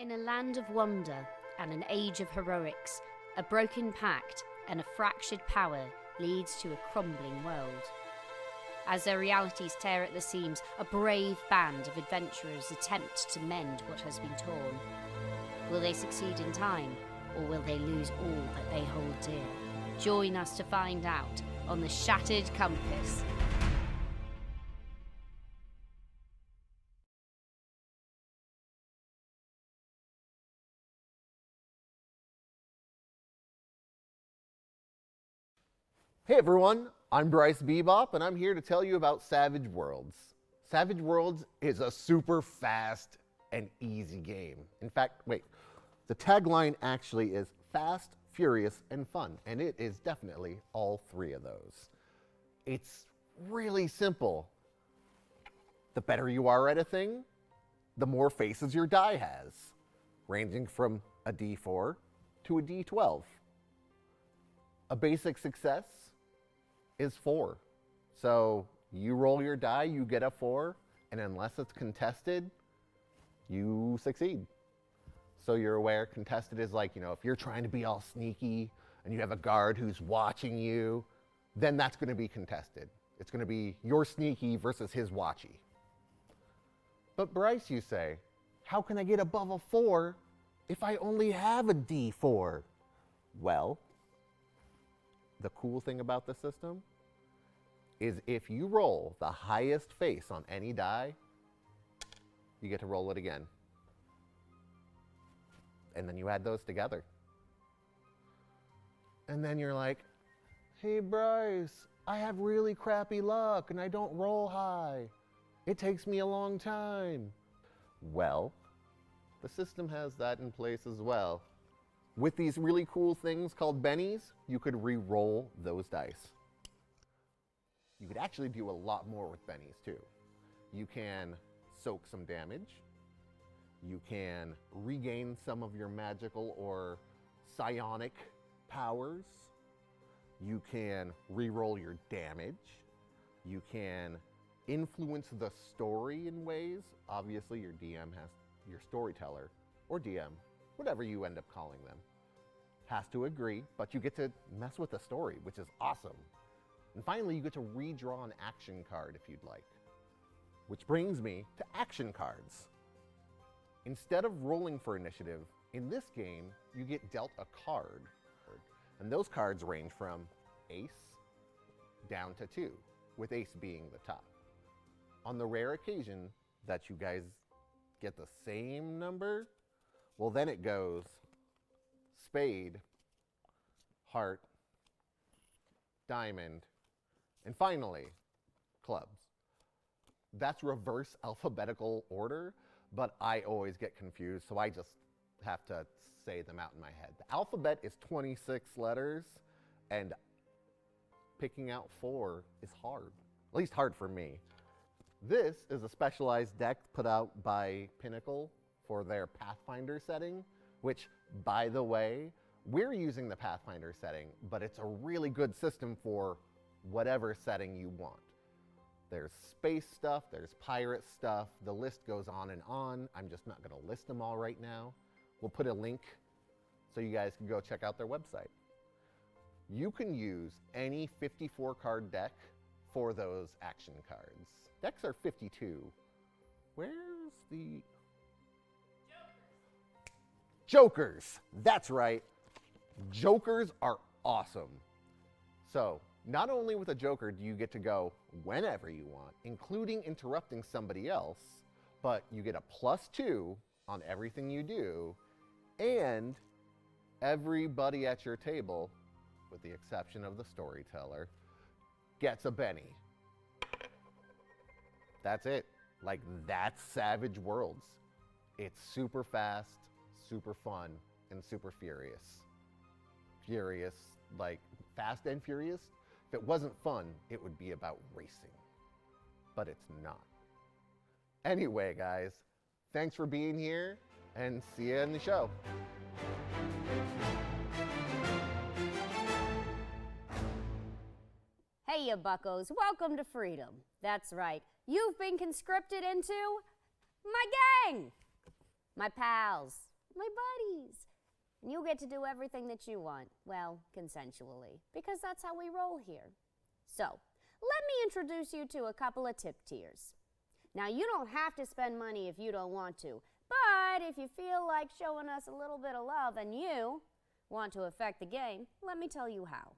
In a land of wonder and an age of heroics, a broken pact and a fractured power leads to a crumbling world. As their realities tear at the seams, a brave band of adventurers attempt to mend what has been torn. Will they succeed in time, or will they lose all that they hold dear? Join us to find out on The Shattered Compass. Hey everyone, I'm Bryce Bebop and I'm here to tell you about Savage Worlds. Savage Worlds is a super fast and easy game. In fact, the tagline actually is fast, furious, and fun, and it is definitely all three of those. It's really simple. The better you are at a thing, the more faces your die has, ranging from a D4 to a D12. A basic success is 4. So you roll your die, you get a 4, and unless it's contested, you succeed. So you're aware contested is like, if you're trying to be all sneaky and you have a guard who's watching you, then that's going to be contested. It's going to be your sneaky versus his watchy. But Bryce, you say, how can I get above a 4 if I only have a D4? Well, the cool thing about the system is if you roll the highest face on any die, you get to roll it again. And then you add those together. And then you're like, hey Bryce, I have really crappy luck and I don't roll high. It takes me a long time. Well, the system has that in place as well. With these really cool things called bennies, you could re-roll those dice. You could actually do a lot more with bennies too. You can soak some damage. You can regain some of your magical or psionic powers. You can re-roll your damage. You can influence the story in ways. Obviously, your DM has, your storyteller or DM, whatever you end up calling them, has to agree, but you get to mess with the story, which is awesome. And finally, you get to redraw an action card if you'd like. Which brings me to action cards. Instead of rolling for initiative, in this game, you get dealt a card. And those cards range from ace down to 2, with ace being the top. On the rare occasion that you guys get the same number, well, then it goes spade, heart, diamond, and finally, clubs. That's reverse alphabetical order, but I always get confused, so I just have to say them out in my head. The alphabet is 26 letters, and picking out 4 is hard, at least hard for me. This is a specialized deck put out by Pinnacle for their Pathfinder setting, which, by the way, we're using the Pathfinder setting, but it's a really good system for whatever setting you want. There's space stuff, there's pirate stuff, the list goes on and on. I'm just not gonna list them all right now. We'll put a link so you guys can go check out their website. You can use any 54 card deck for those action cards. Decks are 52. Where's the... Jokers, that's right. Jokers are awesome. So, not only with a joker do you get to go whenever you want, including interrupting somebody else, but you get a +2 on everything you do, and everybody at your table, with the exception of the storyteller, gets a Benny. That's it. Like, that's Savage Worlds. It's super fast, super fun, and super furious. Furious, like fast and furious. If it wasn't fun, it would be about racing. But it's not. Anyway, guys, thanks for being here, and see you in the show. Hey, you buccos, welcome to freedom. That's right, you've been conscripted into my gang, my pals, my buddies. And you get to do everything that you want, well, consensually, because that's how we roll here. So, let me introduce you to a couple of tip tiers. Now, you don't have to spend money if you don't want to, but if you feel like showing us a little bit of love and you want to affect the game, let me tell you how.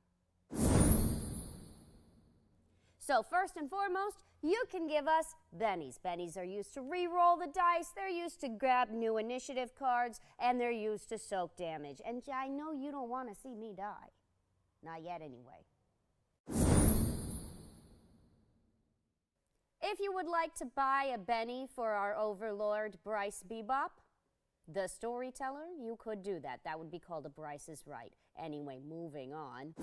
So first and foremost, you can give us bennies. Bennies are used to re-roll the dice, they're used to grab new initiative cards, and they're used to soak damage. And I know you don't want to see me die. Not yet, anyway. If you would like to buy a Benny for our overlord, Bryce Bebop, the storyteller, you could do that. That would be called a Bryce is Right. Anyway, moving on.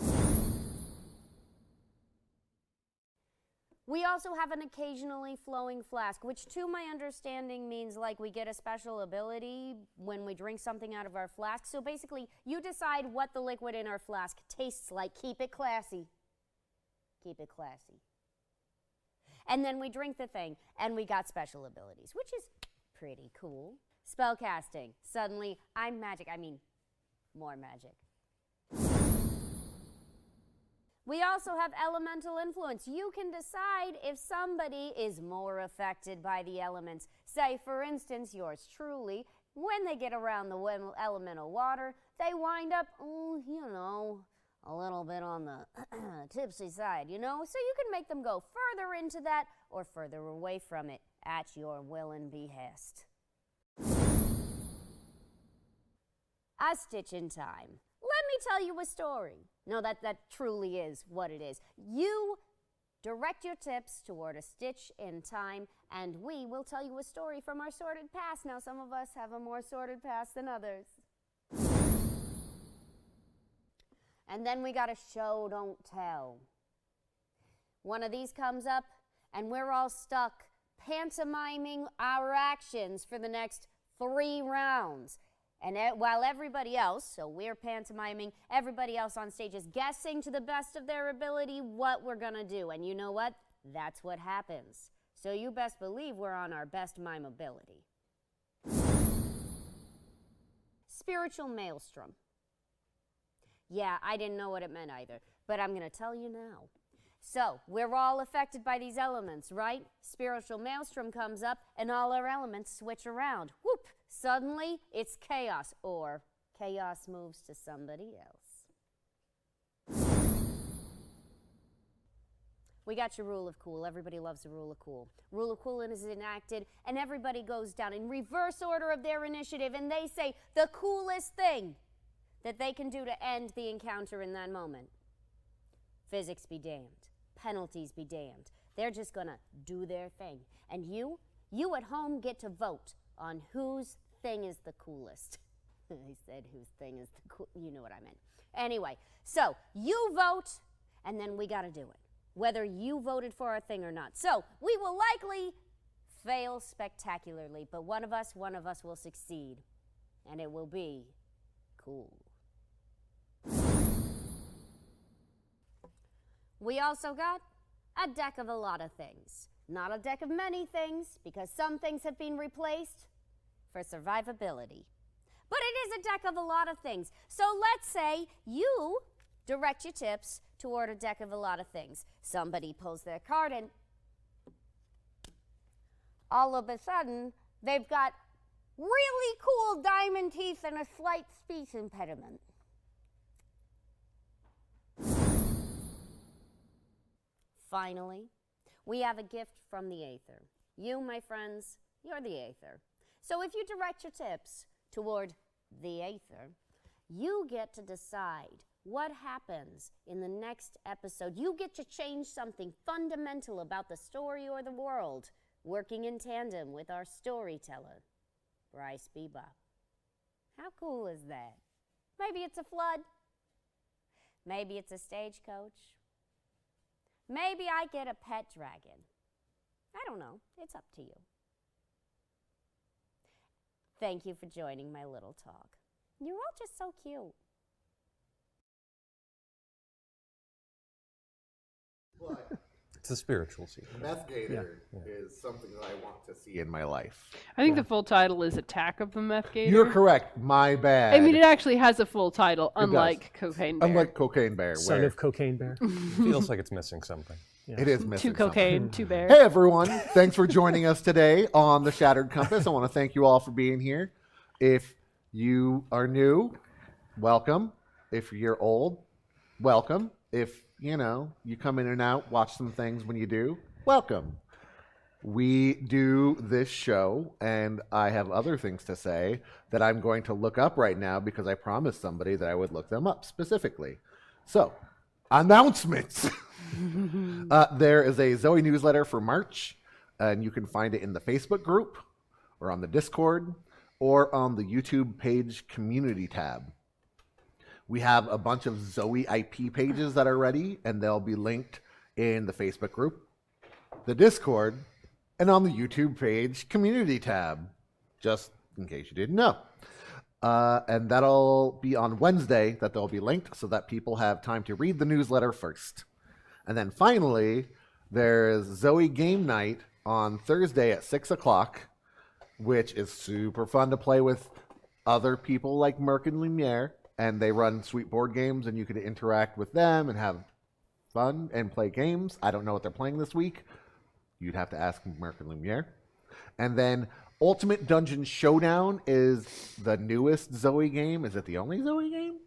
We also have an occasionally flowing flask, which to my understanding means like we get a special ability when we drink something out of our flask. So basically, you decide what the liquid in our flask tastes like. Keep it classy. Keep it classy. And then we drink the thing, and we got special abilities, which is pretty cool. Spellcasting. Suddenly, I'm magic. I mean, more magic. We also have elemental influence. You can decide if somebody is more affected by the elements. Say, for instance, yours truly, when they get around the elemental water, they wind up, a little bit on the tipsy side, So you can make them go further into that or further away from it at your will and behest. A stitch in time. Let me tell you a story. No, that truly is what it is. You direct your tips toward a stitch in time, and we will tell you a story from our sordid past. Now, some of us have a more sordid past than others. And then we got a show, don't tell. One of these comes up, and we're all stuck pantomiming our actions for the next 3 rounds. And while everybody else, so we're pantomiming, everybody else on stage is guessing to the best of their ability what we're going to do. And you know what? That's what happens. So you best believe we're on our best mime ability. Spiritual maelstrom. Yeah, I didn't know what it meant either, but I'm going to tell you now. So, we're all affected by these elements, right? Spiritual maelstrom comes up, and all our elements switch around. Whoop! Suddenly, it's chaos, or chaos moves to somebody else. We got your rule of cool. Everybody loves the rule of cool. Rule of cool is enacted, and everybody goes down in reverse order of their initiative, and they say the coolest thing that they can do to end the encounter in that moment. Physics be damned. Penalties be damned. They're just gonna do their thing. And you at home get to vote on whose thing is the coolest. I said whose thing is the cool, you know what I meant. Anyway, so you vote, and then we gotta do it, whether you voted for our thing or not. So we will likely fail spectacularly, but one of us will succeed, and it will be cool. We also got a deck of a lot of things. Not a deck of many things, because some things have been replaced for survivability. But it is a deck of a lot of things. So let's say you direct your tips toward a deck of a lot of things. Somebody pulls their card and all of a sudden they've got really cool diamond teeth and a slight speech impediment. Finally, we have a gift from the Aether. You, my friends, you're the Aether. So if you direct your tips toward the Aether, you get to decide what happens in the next episode. You get to change something fundamental about the story or the world, working in tandem with our storyteller, Bryce Bebop. How cool is that? Maybe it's a flood. Maybe it's a stagecoach. Maybe I get a pet dragon. I don't know. It's up to you. Thank you for joining my little talk. You're all just so cute. What? It's a spiritual sequel. Meth Gator is something that I want to see in my life. I think the full title is Attack of the Meth Gator. You're correct. My bad. I mean, it actually has a full title, unlike Cocaine Bear. Unlike Cocaine Bear. Son where of Cocaine Bear. Feels like it's missing something. it is missing Two cocaine, something. two bear. Hey, everyone. Thanks for joining us today on The Shattered Compass. I want to thank you all for being here. If you are new, welcome. If you're old, welcome. If, you come in and out, watch some things when you do, welcome. We do this show, and I have other things to say that I'm going to look up right now because I promised somebody that I would look them up specifically. So, announcements. There is a Zoe newsletter for March, and you can find it in the Facebook group or on the Discord or on the YouTube page community tab. We have a bunch of Zoe IP pages that are ready, and they'll be linked in the Facebook group, the Discord, and on the YouTube page community tab, just in case you didn't know. And that'll be on Wednesday that they'll be linked so that people have time to read the newsletter first. And then finally, there's Zoe Game Night on Thursday at 6 o'clock, which is super fun to play with other people like Merc and Lumiere. And they run sweet board games, and you can interact with them and have fun and play games. I don't know what they're playing this week. You'd have to ask Merc and Lumiere. And then Ultimate Dungeon Showdown is the newest Zoe game. Is it the only Zoe game?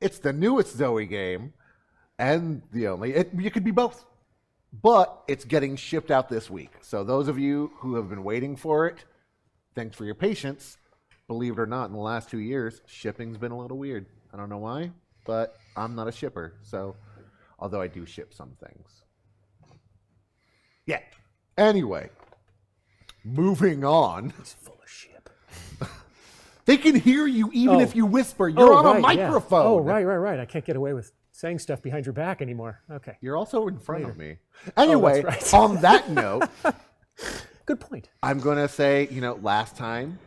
It's the newest Zoe game, and the only. You could be both. But it's getting shipped out this week. So those of you who have been waiting for it, thanks for your patience. Believe it or not, in the last 2 years, shipping's been a little weird. I don't know why, but I'm not a shipper. So, although I do ship some things. Yeah. Anyway, moving on. He's full of shit. They can hear you even if you whisper. You're on a microphone. Oh, right. I can't get away with saying stuff behind your back anymore. Okay. You're also in front of me. Anyway, that's right. On that note, Good point. I'm going to say, last time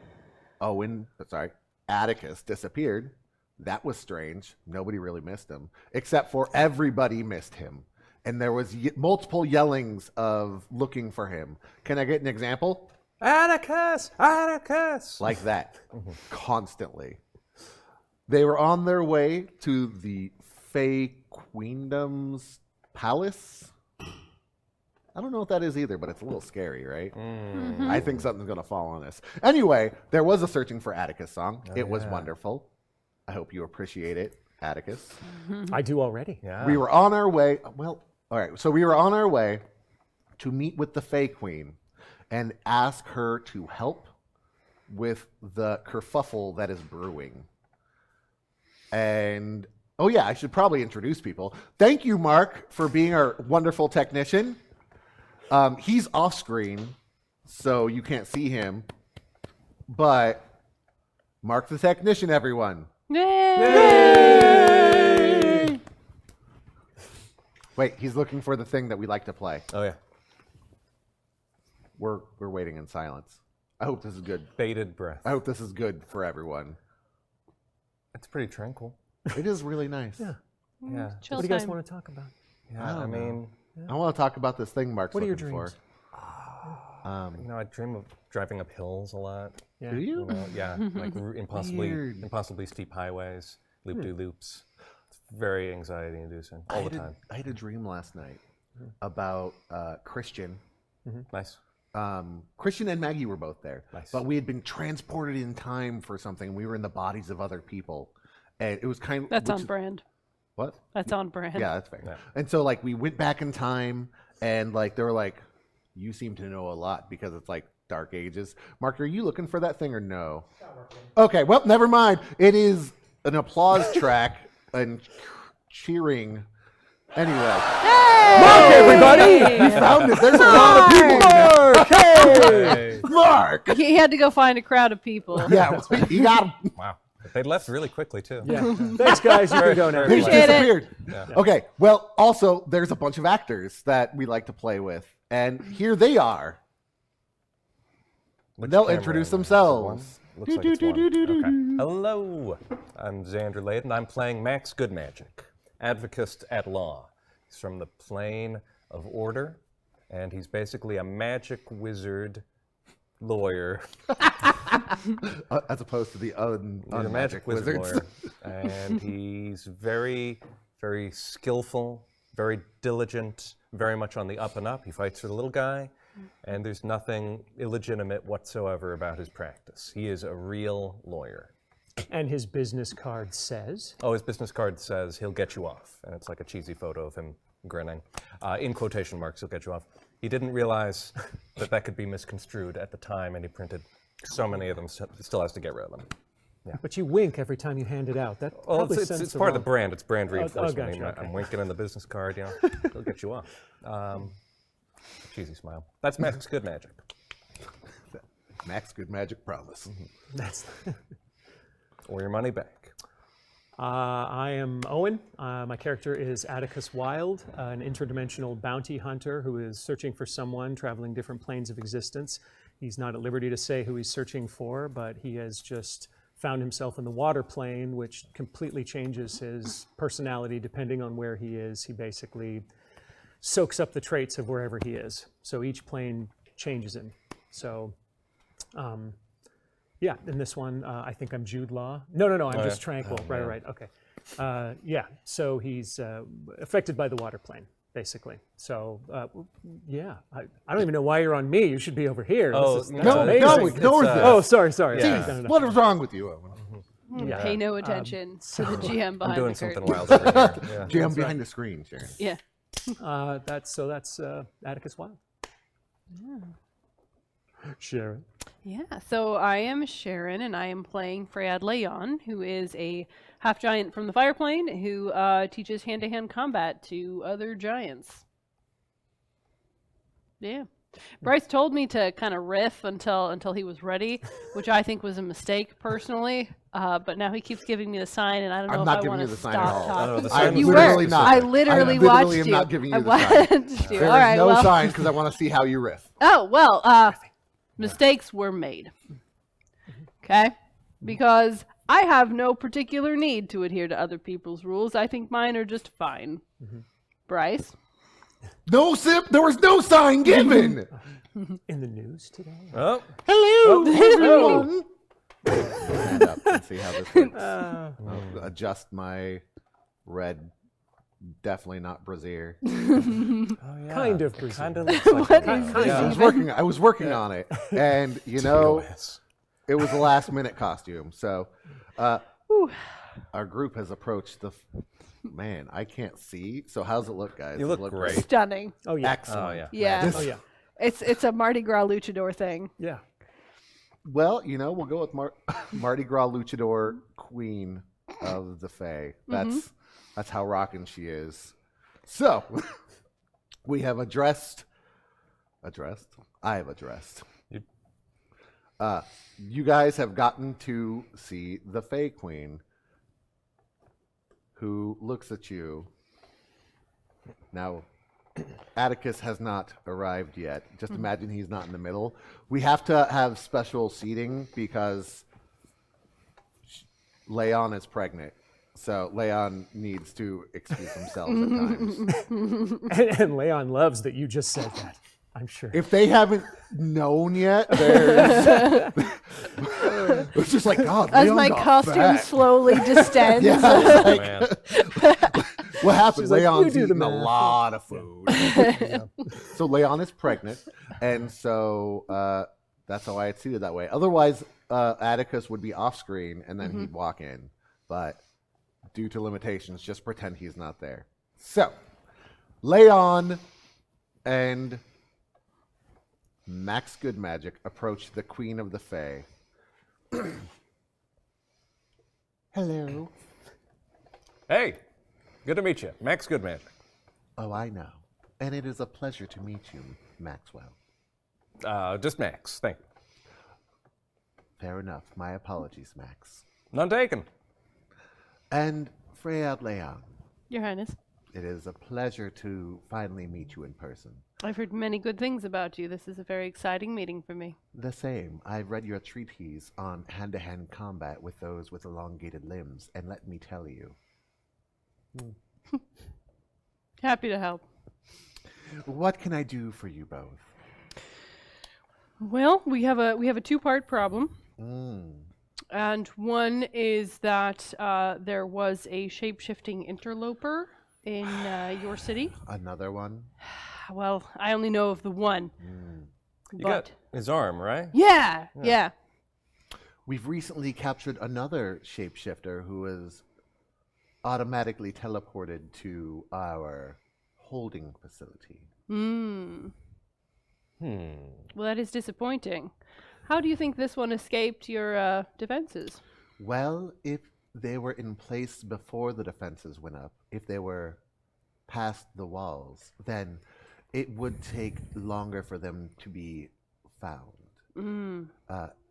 Atticus disappeared. That was strange. Nobody really missed him, except for everybody missed him. And there was multiple yellings of looking for him. Can I get an example? Atticus! Atticus! Like that. Constantly. They were on their way to the Fey Queendom's palace. I don't know what that is either, but it's a little scary, right? Mm-hmm. I think something's going to fall on us. Anyway, there was a Searching for Atticus song. It was wonderful. I hope you appreciate it, Atticus. I do already. Yeah. We were on our way. Well, all right. So we were on our way to meet with the Fey Queen and ask her to help with the kerfuffle that is brewing. And, I should probably introduce people. Thank you, Mark, for being our wonderful technician. He's off screen, so you can't see him. But Mark the technician, everyone. Yay! Wait, he's looking for the thing that we like to play. Oh, yeah. We're waiting in silence. I hope this is good. Bated breath. I hope this is good for everyone. It's pretty tranquil. It is really nice. Yeah. Yeah. Chill What do you guys time. want to talk about? Yeah, I mean, I want to talk about this thing Mark's What are your looking dreams? I dream of driving up hills a lot. Yeah. Do you? Yeah, like impossibly steep highways, loop-de-loops. It's very anxiety-inducing all the time. I had a dream last night about Christian. Nice. Christian and Maggie were both there. Nice. But we had been transported in time for something. We were in the bodies of other people. And it was kind of... That's on brand. What? That's on brand. Yeah, that's fair. Yeah. And so, we went back in time, and, they were like, you seem to know a lot because it's, Dark Ages. Mark, are you looking for that thing or no? Okay, well, never mind. It is an applause track and cheering. Anyway. Hey! Mark, everybody! We found it. There's a lot of people. Mark! Hey! Mark! He had to go find a crowd of people. Yeah, you got him. Wow. They left really quickly, too. Yeah. Thanks, guys. You can go now. They just Appreciate it. disappeared. Yeah. Okay, well, also, there's a bunch of actors that we like to play with. And here they are. Which They'll camera introduce am I? Is it themselves. one? Looks like it's one. Okay. Hello, I'm Xander Layden. I'm playing Max Goodmagic, advocate at law. He's from the plane of order, and he's basically a magic wizard lawyer. As opposed to the He's a magic wizard lawyer, and he's very, very skillful, very diligent, very much on the up and up. He fights for the little guy, and there's nothing illegitimate whatsoever about his practice. He is a real lawyer. And his business card says? Oh, his business card says he'll get you off, and it's like a cheesy photo of him grinning. In quotation marks, he'll get you off. He didn't realize that that could be misconstrued at the time, and he printed so many of them, still has to get rid of them. Yeah. But you wink every time you hand it out. That Well, probably it's sends the part of the wrong- brand. It's brand reinforcement. gotcha, okay. I'm winking in the business card, he'll get you off. Cheesy smile. That's Max Good Magic. Max Good Magic promise. That's Or your money back. I am Owen. My character is Atticus Wilde, an interdimensional bounty hunter who is searching for someone traveling different planes of existence. He's not at liberty to say who he's searching for, but he has just found himself in the water plane, which completely changes his personality depending on where he is. He basically soaks up the traits of wherever he is. So each plane changes him. So, yeah, in this one, I think I'm Jude Law. No, I'm just Tranquil. Right. Okay. Yeah, so he's affected by the water plane, basically. So, yeah, I don't even know why you're on me. You should be over here. Oh, That's No, amazing. ignore this. Oh, sorry. Yeah. No. What is wrong with you, Owen? Yeah. Pay no attention to the GM I'm behind doing the something curtain. wild over here. Yeah. GM behind the screen, Sharon. Yeah. That's Atticus Wilde. Sharon. Yeah, so I am Sharon, and I am playing Freyad Leon, who is a half giant from the fire plane who teaches hand-to-hand combat to other giants. Yeah. Bryce told me to kind of riff until he was ready, which I think was a mistake personally. But now he keeps giving me the sign, and I don't know I'm if not I giving want you to the sign stop at all. talking. No, the I'm sign You was- literally were. not. I literally watched am you. not giving you I the sign. watched you. There All is right. no well, sign because I want to see how you riff. Oh, well, mistakes were made. Okay? Because I have no particular need to adhere to other people's rules. I think mine are just fine. Bryce? No, Sip, there was no sign given. In the news today? Oh, Hello, everyone. Stand up and see how this works. I'll adjust my red, definitely not brassiere. Kind of Brazil. kind of looks like What one. is this Yeah. I was working on it, and you know, TOS. it was a last minute costume. So, our group has approached the. Man, I can't see. So how's it look, guys? You Does look it great. Stunning. Oh, yeah. Excellent. Oh, yeah. Yeah. This- Oh, yeah. It's a Mardi Gras luchador thing. Yeah. Well, you know, we'll go with Mardi Gras Luchador Queen of the Fae. That's how rockin' she is. So, we have addressed. I have addressed. You guys have gotten to see the Fae Queen, who looks at you. Now, Atticus has not arrived yet. Just imagine he's not in the middle. We have to have special seating because Leon is pregnant. So Leon needs to excuse himself at times. And Leon loves that you just said that, I'm sure. If they haven't known yet, there's... it's just like, God, As Leon my got costume fat. slowly distends. Yeah, Oh, like, man. what happened? She's like, "You Leon's do the eating a math." lot of food. So Leon is pregnant, and so that's how I had seated that way. Otherwise, Atticus would be off screen, and then he'd walk in. But due to limitations, just pretend he's not there. So, Leon and Max Goodmagic approach the Queen of the Fae. Hello. Hey, good to meet you. Max Good Magic. Oh, I know. And it is a pleasure to meet you, Maxwell. Just Max, thank you. Fair enough. My apologies, Max. None taken. And Freyad Leon, Your Highness, it is a pleasure to finally meet you in person. I've heard many good things about you. This is a very exciting meeting for me. The same. I've read your treatise on hand-to-hand combat with those with elongated limbs, and let me tell you, Happy to help. What can I do for you both? Well, we have a two-part problem. Mm. And one is that there was a shape-shifting interloper in your city. Another one? Well, I only know of the one. You got his arm, right? Yeah. We've recently captured another shapeshifter who is automatically teleported to our holding facility. Well, that is disappointing. How do you think this one escaped your defenses? Well, if they were in place before the defenses went up, if they were past the walls, then it would take longer for them to be found.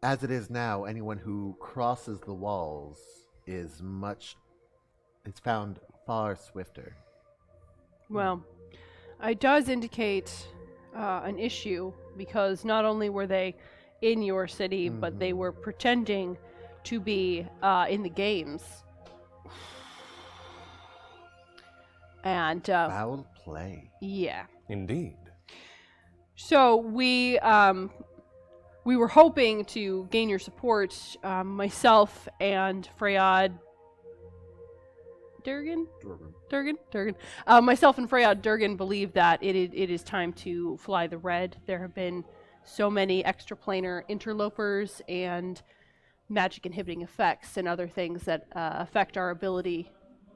As it is now, anyone who crosses the walls is found far swifter. Well, it does indicate an issue because not only were they in your city, but they were pretending to be in the games. And Foul play. yeah. Indeed. So we were hoping to gain your support. Myself and Freyad Durgan. Myself and Freyad Durgan believe that it is time to fly the red. There have been so many extraplanar interlopers and magic inhibiting effects and other things that affect our ability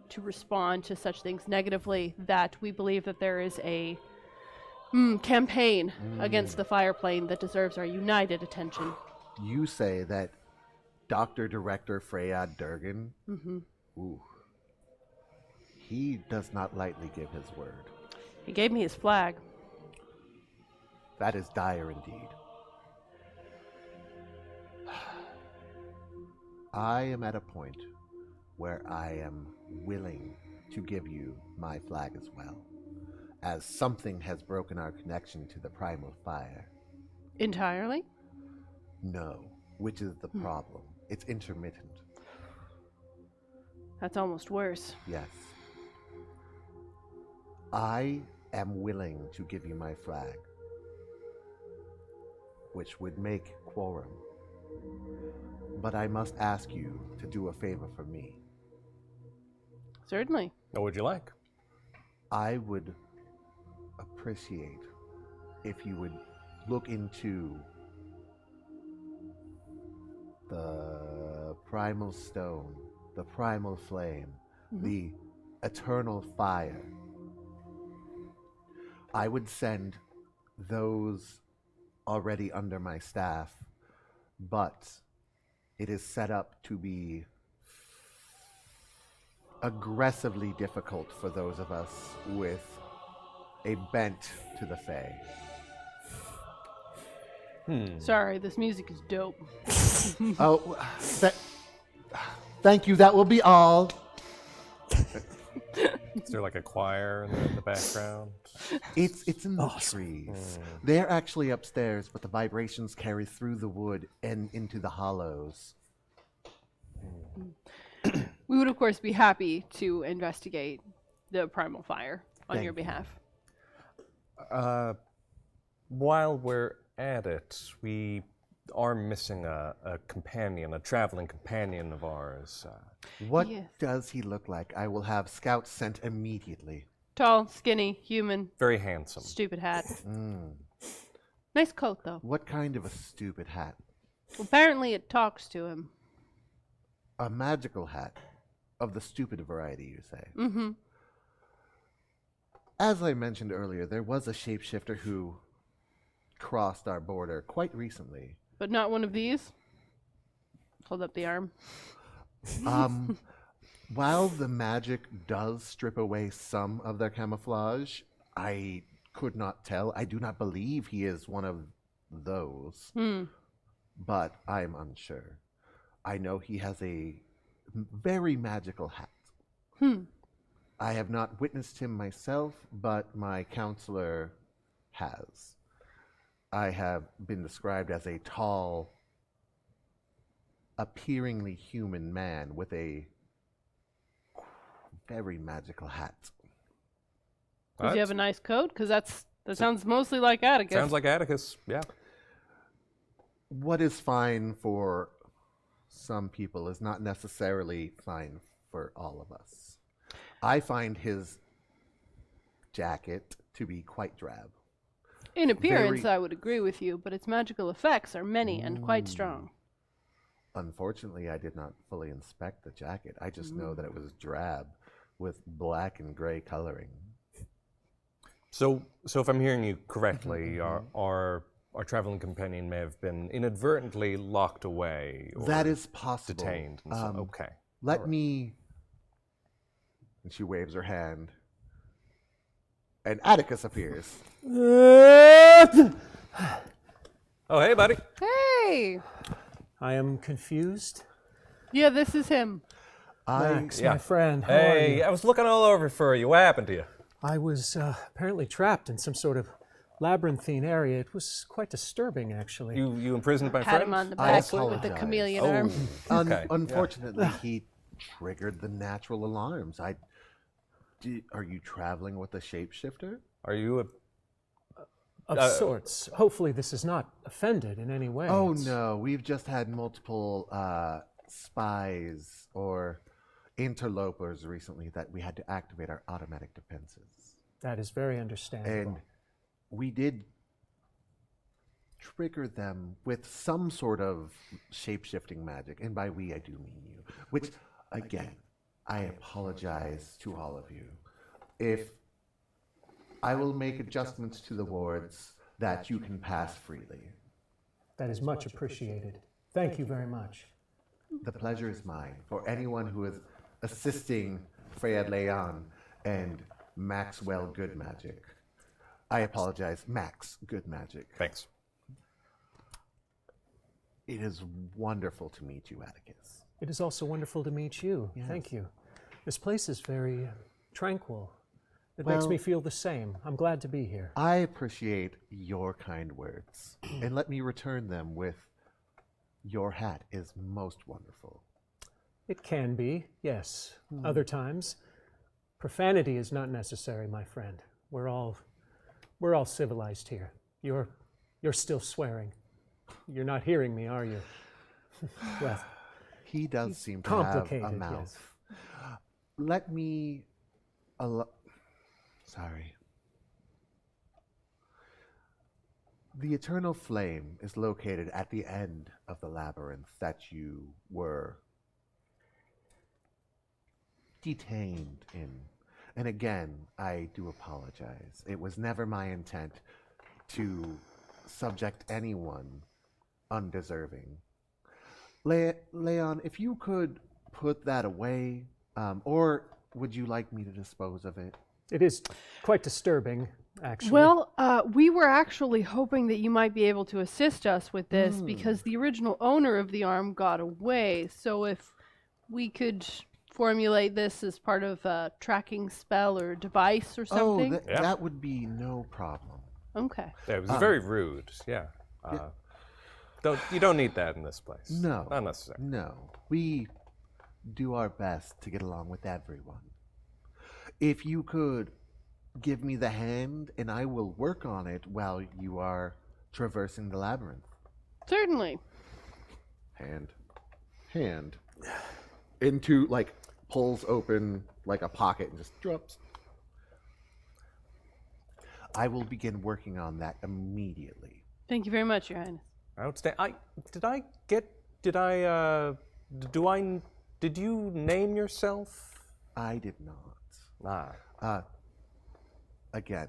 to respond to such things negatively that we believe that there is a campaign against the fire plane that deserves our united attention. You say that Dr. Director Freyad Durgan? Ooh. He does not lightly give his word. He gave me his flag. That is dire indeed. I am at a point where I am willing to give you my flag as well, as something has broken our connection to the primal fire. Entirely? No, which is the problem. It's intermittent. That's almost worse. Yes. I am willing to give you my flag, which would make quorum. But I must ask you to do a favor for me. Certainly. What would you like? I would appreciate if you would look into the primal stone, the primal flame, the eternal fire. I would send those already under my staff, but it is set up to be aggressively difficult for those of us with a bent to the Fae. Sorry, this music is dope. Oh, thank you. That will be all. Is there like a choir in the background? It's in the trees. They're actually upstairs, but the vibrations carry through the wood and into the hollows. We would, of course, be happy to investigate the primal fire on Thank your you. behalf. While we're at it, we are missing a companion, a traveling companion of ours. What Yes. does he look like? I will have scouts sent immediately. Tall, skinny, human, Very handsome. stupid hat. Nice coat, though. What kind of a stupid hat? Apparently it talks to him. A magical hat of the stupid variety, you say? Mm-hmm. As I mentioned earlier, there was a shapeshifter who crossed our border quite recently. But not one of these. Hold up the arm. While the magic does strip away some of their camouflage, I could not tell. I do not believe he is one of those. But I am unsure. I know he has a very magical hat. I have not witnessed him myself, but my counselor has. I have been described as a tall, appearingly human man with a very magical hat. Does he have a nice coat? Because that's That sounds mostly like Atticus. Sounds like Atticus, yeah. What is fine for some people is not necessarily fine for all of us. I find his jacket to be quite drab. In appearance, Very- I would agree with you, but its magical effects are many and quite strong. Unfortunately, I did not fully inspect the jacket. I just know that it was drab with black and gray coloring. So if I'm hearing you correctly, our traveling companion may have been inadvertently locked away or That is possible. detained. And so, okay. Let me. And she waves her hand. And Atticus appears. Oh, hey, buddy. Hey! I am confused. Yeah, this is him. Max, Yeah. my friend, how are Hey, you? I was looking all over for you. What happened to you? I was apparently trapped in some sort of labyrinthine area. It was quite disturbing, actually. You imprisoned my Pat friend? him on the I back with the apologize. chameleon Oh, arm. okay. Unfortunately, he triggered the natural alarms. Are you traveling with a shapeshifter? Are you a... Of sorts. Hopefully this is not offended in any way. Oh It's- no, we've just had multiple spies or interlopers recently that we had to activate our automatic defenses. That is very understandable. And we did trigger them with some sort of shape-shifting magic. And by we, I do mean you. Which, again, I apologize to all of you. If I will make adjustments to the wards that you can pass freely. That is much appreciated. Thank you very much. The pleasure is mine for anyone who is assisting Freya Leon and Maxwell Good Magic. I apologize, Max Good Magic. Thanks. It is wonderful to meet you, Atticus. It is also wonderful to meet you. Yes. Thank you. This place is very tranquil. It makes Well- me feel the same. I'm glad to be here. I appreciate your kind words, and let me return them with your hat is most wonderful. It can be, yes. Other times, profanity is not necessary, my friend. We're all civilized here. You're still swearing. You're not hearing me, are you? Well, He does seem to have a complicated, mouth. Let me... Sorry. The eternal flame is located at the end of the labyrinth that you were detained in. And again, I do apologize. It was never my intent to subject anyone undeserving. Leon, if you could put that away, or would you like me to dispose of it? it is quite disturbing, actually. Well, we were actually hoping that you might be able to assist us with this because the original owner of the arm got away. So if we could formulate this as part of a tracking spell or device or something. Oh, Yeah. that would be no problem. Okay. Yeah, it was very rude, yeah. You don't need that in this place. No. Not necessary. No. We do our best to get along with everyone. If you could give me the hand, and I will work on it while you are traversing the labyrinth. Certainly. Hand. Into, like, pulls open, like, a pocket and just drops. I will begin working on that immediately. Thank you very much, Your Highness. Outstanding. Did you name yourself? I did not. Again,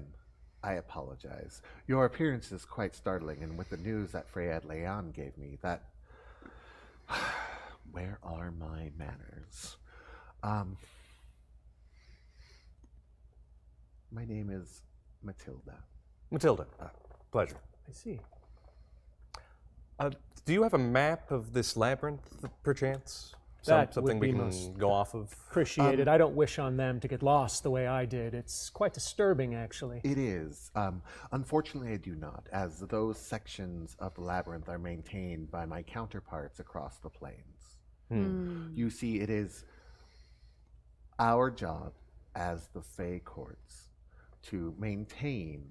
I apologize. Your appearance is quite startling, and with the news that Freya Leon gave me, that... Where are my manners? My name is Matilda. Matilda. Pleasure. I see. Do you have a map of this labyrinth, perchance? That Something would we be can most go off of? Appreciated. I don't wish on them to get lost the way I did. It's quite disturbing, actually. It is. Unfortunately, I do not, as those sections of the labyrinth are maintained by my counterparts across the plains. You see, it is our job as the Fey Courts to maintain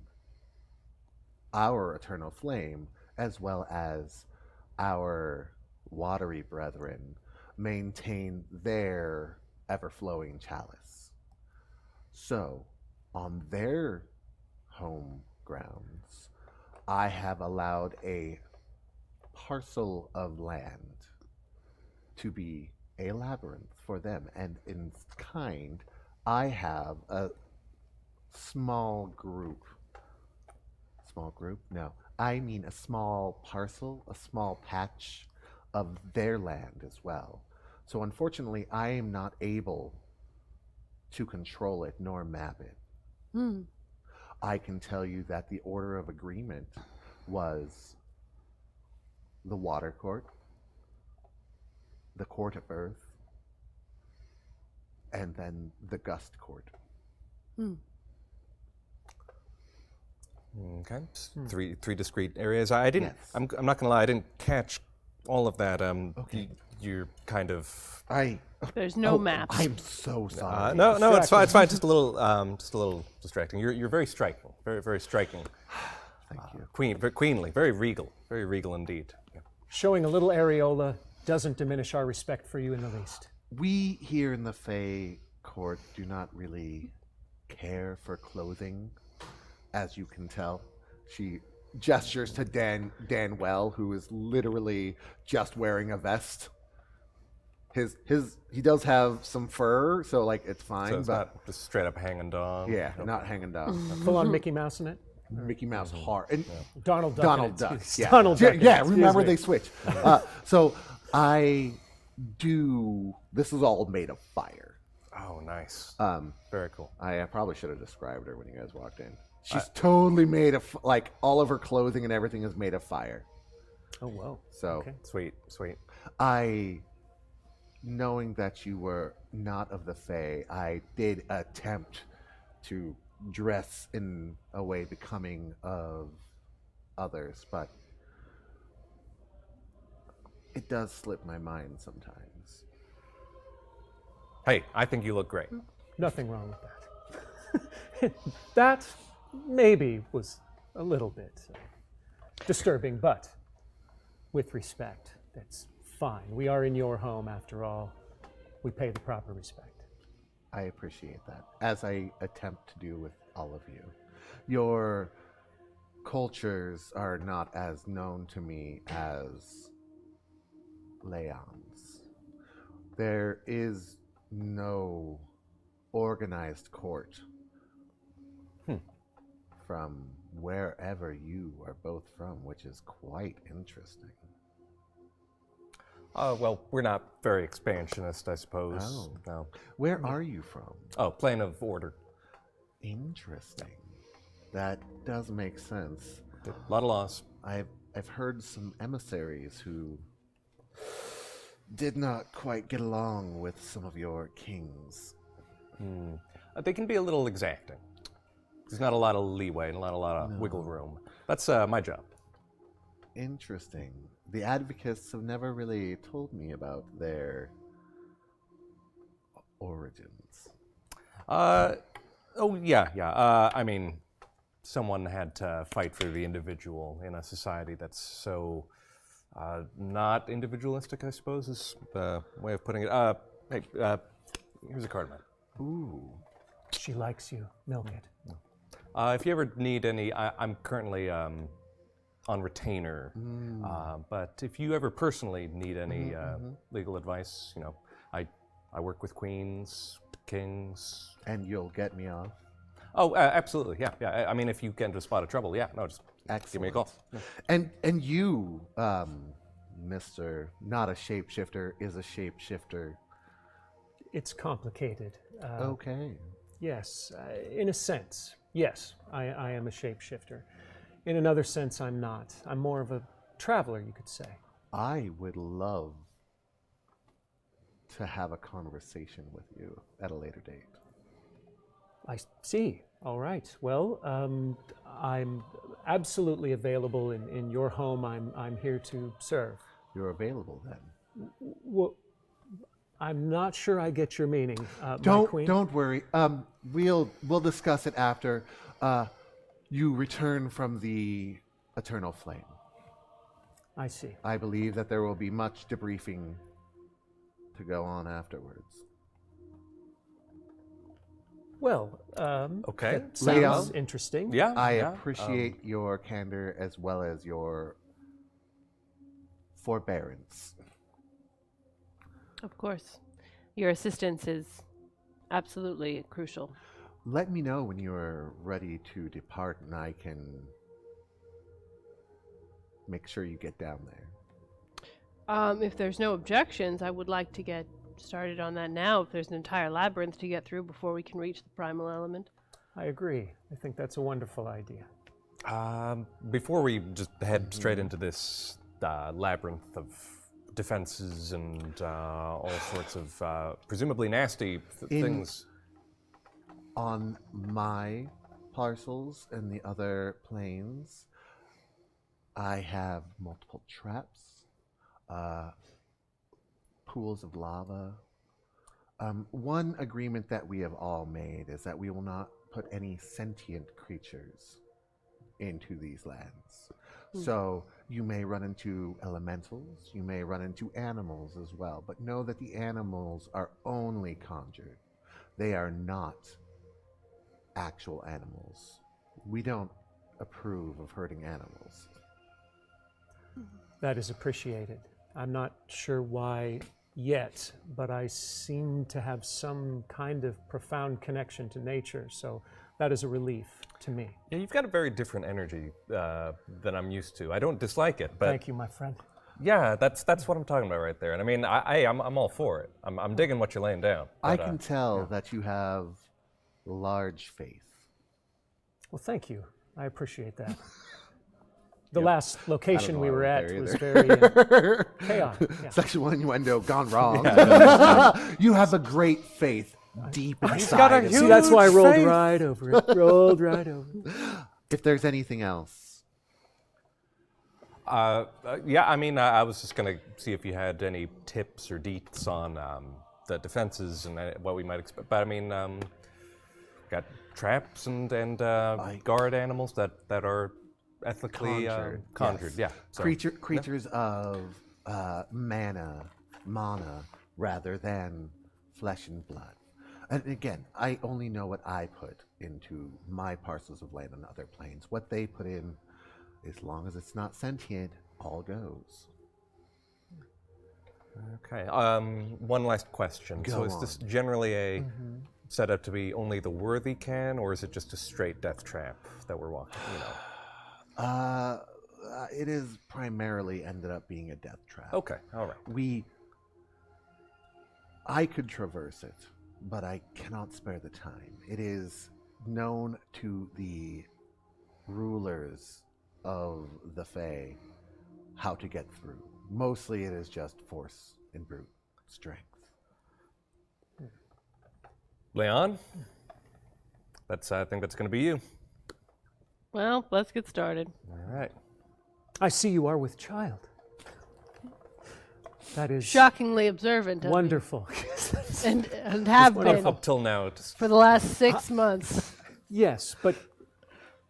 our eternal flame, as well as our watery brethren, maintain their ever-flowing chalice. So, on their home grounds, I have allowed a parcel of land to be a labyrinth for them, and in kind, I have a small group. Small group? No. I mean a small parcel, a small patch of their land as well. So unfortunately, I am not able to control it nor map it. I can tell you that the order of agreement was the Water Court, the Court of Earth, and then the Gust Court. Okay, three discrete areas. I didn't. Yes. I'm not gonna lie. I didn't catch all of that. Okay. You're kind of. There's no maps. I'm so sorry. No, it's fine. It's fine. Just a little distracting. You're very striking. Very, very striking. Thank you. Queenly, very regal indeed. Yeah. Showing a little areola doesn't diminish our respect for you in the least. We here in the Fae Court do not really care for clothing, as you can tell. She gestures to Danwell, who is literally just wearing a vest. He does have some fur, so like it's fine. So it's but not just straight up hanging dog. yeah, not hanging down. Full on Mickey Mouse in it? Mickey Mouse hard. And Donald Duck. Donald in it, Duck. excuse- Yeah. Donald Duck. in it, Yeah, excuse remember me. they switch. So I do. This is all made of fire. Oh, nice. Um, Very cool. I probably should have described her when you guys walked in. She's totally made of, like, all of her clothing and everything is made of fire. Oh, whoa. So Okay. Sweet. knowing that you were not of the Fae, I did attempt to dress in a way becoming of others, but it does slip my mind sometimes. Hey, I think you look great. Nothing wrong with that. That maybe was a little bit disturbing, but with respect, that's fine. We are in your home after all. We pay the proper respect. I appreciate that, as I attempt to do with all of you. Your cultures are not as known to me as Leon's. There is no organized court from wherever you are both from, which is quite interesting. Well, we're not very expansionist, I suppose. Oh. No. Where are you from? Oh, plane of order. Interesting. That does make sense. A lot of laws. I've heard some emissaries who did not quite get along with some of your kings. They can be a little exacting. There's not a lot of leeway and not a lot of wiggle room. That's my job. Interesting. The advocates have never really told me about their origins. I mean, someone had to fight for the individual in a society that's so not individualistic, I suppose, is the way of putting it. Hey, here's a card, man. Ooh. She likes you. Milk it. If you ever need any, I'm currently on retainer, but if you ever personally need any legal advice, you know, I work with queens, kings. And you'll get me off? Oh, absolutely, yeah. I mean, if you get into a spot of trouble, just give me a call. Yeah. And you, Mr. Not a Shapeshifter, is a shapeshifter. It's complicated. Okay. Yes, in a sense. Yes, I am a shapeshifter. In another sense, I'm not. I'm more of a traveler, you could say. I would love to have a conversation with you at a later date. I see. All right. Well, I'm absolutely available in your home. I'm here to serve. You're available then. Well, I'm not sure I get your meaning, my queen. Don't worry. We'll discuss it after you return from the eternal flame. I see. I believe that there will be much debriefing to go on afterwards. Well, Okay. that sounds Leon? interesting. Yeah. I yeah, appreciate your candor as well as your forbearance. Of course. Your assistance is absolutely crucial. Let me know when you're ready to depart and I can make sure you get down there. If there's no objections, I would like to get started on that now. If there's an entire labyrinth to get through before we can reach the primal element. I agree. I think that's a wonderful idea. Before we just head straight into this labyrinth of defenses and all sorts of presumably nasty things. On my parcels and the other planes, I have multiple traps, pools of lava. One agreement that we have all made is that we will not put any sentient creatures into these lands. So you may run into elementals, you may run into animals as well, but know that the animals are only conjured. They are not actual animals. We don't approve of hurting animals. That is appreciated. I'm not sure why yet, but I seem to have some kind of profound connection to nature, so that is a relief to me. Yeah, you've got a very different energy than I'm used to. I don't dislike it, but Thank you, my friend. yeah, that's what I'm talking about right there. And I mean, I'm all for it. I'm digging what you're laying down. I but, can tell that you have large faith. Well, thank you. I appreciate that. The last location we why I were went at there was either. very chaotic. Yeah. Sexual innuendo gone wrong. You have a great faith deep inside. got a of you. See, that's why I rolled faith. right over it. Rolled right over it. If there's anything else, yeah, I mean, I was just going to see if you had any tips or deets on the defenses and what we might expect. But I mean, got traps and guard animals that are ethically conjured. yes. Yeah. So, creatures of mana, rather than flesh and blood. And again, I only know what I put into my parcels of land on other planes. What they put in, as long as it's not sentient, all goes. Okay. One last question. Go So is this on. generally a set up to be only the worthy can, or is it just a straight death trap that we're walking? You know. It is primarily ended up being a death trap. Okay. All right. I could traverse it, but I cannot spare the time. It is known to the rulers of the Fae how to get through. Mostly it is just force and brute strength. Leon, I think that's going to be you. Well, let's get started. All right. I see you are with child. That is Shockingly observant of me. wonderful. And have been Up till now, just for the last 6 months. Yes, but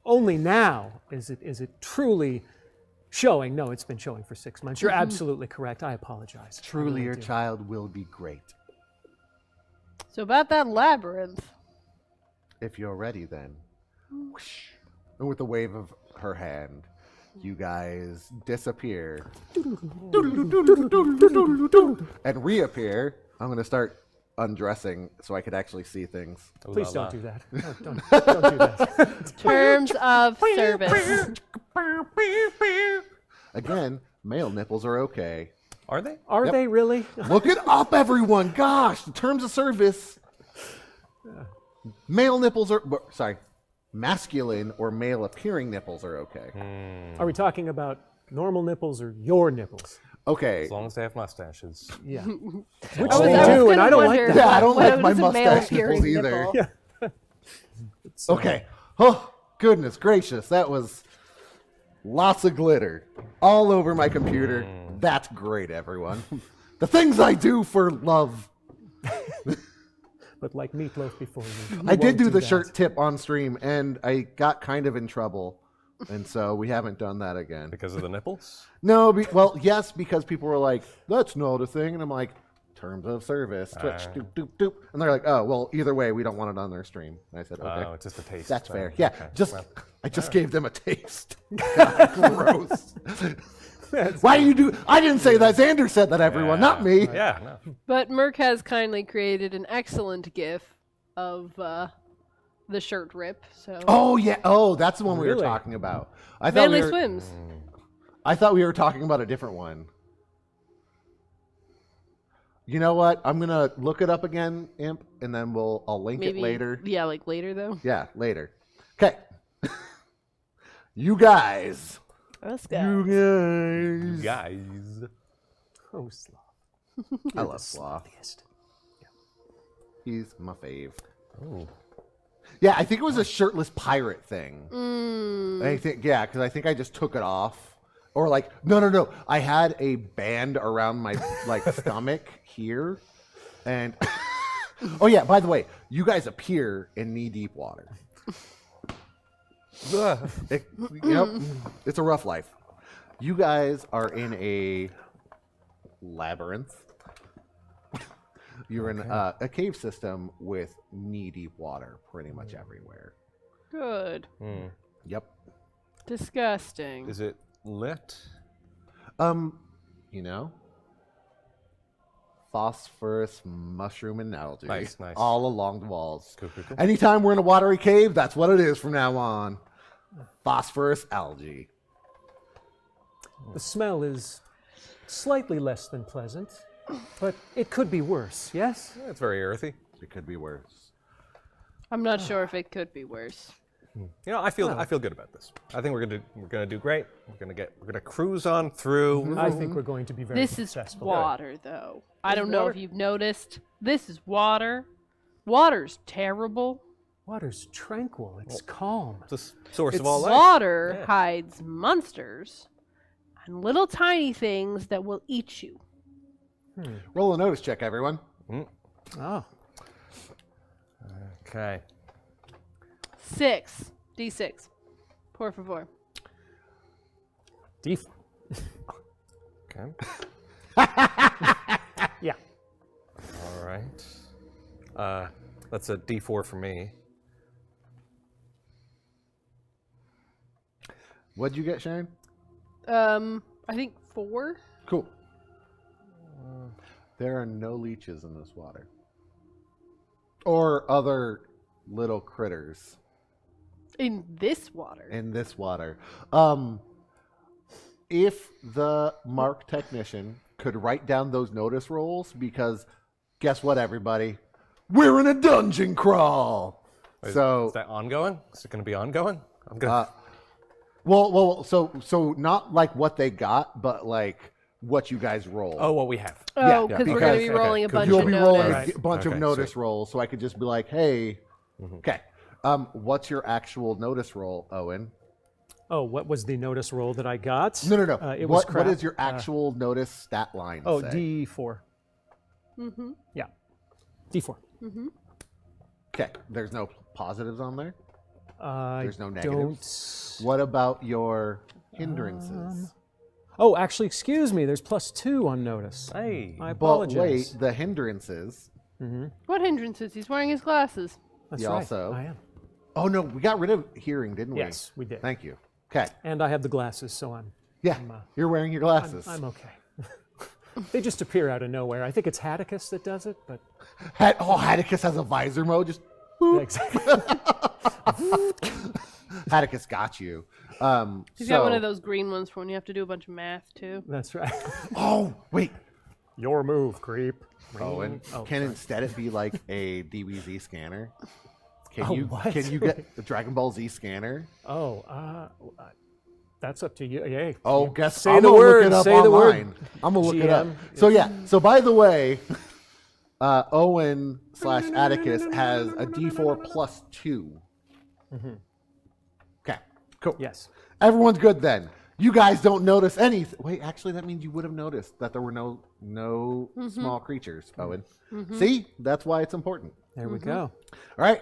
only now is it truly showing. No, it's been showing for 6 months. You're absolutely correct. I apologize. I Truly, really your do. child will be great. So about that labyrinth. If you're ready, then. Whoosh. And with a wave of her hand, you guys disappear and reappear. I'm going to start undressing so I could actually see things. Please don't do that. No, don't do that. Terms of service. Again, male nipples are okay. are they? Are they really? Look it up, everyone. Gosh, the terms of service. Male nipples are, masculine or male appearing nipples are okay. Are we talking about normal nipples or your nipples? Okay. As long as they have mustaches. Yeah. I Which was- they I was do, and gonna I don't like wonder that. Yeah, I don't what like my is a male mustache appearing nipples either. nipple? Yeah. Okay. Oh, goodness gracious. That was lots of glitter all over my computer. That's great, everyone. The things I do for love. But like meatloaf before you. I did won't do the that. shirt tip on stream, and I got kind of in trouble And so we haven't done that again. Because of the nipples? No, well, yes, because people were like, that's not a thing. And I'm like, terms of service, Twitch, doop, doop, doop. And they're like, oh, well, either way, we don't want it on their stream. And I said, okay. Oh, it's just a taste. That's so, fair. Yeah, okay. I just gave them a taste. God, gross. Why do you do? I didn't say that. Xander said that, everyone, not me. Yeah, no. But Merc has kindly created an excellent GIF of the shirt rip. So Oh, yeah. Oh, that's the one we were Really? talking about. I thought Manly we were, Swims. I thought we were talking about a different one. You know what? I'm going to look it up again, Imp, and then I'll link Maybe it later. Yeah, like later though. Yeah, later. Okay. You guys. Let's go. You guys. Guys. Oh, sloth. I love Sloth. Slothiest. He's my fave. Oh. Yeah, I think it was a shirtless pirate thing. I think, yeah, because I think I just took it off. Or like, no. I had a band around my stomach here. And, oh yeah, by the way, you guys appear in knee-deep water. Yep, it's a rough life. You guys are in a labyrinth. You're in a cave system with knee-deep water pretty much everywhere. Good. Yep. Disgusting. Is it lit? You know, phosphorus, mushroom, and algae. Nice. All along the walls. Cool. Anytime we're in a watery cave, that's what it is from now on. Phosphorus, algae. The smell is slightly less than pleasant, but it could be worse, yes? Yeah, it's very earthy. It could be worse. I'm not sure if it could be worse. You know, I feel good about this. I think we're gonna do great. We're gonna cruise on through. I think we're going to be very This is successful. water, though. I don't know if you've noticed. This is water. Water's terrible. Water's tranquil. It's calm. It's the source of all life. Water Yeah. hides monsters and little tiny things that will eat you. Roll a notice check, everyone. Oh, Okay. 6. D6. Por favor. D4. Okay. Yeah. All right. That's a D4 for me. What'd you get, Sharon? I think 4. Cool. There are no leeches in this water. Or other little critters In this water. in this water. If the Mark technician could write down those notice rolls, because guess what, everybody? We're in a dungeon crawl. Is So, that ongoing? Is it going to be ongoing? I'm gonna. so not like what they got, but like what you guys roll. Oh, what we have. Oh, yeah, because we're going to be because- rolling a okay, bunch You'll of be notice. rolling Right. a bunch of Okay, notice sweet. rolls, so I could just be like, hey, okay. What's your actual notice roll, Owen? Oh, what was the notice roll that I got? No. It was What crap. is your actual notice stat line? Oh, say? D4. Mm-hmm. Yeah. D4. Okay, there's no positives on there? I There's no don't. negatives? What about your hindrances? Oh, actually, excuse me. There's +2 on notice. Hey. I But apologize. wait, the hindrances, What hindrances? He's wearing his glasses. That's you right. also- I am. oh no, we got rid of hearing, didn't we? Yes, we did. Thank you. Okay, And I have the glasses, so I'm you're wearing your glasses. I'm okay. They just appear out of nowhere. I think it's Hatticus that does it, but Hatticus has a visor mode, just boop. exactly. Hatticus got you. He's got one of those green ones for when you have to do a bunch of math, too. That's right. Oh, wait. Your move, creep. Owen, can instead it be like a DBZ scanner? Can Oh, you what? can you get the Dragon Ball Z scanner? Oh, that's up to you. Yay. Oh, You guess say I'm the gonna word. look it up say the word. online. I'm gonna look it up. GM. So yeah. So by the way, Owen / Atticus has a D4 plus 2. Okay, cool. Yes. Everyone's good then. You guys don't notice anything. Wait, actually, that means you would have noticed that there were no small creatures, Owen. See, that's why it's important. There we go. All right.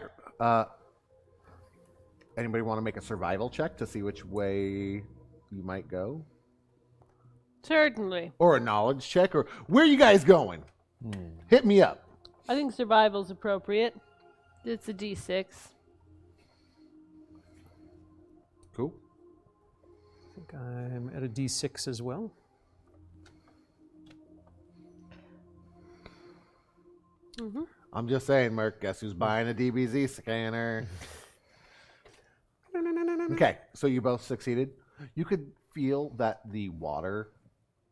anybody want to make a survival check to see which way you might go? Certainly. Or a knowledge check? Or where are you guys going? Hit me up. I think survival's appropriate. It's a D6. Cool. I think I'm at a D6 as well. I'm just saying, Merc, guess who's buying a DBZ scanner? Okay, so you both succeeded. You could feel that the water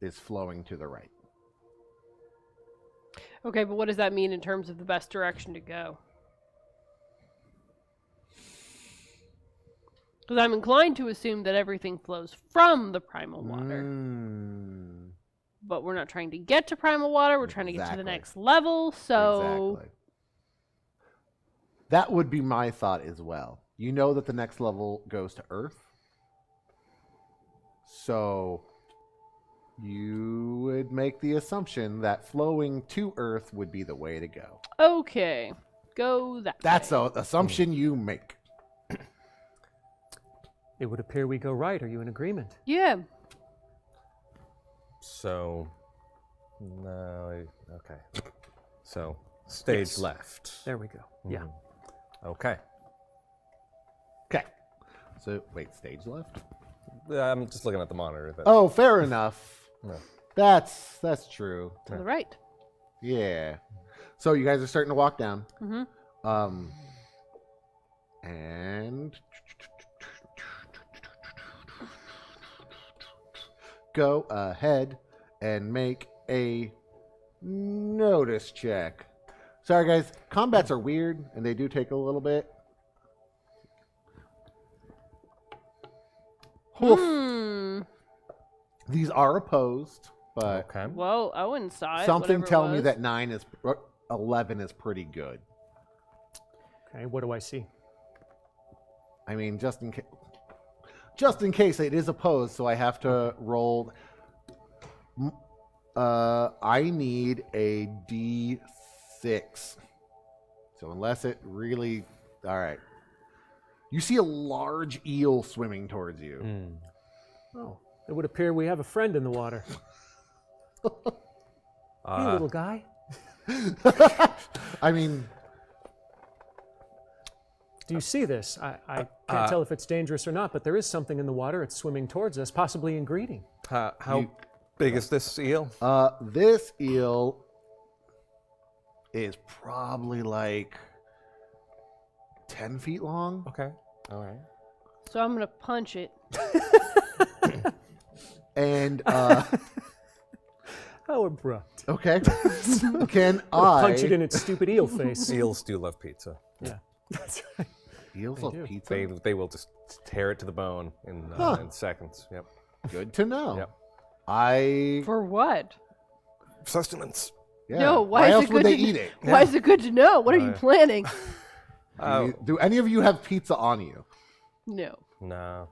is flowing to the right. Okay, but what does that mean in terms of the best direction to go? Because I'm inclined to assume that everything flows from the primal water. But we're not trying to get to primal water, we're trying to get to the next level, so... Exactly. That would be my thought as well. You know that the next level goes to Earth. So you would make the assumption that flowing to Earth would be the way to go. Okay, go that That's way. the assumption you make. It would appear we go right. Are you in agreement? Yeah. So, no, okay. So, stage Yes. left. There we go. Yeah. Okay. Okay. So, wait, stage left? I'm just looking at the monitor. Oh, fair enough. No. That's true. To the right. Yeah. So you guys are starting to walk down. Mm-hmm. And go ahead and make a notice check. Sorry, guys. Combats are weird, and they do take a little bit. Oof. These are opposed, but Okay. Well, Owen saw it. something whatever it tell me was. that 11 is pretty good. Okay, what do I see? I mean, just in case it is opposed, so I have to roll. I need a D6. So unless it really, all right. You see a large eel swimming towards you. Oh, it would appear we have a friend in the water. Hey, little guy. I mean, Do you see this? I can't tell if it's dangerous or not, but there is something in the water. It's swimming towards us, possibly in greeting. How big is this eel? this eel is probably like 10 feet long. Okay. All right. So I'm gonna punch it. And, How abrupt. okay. Can I... Punch it in its stupid eel face. Eels do love pizza. Yeah, that's right. Eels They love do. pizza? They will just tear it to the bone in seconds. Yep. Good to know. Yep. I... For what? Sustenance. Yeah. No, why is else it would good they to eat it? Why is it good to know? What are you planning? Do any of you have pizza on you? No. No.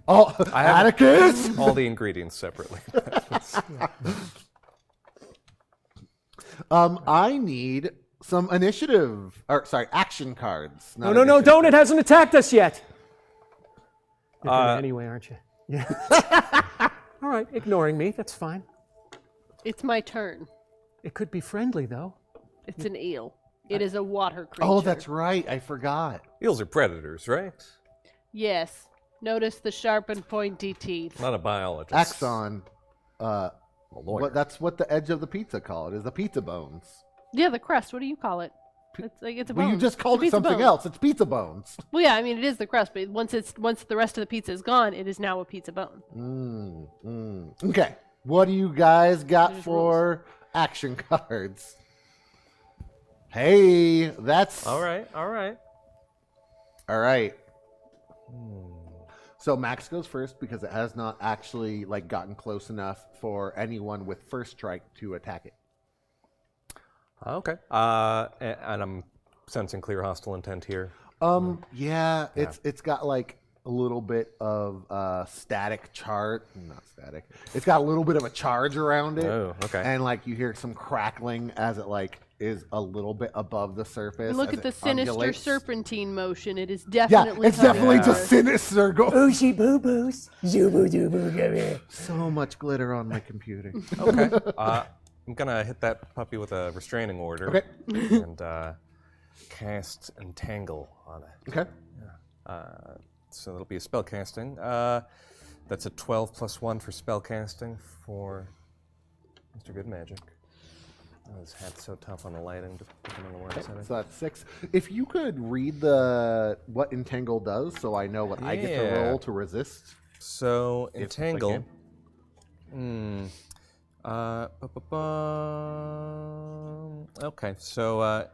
Oh, I have- Atticus! All the ingredients separately. I need some initiative, or sorry, action cards. No, no, no, don't. It hasn't attacked us yet. You're gonna anyway, aren't you? Yeah. All right, ignoring me. That's fine. It's my turn. It could be friendly, though. It's an eel. It is a water creature. Oh, that's right. I forgot. Eels are predators, right? Yes. Notice the sharp and pointy teeth. Not a biologist. Axon. A lawyer. That's what the edge of the pizza call it, is the pizza bones. Yeah, the crust. What do you call it? It's like it's a bone. Well, you just It's a called it pizza something bone. else. It's pizza bones. Well, yeah, I mean it is the crust, but once the rest of the pizza is gone, it is now a pizza bone. Okay. What do you guys got There's for action cards? Hey, that's... All right. All right. All right. So Max goes first because it has not actually gotten close enough for anyone with first strike to attack it. Okay. And I'm sensing clear hostile intent here. Yeah, it's got a little bit of static charge. Not static. It's got a little bit of a charge around it. Oh, okay. And you hear some crackling as it is a little bit above the surface. And look as at the it sinister undulates. serpentine motion. It is Yeah, definitely it's definitely coming just forth. sinister. Ooshy boo boos. Zoobo doobo gabby. So much glitter on my computer. Okay. I'm gonna hit that puppy with a restraining order. Okay. And cast Entangle on it. Okay. So that'll be a spell casting. That's a 12 plus 1 for spell casting for Mr. Good Magic. Oh, his hat's so tough on the lighting. Just depending on where it's So that's 6. If you could read the what Entangle does, so I know what I get to Yeah. roll to resist. So If I Entangle. can. Okay, so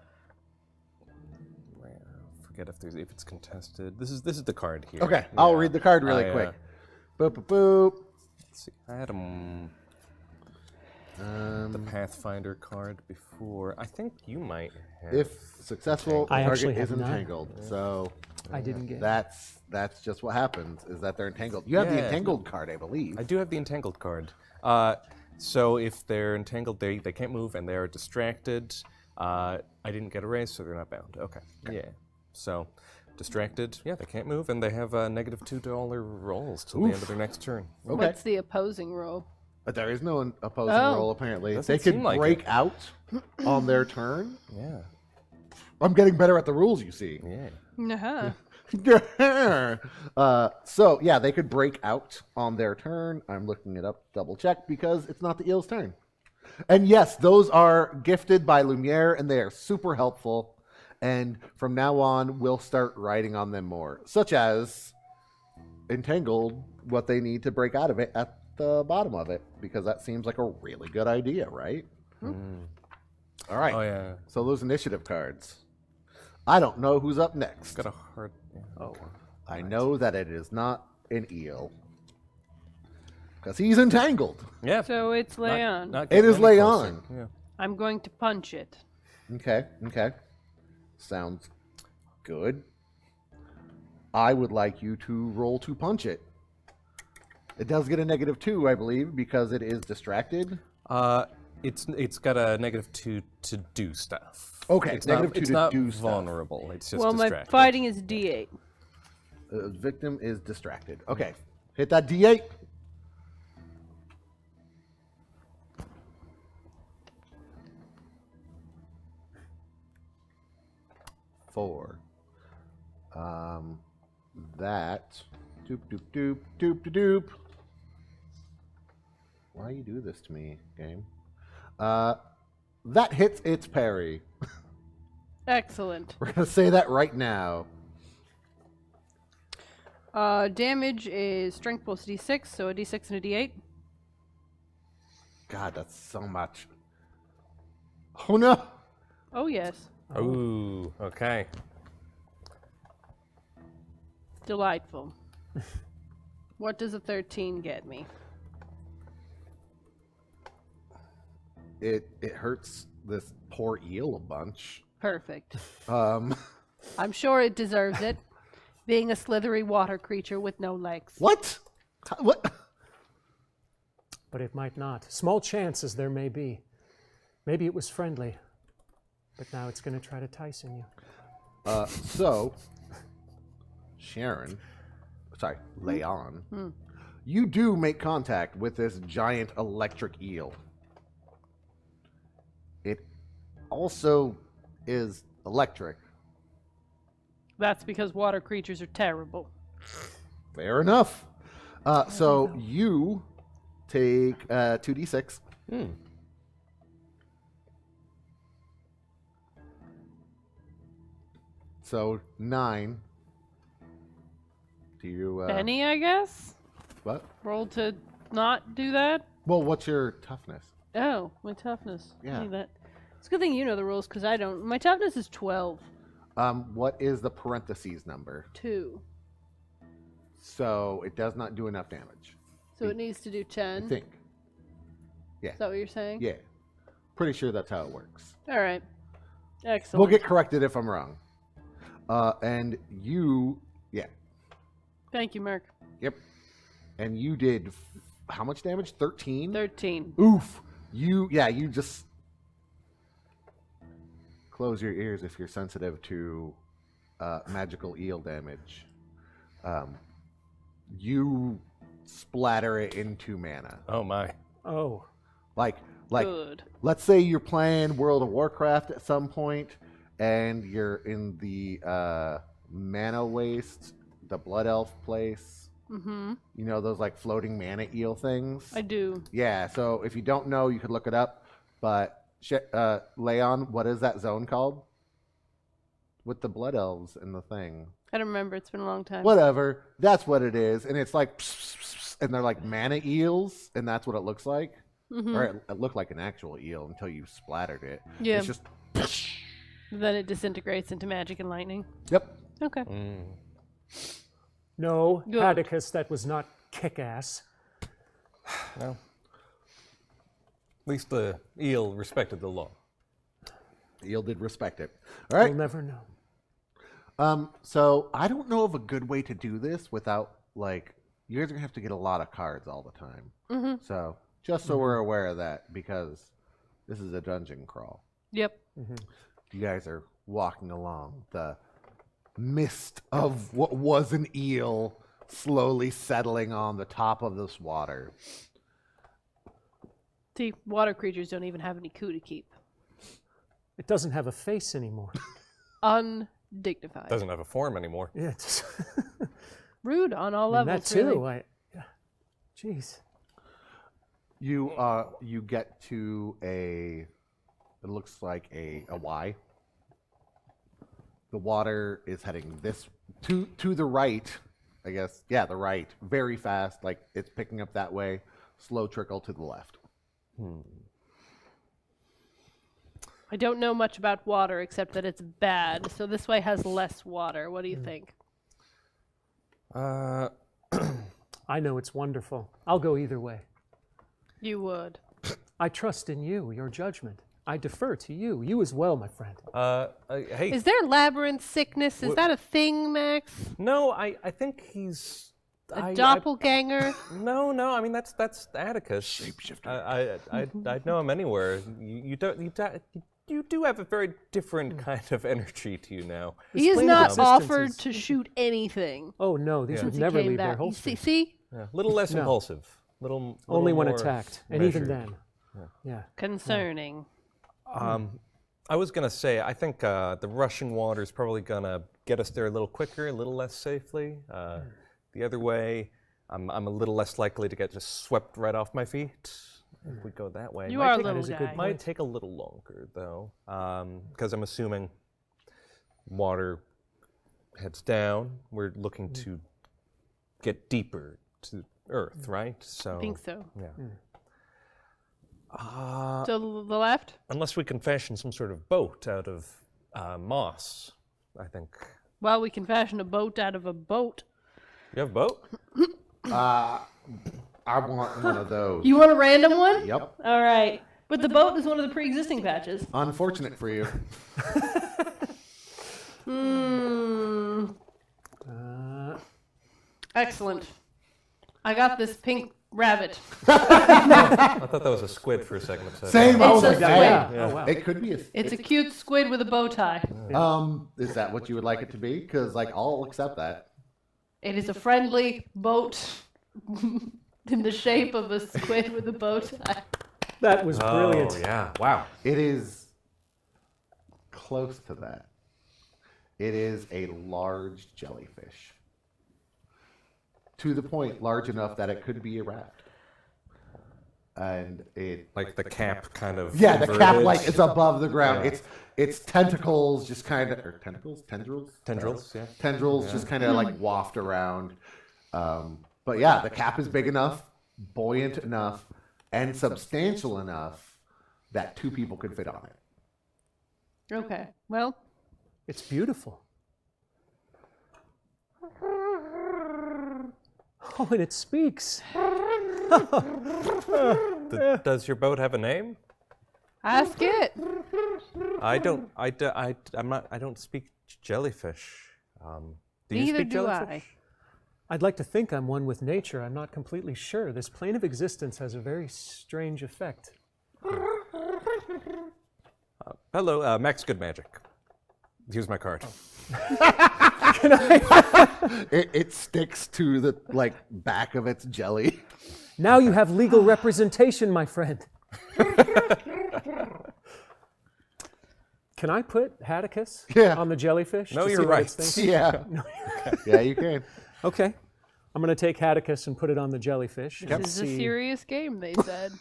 forget if it's contested. This is the card here. Okay, I'll Yeah. read the card really I, quick. Boop, boop, boop. Let's see. I had the Pathfinder card before. I think you might have. If successful, the I target actually is have not. entangled. So I didn't get. that's just what happens, is that they're entangled. You have the Yeah. entangled card, I believe. I do have the entangled card. So if they're entangled, they can't move and they're distracted. I didn't get a raise, so they're not bound. Okay. Yeah. So distracted, yeah, they can't move, and they have -2 to all their rolls till the end of their next turn. Okay. What's the opposing roll? But there is no opposing Oh. roll, apparently. Doesn't They could seem like break it. out on their turn. Yeah. I'm getting better at the rules, you see. Yeah. Uh-huh. So, yeah, they could break out on their turn. I'm looking it up, double check, because it's not the eel's turn. And yes, those are gifted by Lumiere, and they are super helpful. And from now on, we'll start writing on them more, such as Entangled, what they need to break out of it at the bottom of it, because that seems like a really good idea, right? All right. Oh yeah. So those initiative cards. I don't know who's up next. Got a hard. Yeah. Oh. I know that it is not an eel. Because he's entangled. Yeah. So it's Leon. Not It getting is any closer. Leon. Yeah. I'm going to punch it. Okay. Sounds good. I would like you to roll to punch it. It does get a -2, I believe, because it is distracted. It's got a -2 to do stuff. Okay, It's -2 not, it's to not do stuff. vulnerable. It's just Well, distracted. my fighting is D8. The victim is distracted. Okay. Hit that D8. Four. That. Doop, doop, doop, doop, doop, doop. Why you do this to me, game? That hits its parry. Excellent. We're going to say that right now. Damage is strength plus D6, so a D6 and a D8. God, that's so much. Oh no! Oh, yes. Ooh. Okay. Delightful. What does a 13 get me? It hurts this poor eel a bunch. Perfect. Um, I'm sure it deserves it, being a slithery water creature with no legs. what? What? But it might not. Small chance as there may be. Maybe it was friendly, but now it's going to try to Tyson you. So, Sharon, sorry, Leon, you do make contact with this giant electric eel. It also is electric. That's because water creatures are terrible. Fair enough. So you take 2d6. So 9. Do you Benny, I guess? what? Roll to not do that? Well, what's your toughness? Oh, my toughness. Yeah. See that. It's a good thing you know the rules because I don't. My toughness is 12. What is the parentheses number? 2. So it does not do enough damage. So it needs to do 10. I think. Is that what you're saying? Yeah. Pretty sure that's how it works. All right. Excellent. We'll get corrected if I'm wrong. And you, yeah, Thank you, Mark. yep. And you did how much damage? 13? 13. Oof. You just close your ears if you're sensitive to magical eel damage. You splatter it into mana. Oh my. Oh. Like, Good. let's say you're playing World of Warcraft at some point, and you're in the mana waste, the Blood Elf place. Mm-hmm. You know those like floating mana eel things? I do. Yeah. So if you don't know, you could look it up. But Leon, what is that zone called? With the Blood Elves and the thing. I don't remember. It's been a long time. Whatever. That's what it is, and it's like, and they're like mana eels, and that's what it looks like. Mm-hmm. Or it looked like an actual eel until you splattered it. Yeah. It's just. Then it disintegrates into magic and lightning. Yep. Okay. No, Good. Atticus, that was not kick-ass. Well, at least the eel respected the law. Eel did respect it. All right. We'll never know. So I don't know of a good way to do this without like you guys are gonna have to get a lot of cards all the time. Mm-hmm. So just so we're aware of that, because this is a dungeon crawl. Yep. You guys are walking along the mist of what was an eel slowly settling on the top of this water. See, water creatures don't even have any coup to keep. It doesn't have a face anymore. Undignified. Doesn't have a form anymore. Yeah, it's Rude on all and levels. that too. Really. Jeez. You get to it looks like a Y. The water is heading this to the right, I guess. Yeah, the right. Very fast, like it's picking up that way. Slow trickle to the left. I don't know much about water except that it's bad. So this way has less water. What do you think? I know it's wonderful. I'll go either way. You would. I trust in you, your judgment. I defer to you. You as well, my friend. Hey, Is there labyrinth sickness? Is that a thing, Max? no, I think he's A doppelganger? No, I mean that's Atticus. Shapeshifter. I'd know him anywhere. You do have a very different kind of energy to you now. He has plane of not existence offered is- to shoot anything Oh no, these would since he never came leave their back. You holster. see? Yeah, little less No. impulsive. Little Only when more attacked, and even measured. then. Yeah. Concerning. I was gonna say I think the rushing water is probably gonna get us there a little quicker, a little less safely. The other way, I'm a little less likely to get just swept right off my feet. If we go that way, You Might are a take- little is a good guy. Might take a little longer though, because I'm assuming water heads down. We're looking to get deeper to Earth, right? So I think so. yeah. To the left? Unless we can fashion some sort of boat out of moss, I think. Well, we can fashion a boat out of a boat. You have a boat? I want one of those. You want a random one? Yep. All right. But the boat is one of the pre-existing patches. Unfortunate for you. Excellent. I got this pink rabbit. I thought that was a squid for a second. Same. I was a like, squid. hey, Oh, wow. it could be It's a cute squid with a bow tie. Is that what you would like it to be? Because like I'll accept that. It is a friendly boat in the shape of a squid with a bow tie. That was brilliant. Oh, yeah. Wow. It is close to that. It is a large jellyfish. To the point, large enough that it could be a raft. And it Like the cap kind of. yeah, the cap inverted. like it's above the ground. Its tentacles just kind of tendrils Yeah. tendrils just kind of like waft around. But yeah, the cap is big enough, buoyant enough, and substantial enough that two people could fit on it. Okay. Well, It's beautiful. Oh, and it speaks. Does your boat have a name? ask it. I don't. I don't speak jellyfish. Do you Neither speak do jellyfish? I'd like to think I'm one with nature. I'm not completely sure. This plane of existence has a very strange effect. Hello, Max Good Magic. Here's my card. It sticks to the back of its jelly. Now you have legal representation, my friend. Can I put Atticus on the jellyfish? No, to you're see what right. it's thinking? Yeah. Yeah, you can. Okay. I'm going to take Atticus and put it on the jellyfish. This is a serious game, they said.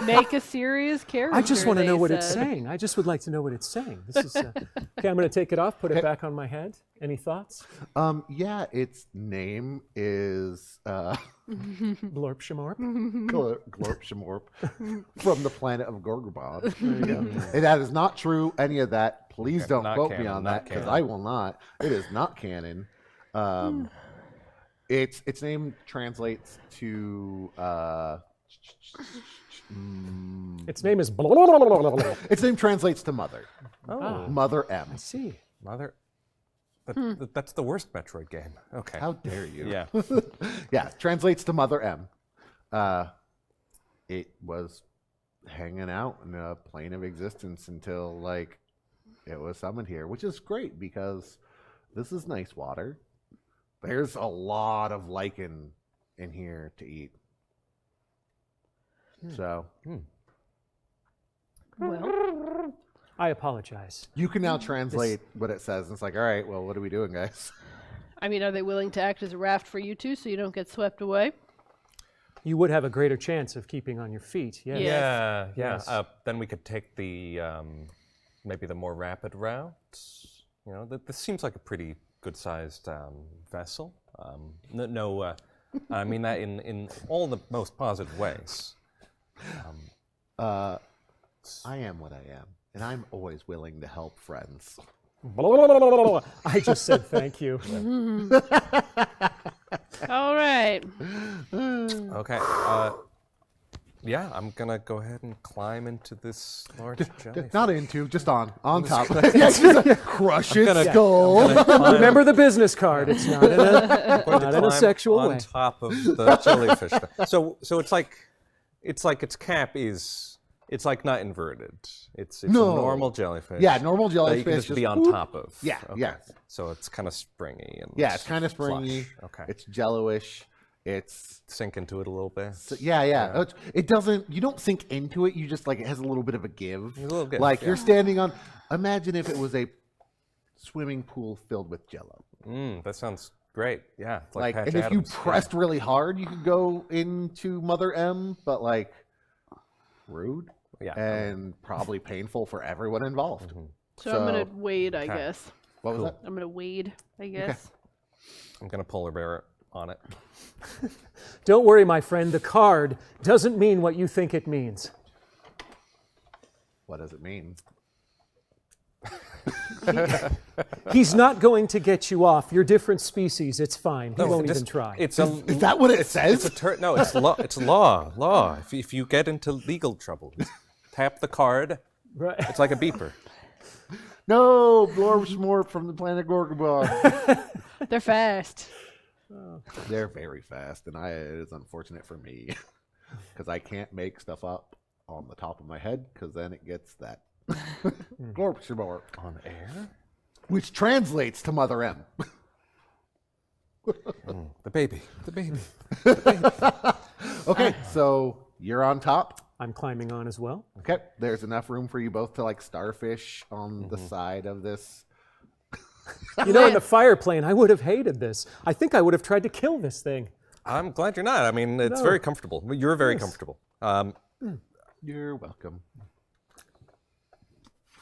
Make a serious character. I just want to they know what it's said. saying. I just would like to know what it's saying. This is okay. I'm going to take it off, put it back on my head. Any thoughts? Yeah, its name is Blorp Shamorp. Glorp Shamorp from the planet of Gorgobod. That is not true, any of that. Please don't not quote me canon, on not that, because canon. I will not. It is not canon. Its name translates to Its name is its name translates to mother. Oh, Mother M. I see. Mother. That's the worst Metroid game. Okay. How dare you? Yeah. Yeah, translates to Mother M. It was hanging out in a plane of existence until it was summoned here, which is great because this is nice water. There's a lot of lichen in here to eat. So Well, I apologize. you can now translate what it says. And it's like, all right, well, what are we doing, guys? I mean, are they willing to act as a raft for you two so you don't get swept away? You would have a greater chance of keeping on your feet. Yes. Yeah. Yeah. Yes. Then we could take the maybe the more rapid route. You know, this seems like a pretty good-sized vessel. I mean that in all the most positive ways. I am what I am, and I'm always willing to help friends. I just said thank you. All right. Okay. Yeah, I'm gonna go ahead and climb into this large jellyfish. Not into, just on top. Crush its skull. Remember the business card. It's not in a, Going to not in a climb sexual on way. top of the jellyfish. So it's like its cap is not inverted. It's a No. normal jellyfish. Yeah, normal that jellyfish. you can just be whoop. on top of. Yeah, Okay. yeah. So it's kind of springy and Yeah, it's kind of springy. flush. Okay. It's jello-ish. It's Sink into it a little bit. yeah. It doesn't. You don't sink into it. You just it has a little bit of a give. A little give, Like yeah. you're standing on. Imagine if it was a swimming pool filled with jello. That sounds great. Yeah. It's Like, Patch and if you Adams. Yeah. pressed really hard, you could go into Mother M. But rude. Yeah. And probably painful for everyone involved. So I'm going to wade, I okay. guess. What was that? I'm going to wade, I guess. I'm gonna polar bear on it. Don't worry, my friend. The card doesn't mean what you think it means. What does it mean? He's not going to get you off. You're different species. It's fine. He won't even try. It's a. Is that what it says? No, it's law. It's law. Law. If you get into legal trouble, just tap the card. Right. It's like a beeper. No, Blorb from the planet Gorgobod. They're fast. They're very fast, and it is unfortunate for me because I can't make stuff up on the top of my head because then it gets that Glorp On air? which translates to Mother M. The baby. The baby. Okay, so you're on top. I'm climbing on as well. Okay, there's enough room for you both to starfish on the side of this. You know, in the fire plane, I would have hated this. I think I would have tried to kill this thing. I'm glad you're not. I mean, it's No. very comfortable. You're very comfortable. You're welcome.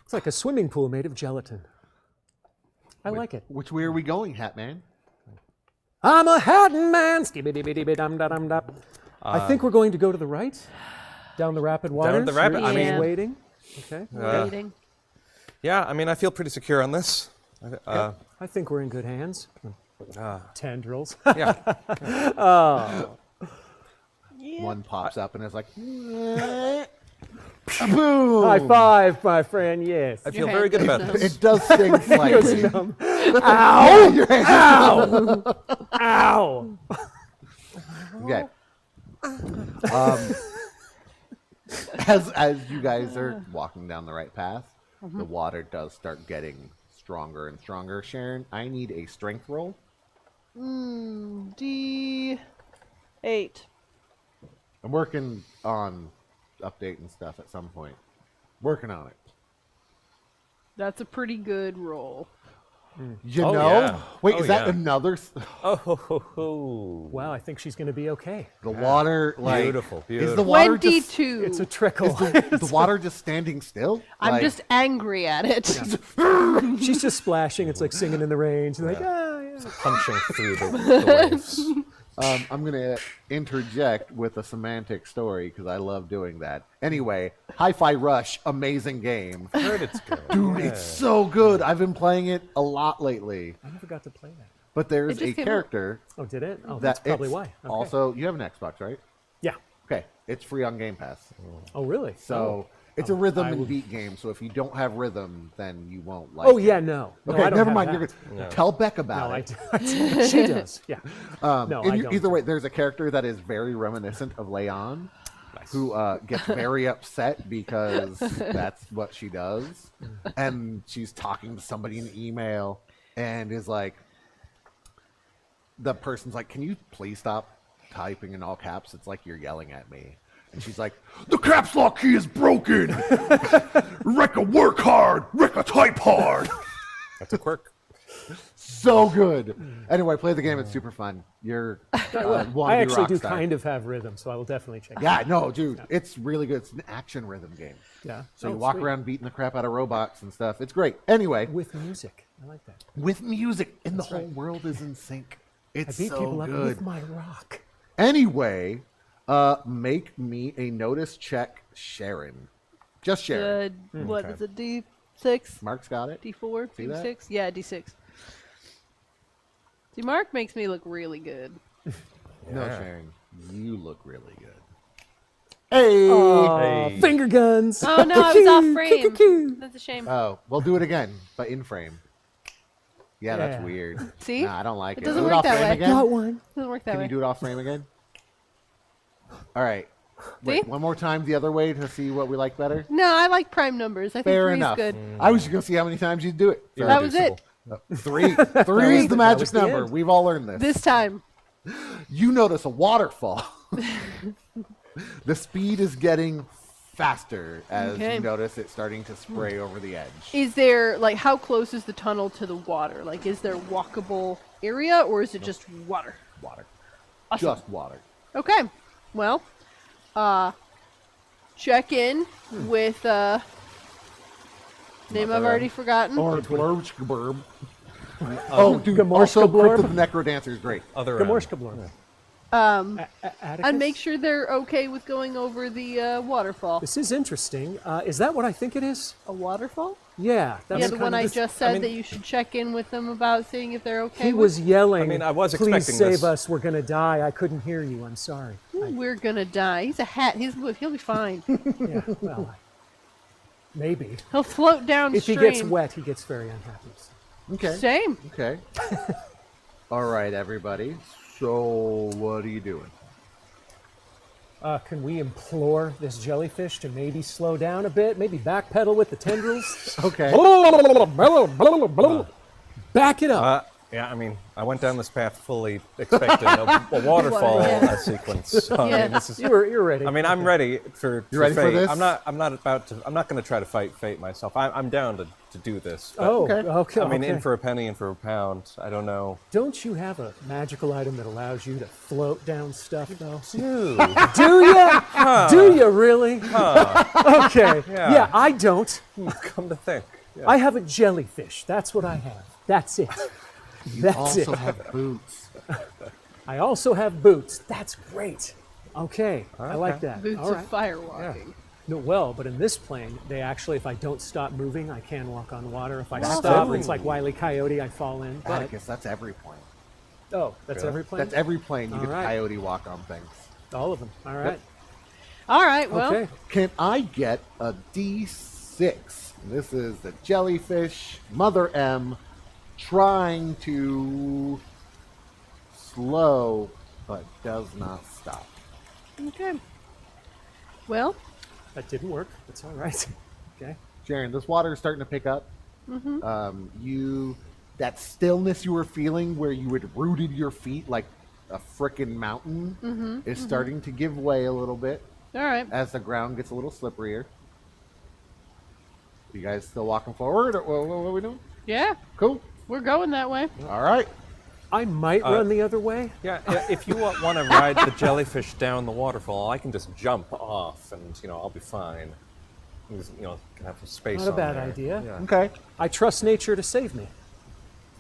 It's like a swimming pool made of gelatin. I like it. Which way are we going, Hat Man? I'm a hatting man. Skibidi-bidi-bidi-dum-da-dum-da. I think we're going to go to the right, down the rapid waters. the rapid- You're I mean- waiting. Okay. Wading. Yeah, I mean, I feel pretty secure on this. I think we're in good hands. Tendrils. Yeah. One pops up and is like, boom! High five, my friend. Yes. I feel very good about this. It does sting slightly. Ow! Your hands Ow! Ow! Okay. As you guys are walking down the right path, the water does start getting stronger and stronger. Sharon, I need a strength roll. D8. I'm working on updating stuff at some point. Working on it. That's a pretty good roll. You Oh, know? yeah. Wait, Oh, is that yeah. another? Oh, ho, ho, ho. Wow, I think she's going to be okay. The water, like Beautiful, Is the beautiful. water just? 22. It's a trickle. Is the water just standing still? I'm Like, just angry at it. She's just splashing. It's like singing in the rain. She's like, ah, yeah. Punching through the waves. I'm going to interject with a semantic story because I love doing that. Anyway, Hi-Fi Rush, amazing game. I heard it's good. Dude, it's so good. I've been playing it a lot lately. I never got to play that. But there's It just a came out. character Oh, did it? Oh, that that's probably it's why. Okay. Also, you have an Xbox, right? Yeah. Okay, it's free on Game Pass. Oh, really? So it's a rhythm I and will- beat game. So if you don't have rhythm, then you won't like Oh, it. yeah, no. No, Okay, I don't never have mind. that. You're good. No. Tell Beck No, about I it. do. She does. Yeah. No, I don't. Either way, there's a character that is very reminiscent of Leon, who gets very upset because that's what she does, and she's talking to somebody in email, and is like, the person's like, "Can you please stop typing in all caps? It's like you're yelling at me." And she's like, "The caps lock key is broken. Rekka work hard. Rekka type hard." That's a quirk. So good. Anyway, play the game. It's super fun. You're I actually do kind of have rhythm, so I will definitely check it out. Yeah, no, dude, it's really good. It's an action rhythm game. Yeah. So you Oh, walk sweet. around beating the crap out of robots and stuff. It's great. Anyway, With music. I like that. with music, and the whole world is in sync. I It's beat so people up good. with my rock. Anyway, make me a notice check, Sharon. Just Sharon. What Okay. is it? D6? Mark's got it. D4? See that? D6? Yeah, D6. See, Mark makes me look really good. No, Yeah. Sharon, you look really good. Hey. Hey. Finger guns. Oh no, I was off frame. That's a shame. Oh, we'll do it again, but in frame. Yeah, that's Yeah. weird. See? Nah, I don't like it. It doesn't Do work off that frame way. again? Got one. Doesn't work that Can way. you do it off frame again? All right. Wait, See? one more time the other way to see what we like better. No, I like prime numbers. I think Fair three's enough. good. I was just gonna see how many times you'd do it. So, That was it. Three. Three is the that magic was the number. end. We've all learned this. This time. You notice a waterfall. The speed is getting faster as Okay. you notice it starting to spray over the edge. Is there, like, how close is the tunnel to the water? Like, is there walkable area or is it just water? Water. Awesome. Just water. Okay. Well, check in with, name I've already forgotten. Or blurb. Oh, dude, Gamorska also blurb? Crypt of the Necrodancer is great. Other Gamorska blurb. Atticus? And make sure they're okay with going over the waterfall. This is interesting. Is that what I think it is? A waterfall? Yeah. That's Yeah, the kind one of I this- just said mean- that you should check in with them about seeing if they're okay He with. was yelling. I mean, I was Please expecting save this. us. We're going to die. I couldn't hear you. I'm sorry. We're gonna die. He's a hat. He'll be fine. Yeah, well, maybe. He'll float downstream. If he gets wet, he gets very unhappy. Okay. Same. Okay. All right, everybody. So, what are you doing? Can we implore this jellyfish to maybe slow down a bit? Maybe backpedal with the tendrils? Okay. Back it up. Yeah, I mean, I went down this path fully expecting a waterfall yeah. sequence. So, I Yeah. mean, this is. You're ready. I mean, I'm ready for. You ready for fate. this? I'm not about to. I'm not going to try to fight fate myself. I'm down to do this. But, oh, Okay. okay. I mean, okay. in for a penny, in for a pound. I don't know. Don't you have a magical item that allows you to float down stuff, though? Dude. Do you? Do you really? Okay. Yeah. Yeah, I don't. Come to think. Yeah. I have a jellyfish. That's what I have. That's it. That's Also it. have boots. I also have boots. That's great. Okay, I like that. Boots All right. of fire walking. No, well, but in this plane, they actually, if I don't stop moving, I can walk on water. If I stop, every- it's like Wile E. Coyote, I fall in. But, Atticus, that's every plane. oh, that's every plane? That's every plane. You All get right. coyote walk on things. all of them. All right. All right. Well, Okay. Can I get a D6? This is the jellyfish, Mother M, trying to slow, but does not stop. okay. Well, That didn't work. That's all right. Okay. Sharon, this water is starting to pick up. That stillness you were feeling where you had rooted your feet like a frickin' mountain is starting to give way a little bit All right. as the ground gets a little slipperier. You guys still walking forward? Or what are we doing? Yeah, Cool. we're going that way. All right. I might run the other way. Yeah, if you want to ride the jellyfish down the waterfall, I can just jump off, and I'll be fine. Just, can have some space. Not a on bad there. idea. Yeah. Okay. I trust nature to save me.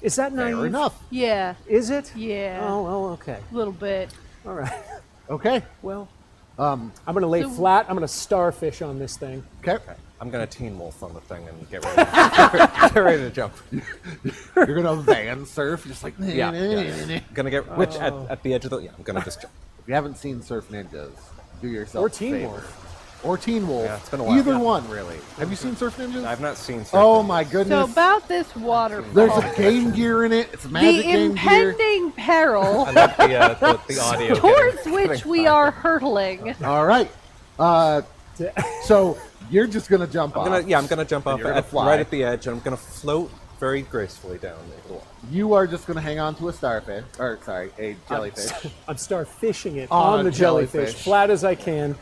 Is that naive? Fair enough. Yeah, Is it? yeah, Oh, okay. a little bit. All right. Okay. Well, I'm going to lay flat. I'm going to starfish on this thing. Okay. I'm gonna teen wolf on the thing and get ready to jump. You're gonna van surf, just like Yeah. Gonna get at the edge of the. Yeah, I'm gonna just jump. If you haven't seen Surf Ninjas, do yourself Or a Teen favor. Wolf. Or Teen Wolf. Yeah, it's been a while. Either Yeah. one, really. Have you seen Surf Ninjas? I've not seen. Oh surfing. my So goodness. about this waterfall, There's a Game Gear in it. It's a magic the Game Gear. impending peril I like the audio. towards getting- which we are hurtling. All right. So you're just gonna jump off. I'm gonna jump off you're gonna fly. right at the edge, and I'm gonna float very gracefully down the water. You are just gonna hang on to a starfish, or sorry, a jellyfish, I'm starfishing it On on the a jellyfish, jellyfish. flat as I can.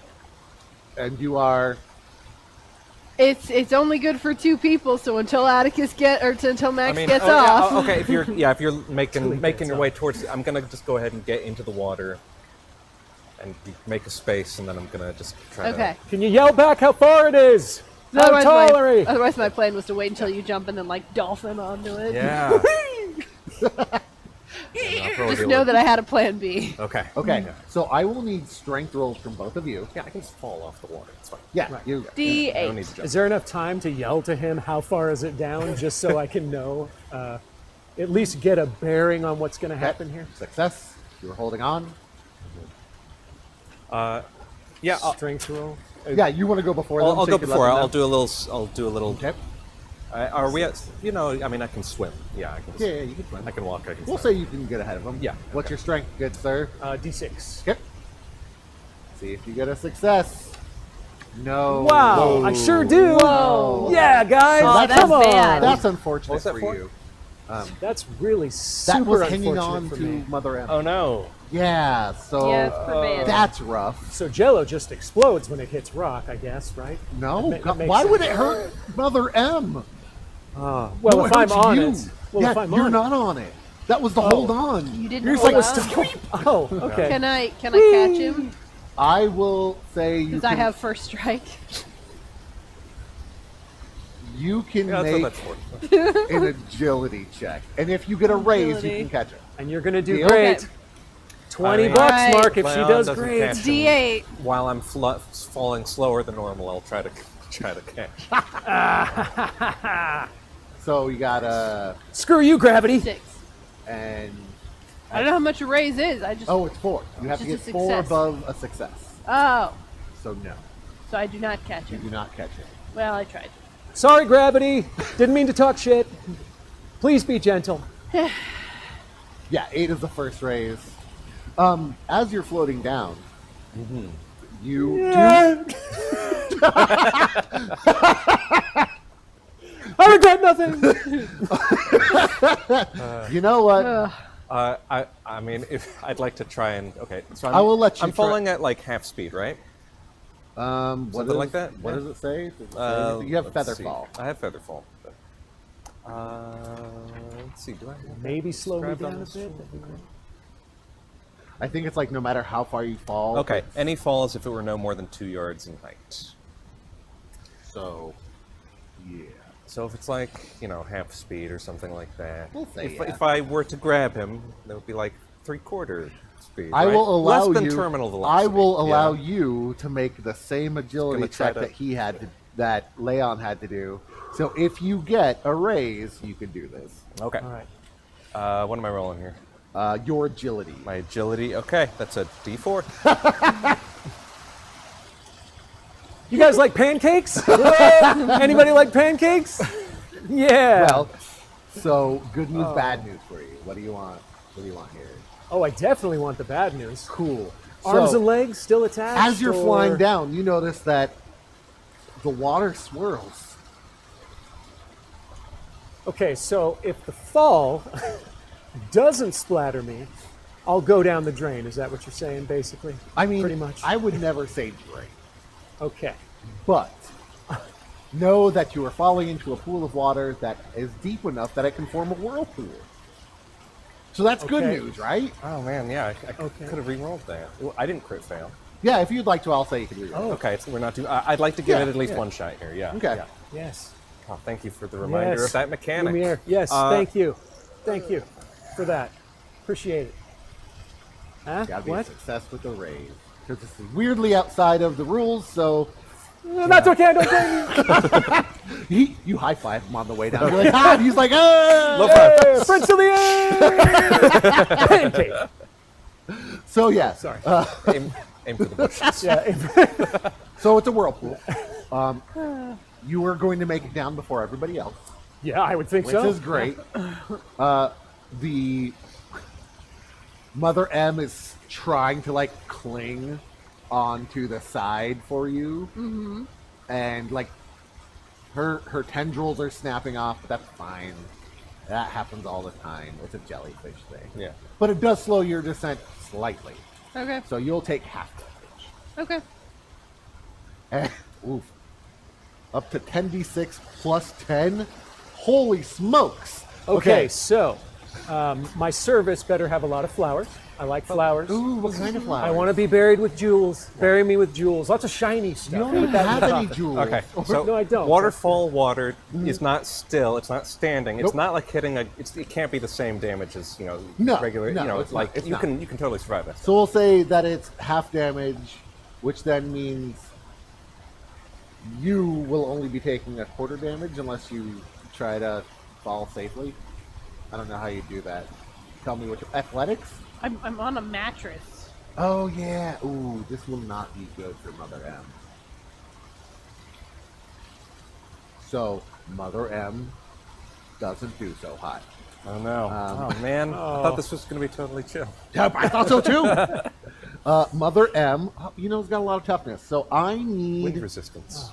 and you are. It's only good for 2 people, so until Atticus until Max gets yeah, off. okay, if you're making gets your off. way towards, I'm gonna just go ahead and get into the water, and make a space, and then I'm gonna just try Okay. Can you yell back how far it is? How Otherwise tall are we? otherwise, my plan was to wait until you jump and then like dolphin onto it. to. Yeah. Just know that I had a plan B. Okay. Okay. So I will need strength rolls from both of you. Yeah, I can just fall off the water. It's fine. Yeah. Right. You. I don't D8. need to jump. Is there enough time to yell to him how far is it down, just so I can know, at least get a bearing on what's going to happen here? Success. You were holding on. Yeah, Strength roll. Yeah. You want to go before them? I'll so go you can let before. them know? I'll do a little. I'll do a little. Okay. Are we at? I mean, I can swim. Yeah, I can. Yeah, yeah, you can swim. I can walk. I can. We'll swim. say you can get ahead of them. Yeah, What's okay. your strength, good sir? D6. Okay. See if you get a success. No. Wow, I sure do. Whoa. Yeah, guys, Oh, that's come on. bad. That's unfortunate What's that for for? you. That's really super That was hanging unfortunate on for to me. Mother M. Oh no. Yeah, so Yeah, it's pretty bad. that's rough. So Jello just explodes when it hits rock, I guess, right? No, That makes why would it sense. hurt Mother M? Well, No, if it I'm hurts on you. it. Well, yeah, if I'm you're on not on it. That was the hold on. You didn't You're hold just like, on? Oh, okay. Can I catch him? I will say you Because can, I have first strike. you can Yeah, that's what make that's for. an agility check, and if you get a raise, you Agility. can catch it. And you're going to do Deal? great. Okay. 20 I mean- bucks, Alright. Mark, if she Leon does doesn't great. catch. D8. While I'm falling slower than normal, I'll try to catch. So you got a Screw you, gravity. 6. and I don't know how much a raise is. I just. oh, it's 4. You have to get Just a 4 success. above a success. Oh. So no, So I do not catch you him. do not catch it. Well, I tried. Sorry, gravity. Didn't mean to talk shit. Please be gentle. Yeah, 8 is the first raise. As you're floating down, you I regret nothing. do. You know what? I mean, if I'd like to try and so I will let you I'm try- falling at like half speed, right? What Something does- like that? What Yeah. does it say? Does it say anything? You have Let's feather see. fall. I have feather fall. But, let's see. Do I have Maybe slow me Grabbed on down a this bit. one. That'd be great. I think it's like no matter how far you fall. Okay, but- any fall as if it were no more than 2 yards in height. So, yeah. So if it's like, half speed or something like that. We'll say if, yeah. if I were to grab him, that would be like 3/4 speed. I right? will allow Less than you. terminal velocity. I will allow yeah. you to make the same agility Gonna try check to- that he had to, that Leon had to do. So if you get a raise, you can do this. Okay. All right. What am I rolling here? Your agility. My agility. Okay, that's a D4. You guys like pancakes? Anybody like pancakes? Yeah. Well, so good news, bad news for you. What do you want? What do you want here? Oh, I definitely want the bad news. Cool. Arms So, and legs still attached? as you're or- flying down, you notice that the water swirls Okay, so if the fall doesn't splatter me, I'll go down the drain. Is that what you're saying, basically? I mean, pretty much. I would never say drain, Okay. but know that you are falling into a pool of water that is deep enough that it can form a whirlpool. So that's good Okay. news, right? Oh man, yeah, I Okay. could have re-rolled that. Well, I didn't crit fail. Yeah, if you'd like to, I'll say you can read it. Oh. Okay, so we're not too. I'd like to give Yeah, it at least yeah. one shot here. Yeah. Okay. Yeah. Yes. Oh, thank you for the reminder Yes. of that mechanic. Lumiere. Yes, Uh, thank you. Thank you for that. Appreciate it. Huh? Gotta be a What? success with the raise. Because this is weirdly outside of the rules, so That's okay, I don't blame you. you high five him on the way down. You're like, ah! And he's like, ah! Low five. Hey, French to the air! Pancake. So yeah, Sorry. Aim for the bushes. Yeah, so it's a whirlpool. You are going to make it down before everybody else, yeah, I would think which so. is great. The Mother M is trying to like cling onto the side for you, and like her tendrils are snapping off, but that's fine. That happens all the time. It's a jellyfish thing. Yeah. But it does slow your descent slightly, Okay. so you'll take half damage. Okay. Oof. Up to 10d6 plus 10. Holy smokes! Okay, so my service better have a lot of flowers. I like flowers. Ooh, what kind of flower? I want to be buried with jewels. Bury me with jewels. Lots of shiny stuff. You don't Put even that in have the any coffin. jewels. Okay. So No, I don't. waterfall water is not still. It's not standing. It's Nope. not like hitting a. It can't be the same damage as No, regular. no, You know, it's like not, it's you not. can totally survive this. So we'll say that it's half damage, which then means you will only be taking a quarter damage unless you try to fall safely. I don't know how you do that. Tell me what your athletics? I'm on a mattress. Oh yeah. Ooh, this will not be good for Mother M. So Mother M doesn't do so hot. Oh no! Oh man! I thought this was going to be totally chill. Yep, I thought so too. Mother M, has got a lot of toughness. So I need, Wind resistance.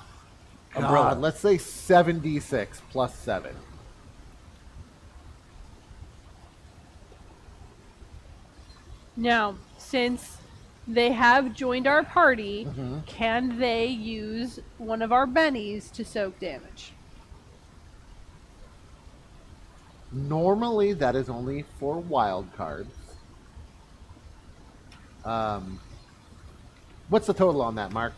God, let's say 7d6 plus 7. Now, since they have joined our party, can they use one of our bennies to soak damage? Normally, that is only for wild cards. What's the total on that, Mark?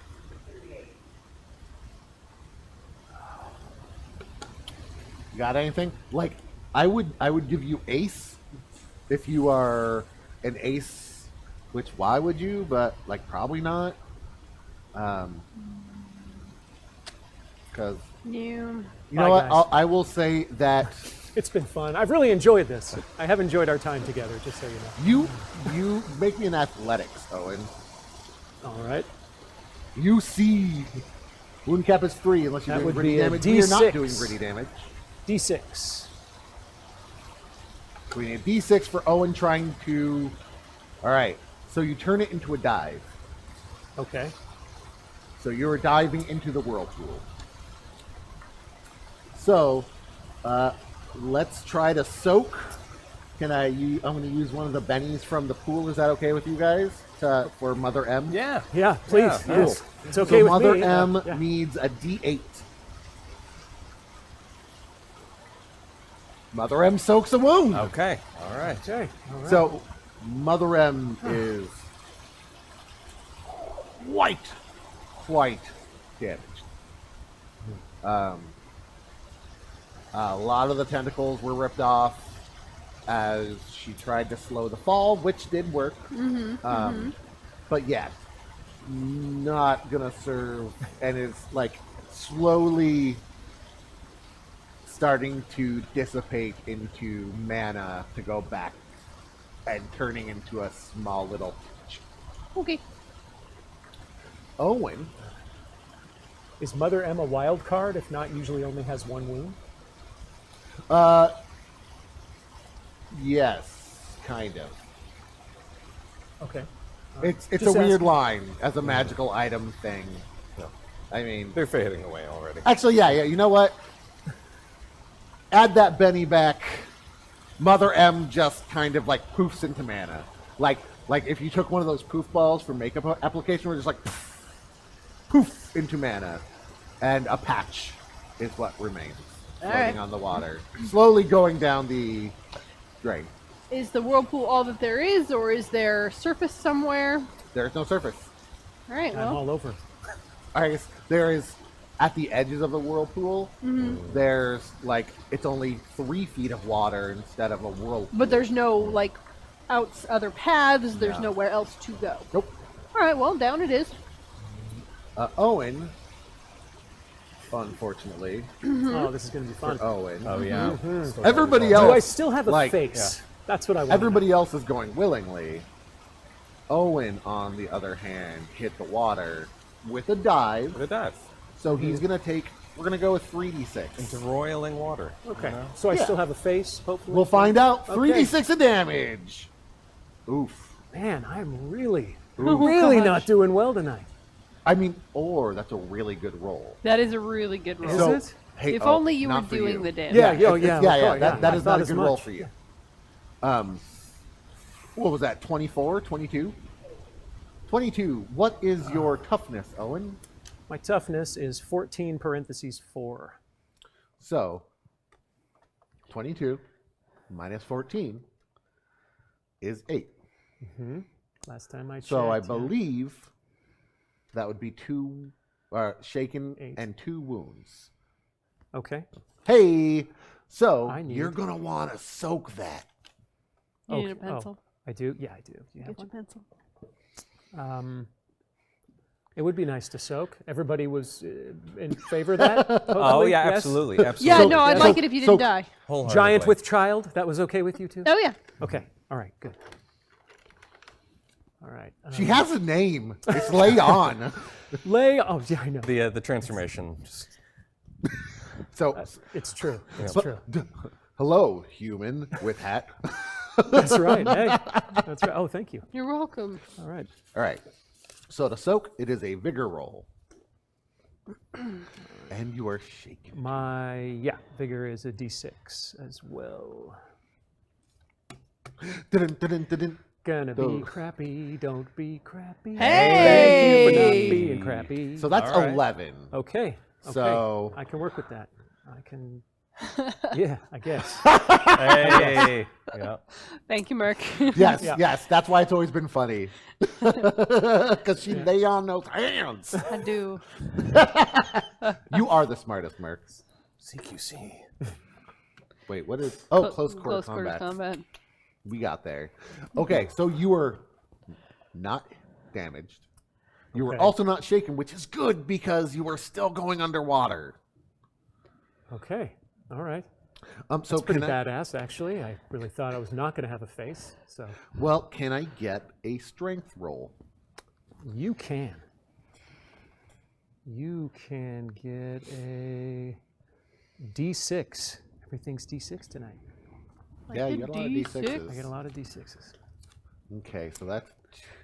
You got anything? Like, I would give you ace if you are an ace. Which why would you? But like probably not. Because You. you know Bye, what? guys. I will say that It's been fun. I've really enjoyed this. I have enjoyed our time together, just so you know. you make me an athletics, Owen. All right. You see, wound cap is 3 unless you're That doing would gritty be a damage. We are not D6. doing gritty damage. D6. We need D6 for Owen trying to. All right, so you turn it into a dive. Okay. So you're diving into the whirlpool. So, let's try to soak. I'm going to use one of the bennies from the pool. Is that okay with you guys? For Mother M? Yeah. Yeah, please. Yeah, Yes. It's okay So with Mother me. M Yeah. needs a D8. Mother M soaks a wound. Okay. All right. Okay. All right. So Mother M is quite damaged. A lot of the tentacles were ripped off as she tried to slow the fall, which did work. But yeah, not gonna serve, and is like slowly starting to dissipate into mana to go back and turning into a small little Okay. Owen. Is Mother M a wild card, if not usually only has one wound? Yes, kind of. Okay. It's a Just weird asking. line as a magical item thing. No. I mean, They're fading away already. actually, yeah. You know what? add that Benny back. Mother M just kind of like poofs into mana. Like if you took one of those poof balls for makeup application, we're just like poof into mana. And a patch is what remains floating on the water. Slowly going down the drain. Is the whirlpool all that there is, or is there surface somewhere? There's no surface. All right, I'm well. all over. I guess there is, at the edges of the whirlpool, there's like, it's only 3 feet of water instead of a whirlpool. But there's no, like, other paths. There's No. nowhere else to go. Nope. All right, well, down it is. Owen, unfortunately, Oh, this is going to be fun. Owen. Oh yeah. Everybody else. Do I still have a like, face? That's what I want. Everybody else is going willingly. Owen, on the other hand, hit the water with a dive. What a dive. So he's going to take, we're going to go with 3d6. Into roiling water. Okay, you know? so I Yeah. still have a face, hopefully. We'll find out. Okay. 3d6 of damage. Oof. Man, I'm really not doing well tonight. I mean, or that's a really good roll. That is a really good roll. Is So, it? hey, If oh, only you were not for doing you. the damage. Yeah, Yeah, I that is thought not a as good roll much. for you. What was that, 24, 22? 22. What is your toughness, Owen? My toughness is 14 parentheses 4. So, 22 minus 14 is 8. Last time I checked. So I yeah. believe that would be 2 shaken 8. and 2 wounds. Okay. Hey, so I need- you're going to want to soak that. You need a Okay. pencil. I do. Yeah, I do. Do you have Get your pencil. one? It would be nice to soak. Everybody was in favor of that. Oh hopefully? yeah, Yes? absolutely, absolutely. Yeah, no, I'd so- like it if you didn't so- die. Wholeheartedly. Giant with child. That was okay with you too. Oh, yeah. Okay. All right. Good. All right. She has a name. It's lay on. Lay. Oh, yeah, I know. The transformation. Just, So, It's true. It's but- true. hello, human with hat. That's right. Hey, that's right. Oh, thank you. You're welcome. All right. All right. So to soak, it is a vigor roll. And you are shaken. My vigor is a D6 as well. Dun, dun, dun, dun, dun. Gonna Oh. be crappy. Don't be crappy. Hey! Thank you for not being crappy. So that's All right. 11. Okay. So- I can work with that. I can. Yeah, I guess. hey. Yeah. Thank you, Merc. Yes, Yeah. yes. That's why it's always been funny. Because she lay on those hands. I do. You are the smartest, Merc. CQC. Wait, what is... Oh, close quarter quarter combat. combat. We got there. Okay, so you were not damaged. You were Okay. also not shaken, which is good because you were still going underwater. Okay. All right. So It's pretty can I, badass, actually. I really thought I was not going to have a face. So well, can I get a strength roll? you can. You can get a D6. Everything's D6 tonight. Like Yeah, a you got a lot of D6? D6s. I get a lot of D6s. Okay, so that's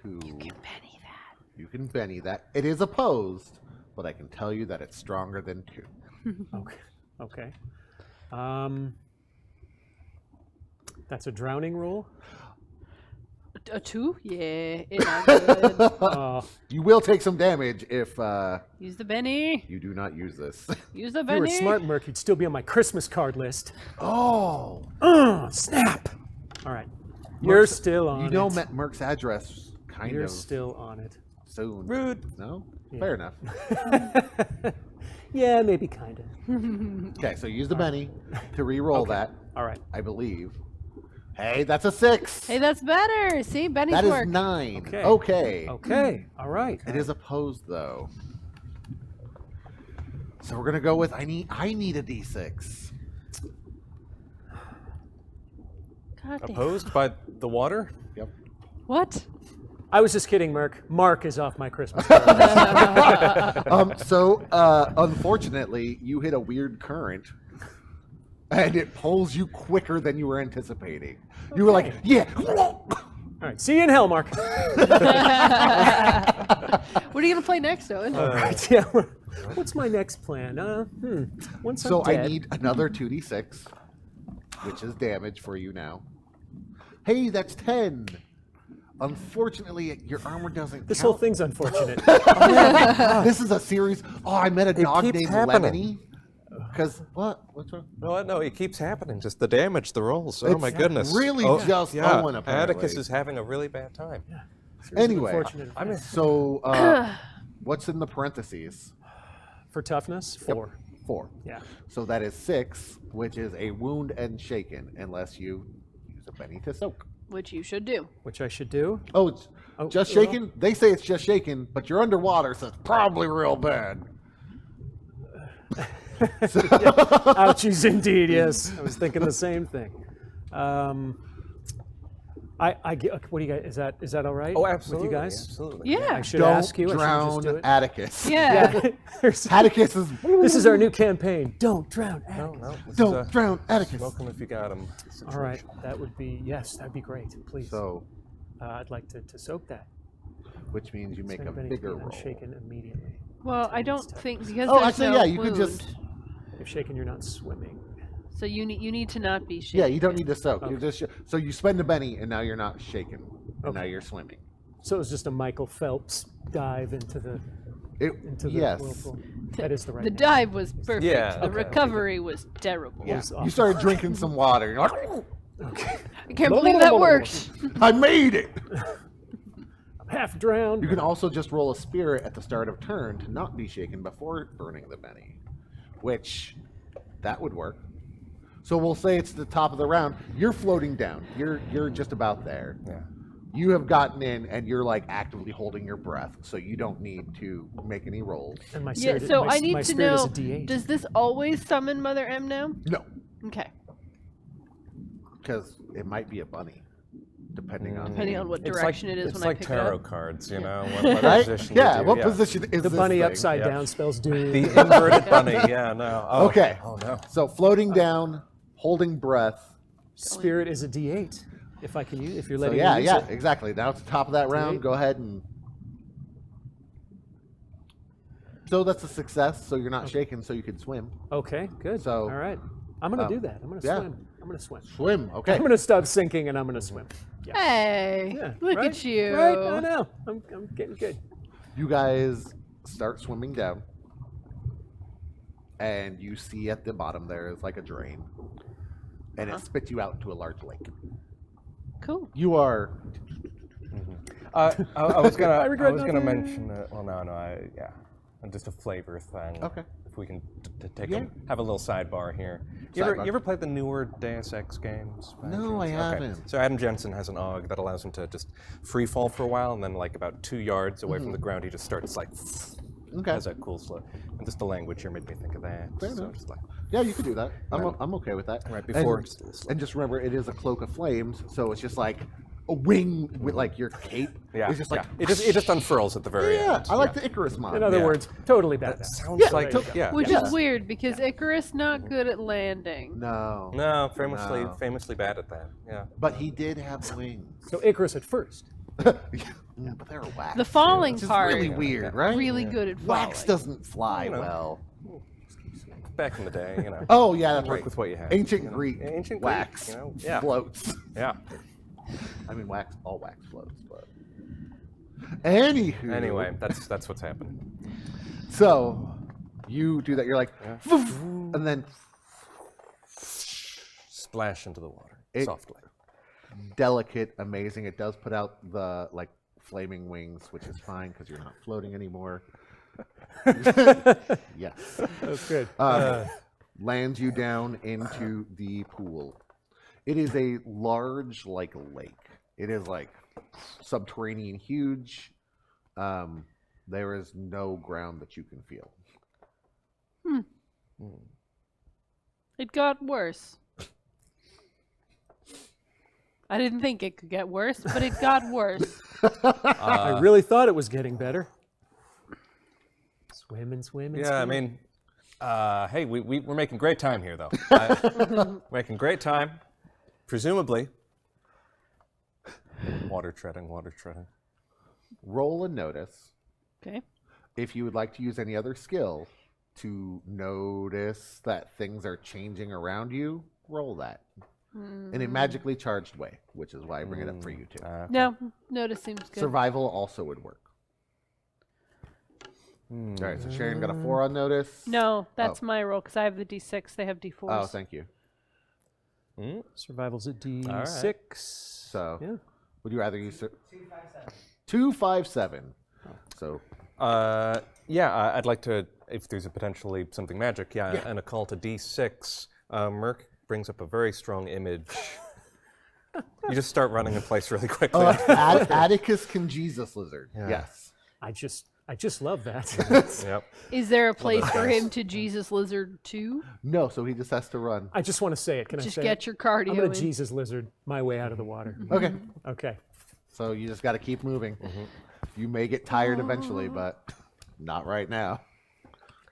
2. You can penny that. You can Benny that. It is opposed, but I can tell you that it's stronger than 2. Okay. Okay. That's a drowning roll. A 2? Yeah, it's not good. You will take some damage if Use the Benny. you do not use this. Use the If you were Benny. smart, Merc, you'd still be on my Christmas card list. Oh! Snap! All right. You're Merc's- still on You know it. Merc's address kind You're of still on it. soon. Rude. No? Fair enough. Yeah, maybe kind of. Okay, so use the Benny to re-roll that, All right. I believe. Hey, that's a 6. Hey, that's better. See, Benny's That is work. 9. Okay. Okay. Okay. All right. It is opposed though. So we're gonna go with I need a D6. God damn. Opposed by the water? Yep. What? I was just kidding, Merc. Mark is off my Christmas card. So unfortunately, you hit a weird current, and it pulls you quicker than you were anticipating. You were like, yeah. All right. See you in hell, Mark. What are you gonna play next, Owen? Right, yeah. What's my next plan? Once So I'm dead. I need another 2d6, which is damage for you now. Hey, that's 10. Unfortunately, your armor doesn't This count. whole thing's unfortunate. This is a series. Oh, I met a dog keeps named happening. Lemony. Because, what? What's wrong? No, it keeps happening. Just the damage, the rolls. Oh, my It's goodness. really oh, just yeah. Owen, apparently. Atticus is having a really bad time. Anyway, Unfortunate. so what's in the parentheses? For toughness, 4. 4. Yeah. So that is 6, which is a wound and shaken, unless you use a penny to soak. Which you should do. Which I should do. Oh, it's just well. shaken? They say it's just shaken, but you're underwater, so it's probably real bad. Ouchies indeed, yes. I was thinking the same thing. I get, what do you guys, is that all right? Oh, absolutely. With you guys? Absolutely. Yeah. I should Don't ask you. I should just do drown it. Atticus. Yeah. Atticus is... This is our new campaign. Don't drown. No, this is Don't a drown Atticus. smoke 'em if you got 'em All right, situation. that would be, yes, that'd be great, please. So, I'd like to soak that. which means you make a Spend penny to bigger be roll. unshaken immediately. Well, I don't think because Oh, there's actually, no yeah, you wound, could just... If shaken, you're not swimming. So you need to not be shaken. Yeah, you don't need to soak. You just so you spend a penny, and now you're not shaken. And now Okay. you're swimming. So it was just a Michael Phelps dive into the the Yes. whirlpool. That is the right The name. dive was perfect. Yeah, The okay. recovery was terrible. Yeah. was You awesome. started drinking some water. You're like, I can't believe that worked. I made it. I'm half drowned. You can also just roll a spirit at the start of turn to not be shaken before burning the penny, which that would work. So we'll say it's the top of the round. You're floating down. You're just about there. Yeah. You have gotten in, and you're like actively holding your breath, so you don't need to make any rolls. And my Yeah, spirit, so my, I need my to spirit is know, a D8. does this always summon Mother M now? No, Okay. because it might be a bunny, depending on Depending on what direction it is it's when I like pick tarot it up. cards, you know. What right? position Yeah. you do, What position is the this bunny thing? upside Yeah. down spells doom. The inverted bunny, yeah, no. Oh, Okay. Oh, no. So floating down, holding breath. Spirit is a D8. If I can use, if you're So letting yeah, me use yeah, it. exactly. Now it's the top of that round. D8. Go ahead and. So that's a success. So you're not shaken. So you can swim. Okay, good. So, all right, I'm gonna do that. I'm gonna yeah. swim. I'm gonna swim. Swim. Okay. I'm gonna stop sinking and I'm gonna swim. Yeah. Hey, Yeah, look right? at you. Right? I know. I'm getting good. You guys start swimming down, and you see at the bottom there is like a drain, and it spits you out into a large lake. Cool. You are. I was gonna, regret I was gonna nothing. mention. Well, no, yeah, just a flavor thing. Okay. If we can take Yeah. have a little sidebar here. You Sidebar. ever played the newer Deus Ex games? by No, I chance? Okay. haven't. So Adam Jensen has an AUG that allows him to just free fall for a while, and then like about 2 yards away from the ground, he just starts like. Okay. Has that cool slow. And just the language here made me think of that. Fair so enough. just like Yeah, you could do that. I'm okay with that. Right before And, it's and just remember, it is a cloak of flames, so it's just like a wing with like your cape. yeah, It's just like it just unfurls at the very yeah. end. I like the Icarus mod. In other Yeah. words, totally badass. Sounds Yeah, like there you go. yeah. Which Yeah. is weird because Icarus not good at landing. No. No, famously No. famously bad at that. Yeah. But he did have wings. So Icarus at first. Yeah, but they're wax. The falling which is part, really weird, right? really good at falling. Wax doesn't fly You know. well. Back in the day, you know. Oh yeah, that's Work right. with what you have. Ancient you know. Greek Ancient wax Greek, you know. Yeah. floats. Yeah. I mean, all wax floats, but anywho. Anyway, that's what's happening. So you do that. You're like, and then Splash into the water It- softly. delicate, amazing. It does put out the like flaming wings, which is fine because you're not floating anymore. Yes. That's good. Lands you down into the pool. It is a large, like, lake. It is like subterranean, huge. There is no ground that you can feel. It got worse. I didn't think it could get worse, but it got worse. I really thought it was getting better. Swim and swim and Yeah, I swim. mean, hey, we're making great time here, though. Making great time, presumably. Water treading, water treading. Roll a notice. Okay. if you would like to use any other skill to notice that things are changing around you, roll that. In a magically charged way, which is why I bring it up for you too. No, notice seems good. Survival also would work. All right, so Sharon got a 4 on notice. No, that's my roll because I have the D6. They have D4s. Oh, thank you. Survival's at D6. right. So, Yeah. would you rather use 257? So, Yeah, I'd like to, if there's a potentially something magic, and a call to D6. Merc brings up a very strong image. You just start running in place really quickly. Atticus can Jesus lizard. Yeah. Yes. I just love that. Yep. Is there a place for him to Jesus Lizard too? No, so he just has to run. I just want to say it. Can I Just say get it? your cardio I'm going in. to Jesus lizard my way out of the water. Okay. Okay. So you just got to keep moving. You may get tired eventually, but not right now.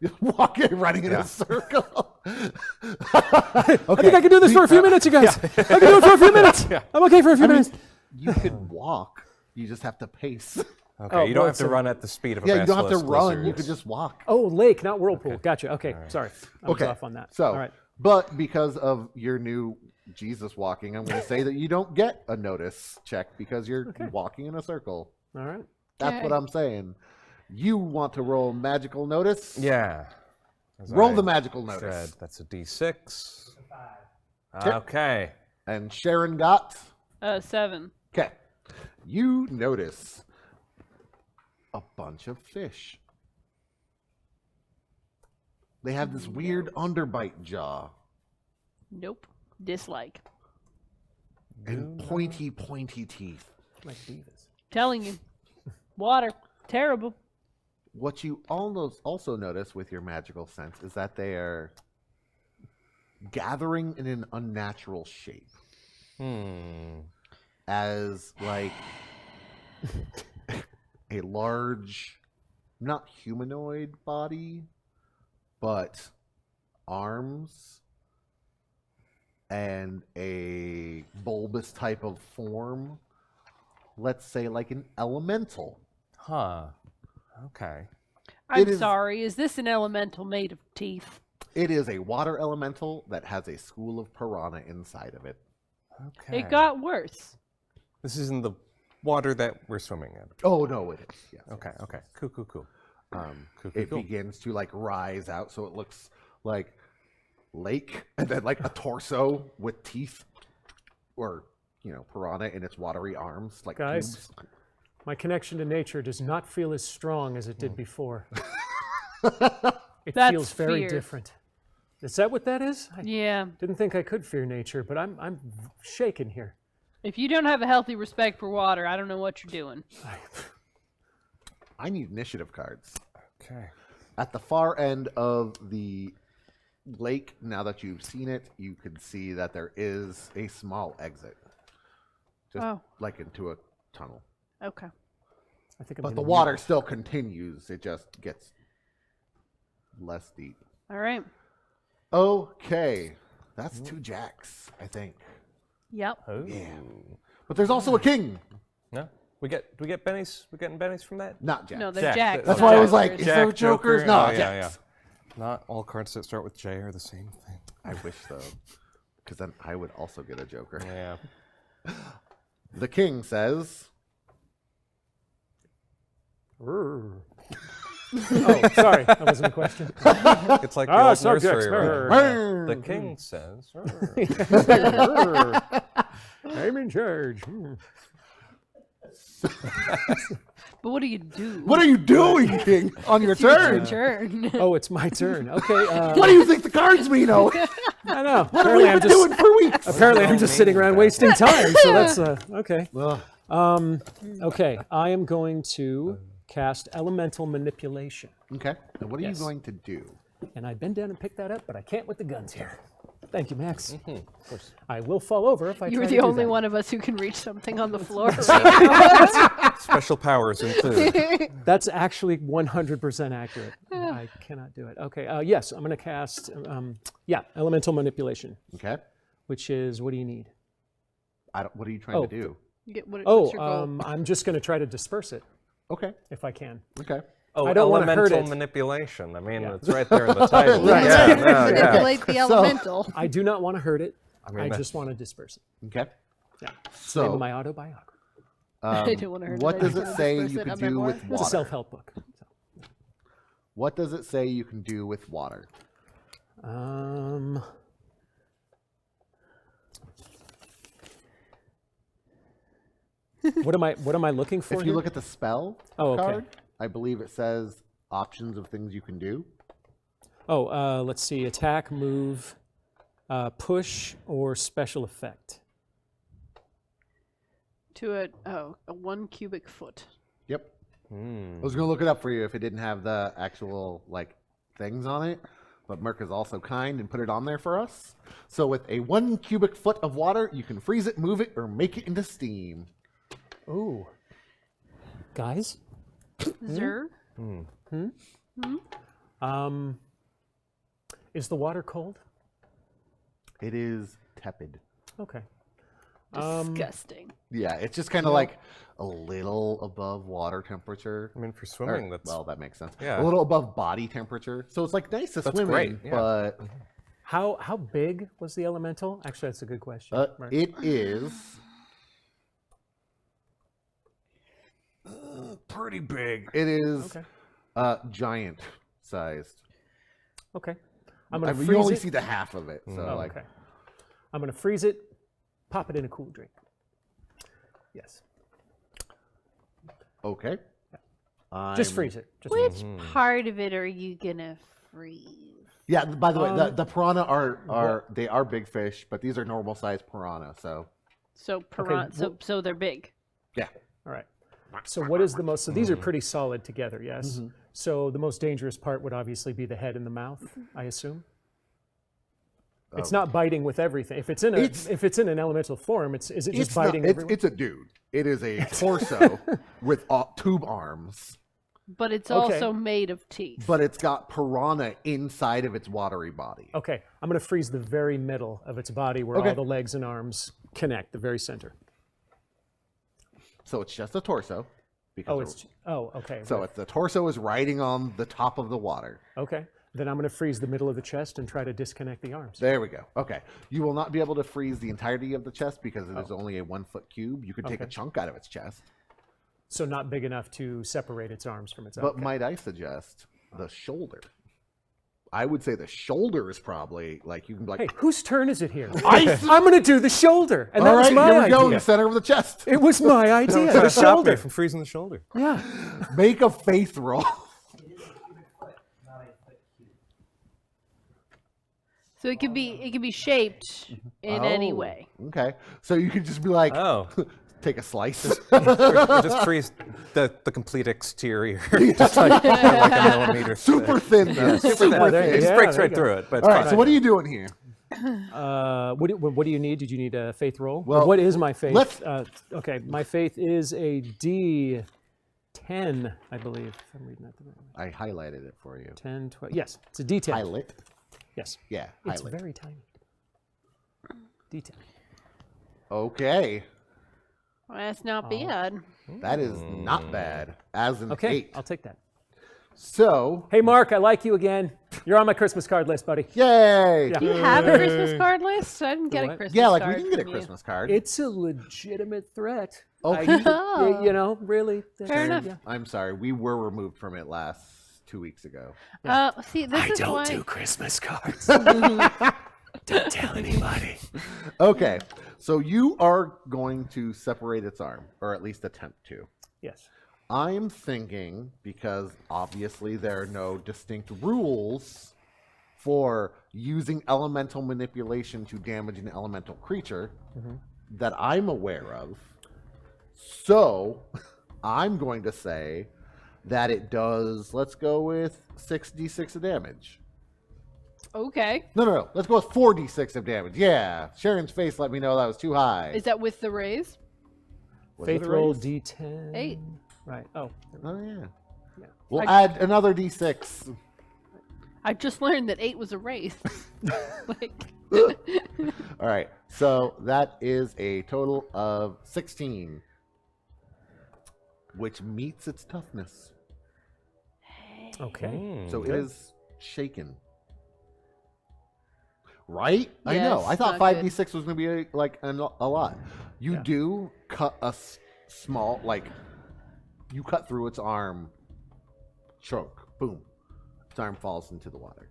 Just walking, running in a circle. I think I can do this for a few minutes, you guys. I can do it for a few minutes. I'm okay for a few minutes. You could walk. You just have to pace. Okay, you don't have to run at the speed of a Yeah, you don't have to basilisk run. lizard. You could just walk. Oh, lake, not whirlpool. Gotcha. Okay, sorry. I was off on that. So, all right. but because of your new Jesus walking, I'm going to say that you don't get a notice check because you're walking in a circle. All right. That's what I'm saying. You want to roll magical notice? Yeah. As Roll I the magical said, notice. that's a D6. Okay. And Sharon got? 7. Okay. You notice a bunch of fish. They have this weird underbite jaw Nope. Dislike. and pointy teeth. Like Beavis. Telling you. Water. Terrible. What you also notice with your magical sense is that they are gathering in an unnatural shape. As like a large, not humanoid body, but arms and a bulbous type of form. Let's say like an elemental. Huh. Okay. I'm is- sorry. Is this an elemental made of teeth? It is a water elemental that has a school of piranha inside of it. Okay. It got worse. This is in the water that we're swimming in. Oh no, it is. Yes. Okay. Okay. Cool. Cool. It begins to like rise out, so it looks like lake, and then like a torso with teeth, or piranha in its watery arms, like Guys. tubes. My connection to nature does not feel as strong as it did before. It That's feels very fear. different. Is that what that is? I Yeah. didn't think I could fear nature, but I'm shaken here. If you don't have a healthy respect for water, I don't know what you're doing. I need initiative cards. Okay. At the far end of the lake, now that you've seen it, you can see that there is a small exit, just like into a tunnel. Okay. I think I'm But the gonna water still continues. It just gets less deep. All right. Okay, that's 2 jacks, I think. Yep. Oh. Yeah. But there's also a king, No. We get bennies. We're getting bennies from that. not jacks. No, they're Jack. jacks. That's not why I was like, jokers. is there jokers? No, Oh, yeah, jacks. yeah. Not all cards that start with J are the same thing. I wish so, because then I would also get a joker. Yeah. The king says, Oh, sorry. That wasn't a question. It's like the old subjects. nursery rhyme. The king says. I'm in charge. But what do you do? "What are you doing, king? On your It's your turn? turn. Oh, it's my turn. Okay. What do you think the cards mean, Owen? I know. What have we been doing for weeks?" Apparently, I'm just sitting around wasting time. So that's okay. Ugh. Okay, I am going to cast Elemental Manipulation. Okay, and what are Yes. you going to do? And I bend down and pick that up, but I can't with the guns here. Thank you, Max. Of course. I will fall over if I You're try the to do only that. one of us who can reach something on the floor. Special powers include. That's actually 100% accurate. I cannot do it. Okay, yes, I'm going to cast, Elemental Manipulation, Okay, which is, what do you need? what are you trying to do? What's Oh, your goal? I'm just going to try to disperse it, Okay, if I can. okay. Oh, I don't wanna hurt elemental it. manipulation. I mean, Yeah. it's right there in the title. Right. Yeah, no, yeah. Manipulate the elemental. I do not want to hurt it. I, mean, that- just want to disperse it. Okay. Yeah. Name So, of my autobiography. I don't want to hurt what it. I does just it wanna say disperse you it. can A do memoir. with It's a water? self-help book. What does it say you can do with water? What am I looking for? If you here? look at the spell Oh, okay. card, I believe it says options of things you can do. Oh, let's see. Attack, move, push, or special effect. To a 1 cubic foot. Yep. I was going to look it up for you if it didn't have the actual like things on it, but Merc is also kind and put it on there for us. So with a 1 cubic foot of water, you can freeze it, move it, or make it into steam. Ooh. Guys? Zer? Is the water cold? It is tepid. Okay. Disgusting. Yeah, it's just kind of like a little above water temperature. I mean, for Or- swimming, that's well, that makes sense. Yeah. A little above body temperature. So it's like nice to swim great, in, yeah. but How big was the elemental? Actually, that's a good question. Right. it is pretty big. It is Okay. giant sized. Okay. I'm gonna You freeze only it. see the half of it. So Oh, like okay. I'm gonna freeze it. Pop it in a cool drink. Yes. okay. Just I'm- freeze it. Just Which part of it are you gonna freeze? Yeah, by the way, the piranha are they are big fish, but these are normal sized piranha, so So piranha. well- So they're big. yeah. All right. So what is the most? So these are pretty solid together. Yes. So the most dangerous part would obviously be the head and the mouth. I assume. It's not biting with everything. If it's in an elemental form, is it just biting not, everyone? it's a dude. It is a torso with tube arms, But it's Okay. also made of teeth. but it's got piranha inside of its watery body. Okay, I'm going to freeze the very middle of its body where Okay. all the legs and arms connect, the very center. So it's just a torso. Because Okay. so it's the torso is riding on the top of the water. Okay. Then I'm going to freeze the middle of the chest and try to disconnect the arms. There we go. Okay. You will not be able to freeze the entirety of the chest because it is only a 1 foot cube. You could take a Okay. chunk out of its chest. So not big enough to separate its arms from its. But okay. might I suggest the shoulder? I would say the shoulder is probably like you can be like, Hey, whose turn is it here? I- I'm going to do the shoulder, and that all was right, my here we go in idea. the center of the chest. It was my idea. Try The to stop me shoulder. from freezing the shoulder. Yeah. Make a faith roll. So it can be shaped in any Oh, way. Okay. So you could just be like, Oh, take a slice. or just freeze the complete exterior, just like a millimeter. Super thin, though. Super Super thin. thin. It just Yeah, breaks there right you go. through it. But All right. fine. So what are you doing here? What do you need? Did you need a faith roll? Or Well, what is my faith? let's- Okay, my faith is a D10, I believe. If I'm reading that the right way. I highlighted it for you. 10, 12. Yes, it's a D10. Highlight. Yes. Yeah. It's Highlight. very tiny. D10. Okay. Well, that's not bad. That is not bad. As an Okay, 8. I'll take that. So, Hey, Mark, I like you again. You're on my Christmas card list, buddy. yay. Yeah. Do you have a Christmas card list? I didn't get a what? Christmas Yeah, like card we can get a from you. Christmas card. It's a legitimate threat. Okay. You know, really. Fair enough. Yeah. I'm sorry. We were removed from it last 2 weeks ago. See, this is why. Christmas cards. Don't tell anybody. Okay. So you are going to separate its arm, or at least attempt to. Yes. I'm thinking, because obviously there are no distinct rules for using elemental manipulation to damage an elemental creature that I'm aware of. So I'm going to say that it does, let's go with 6d6 of damage. Okay. No. Let's go with 4d6 of damage. Yeah. Sharon's face let me know that was too high. Is that with the raise? Was it Faith a roll raise? D10. 8. Right. Oh. Oh, yeah. Yeah. We'll add another d6. I just learned that 8 was a raise. Like, All right. So that is a total of 16, which meets its toughness. Okay. So it is shaken. Right? I Yeah, know. it's I thought not good. 5d6 was going to be like a lot. You do cut a small, like, you cut through its arm. Choke. Boom. Its arm falls into the water.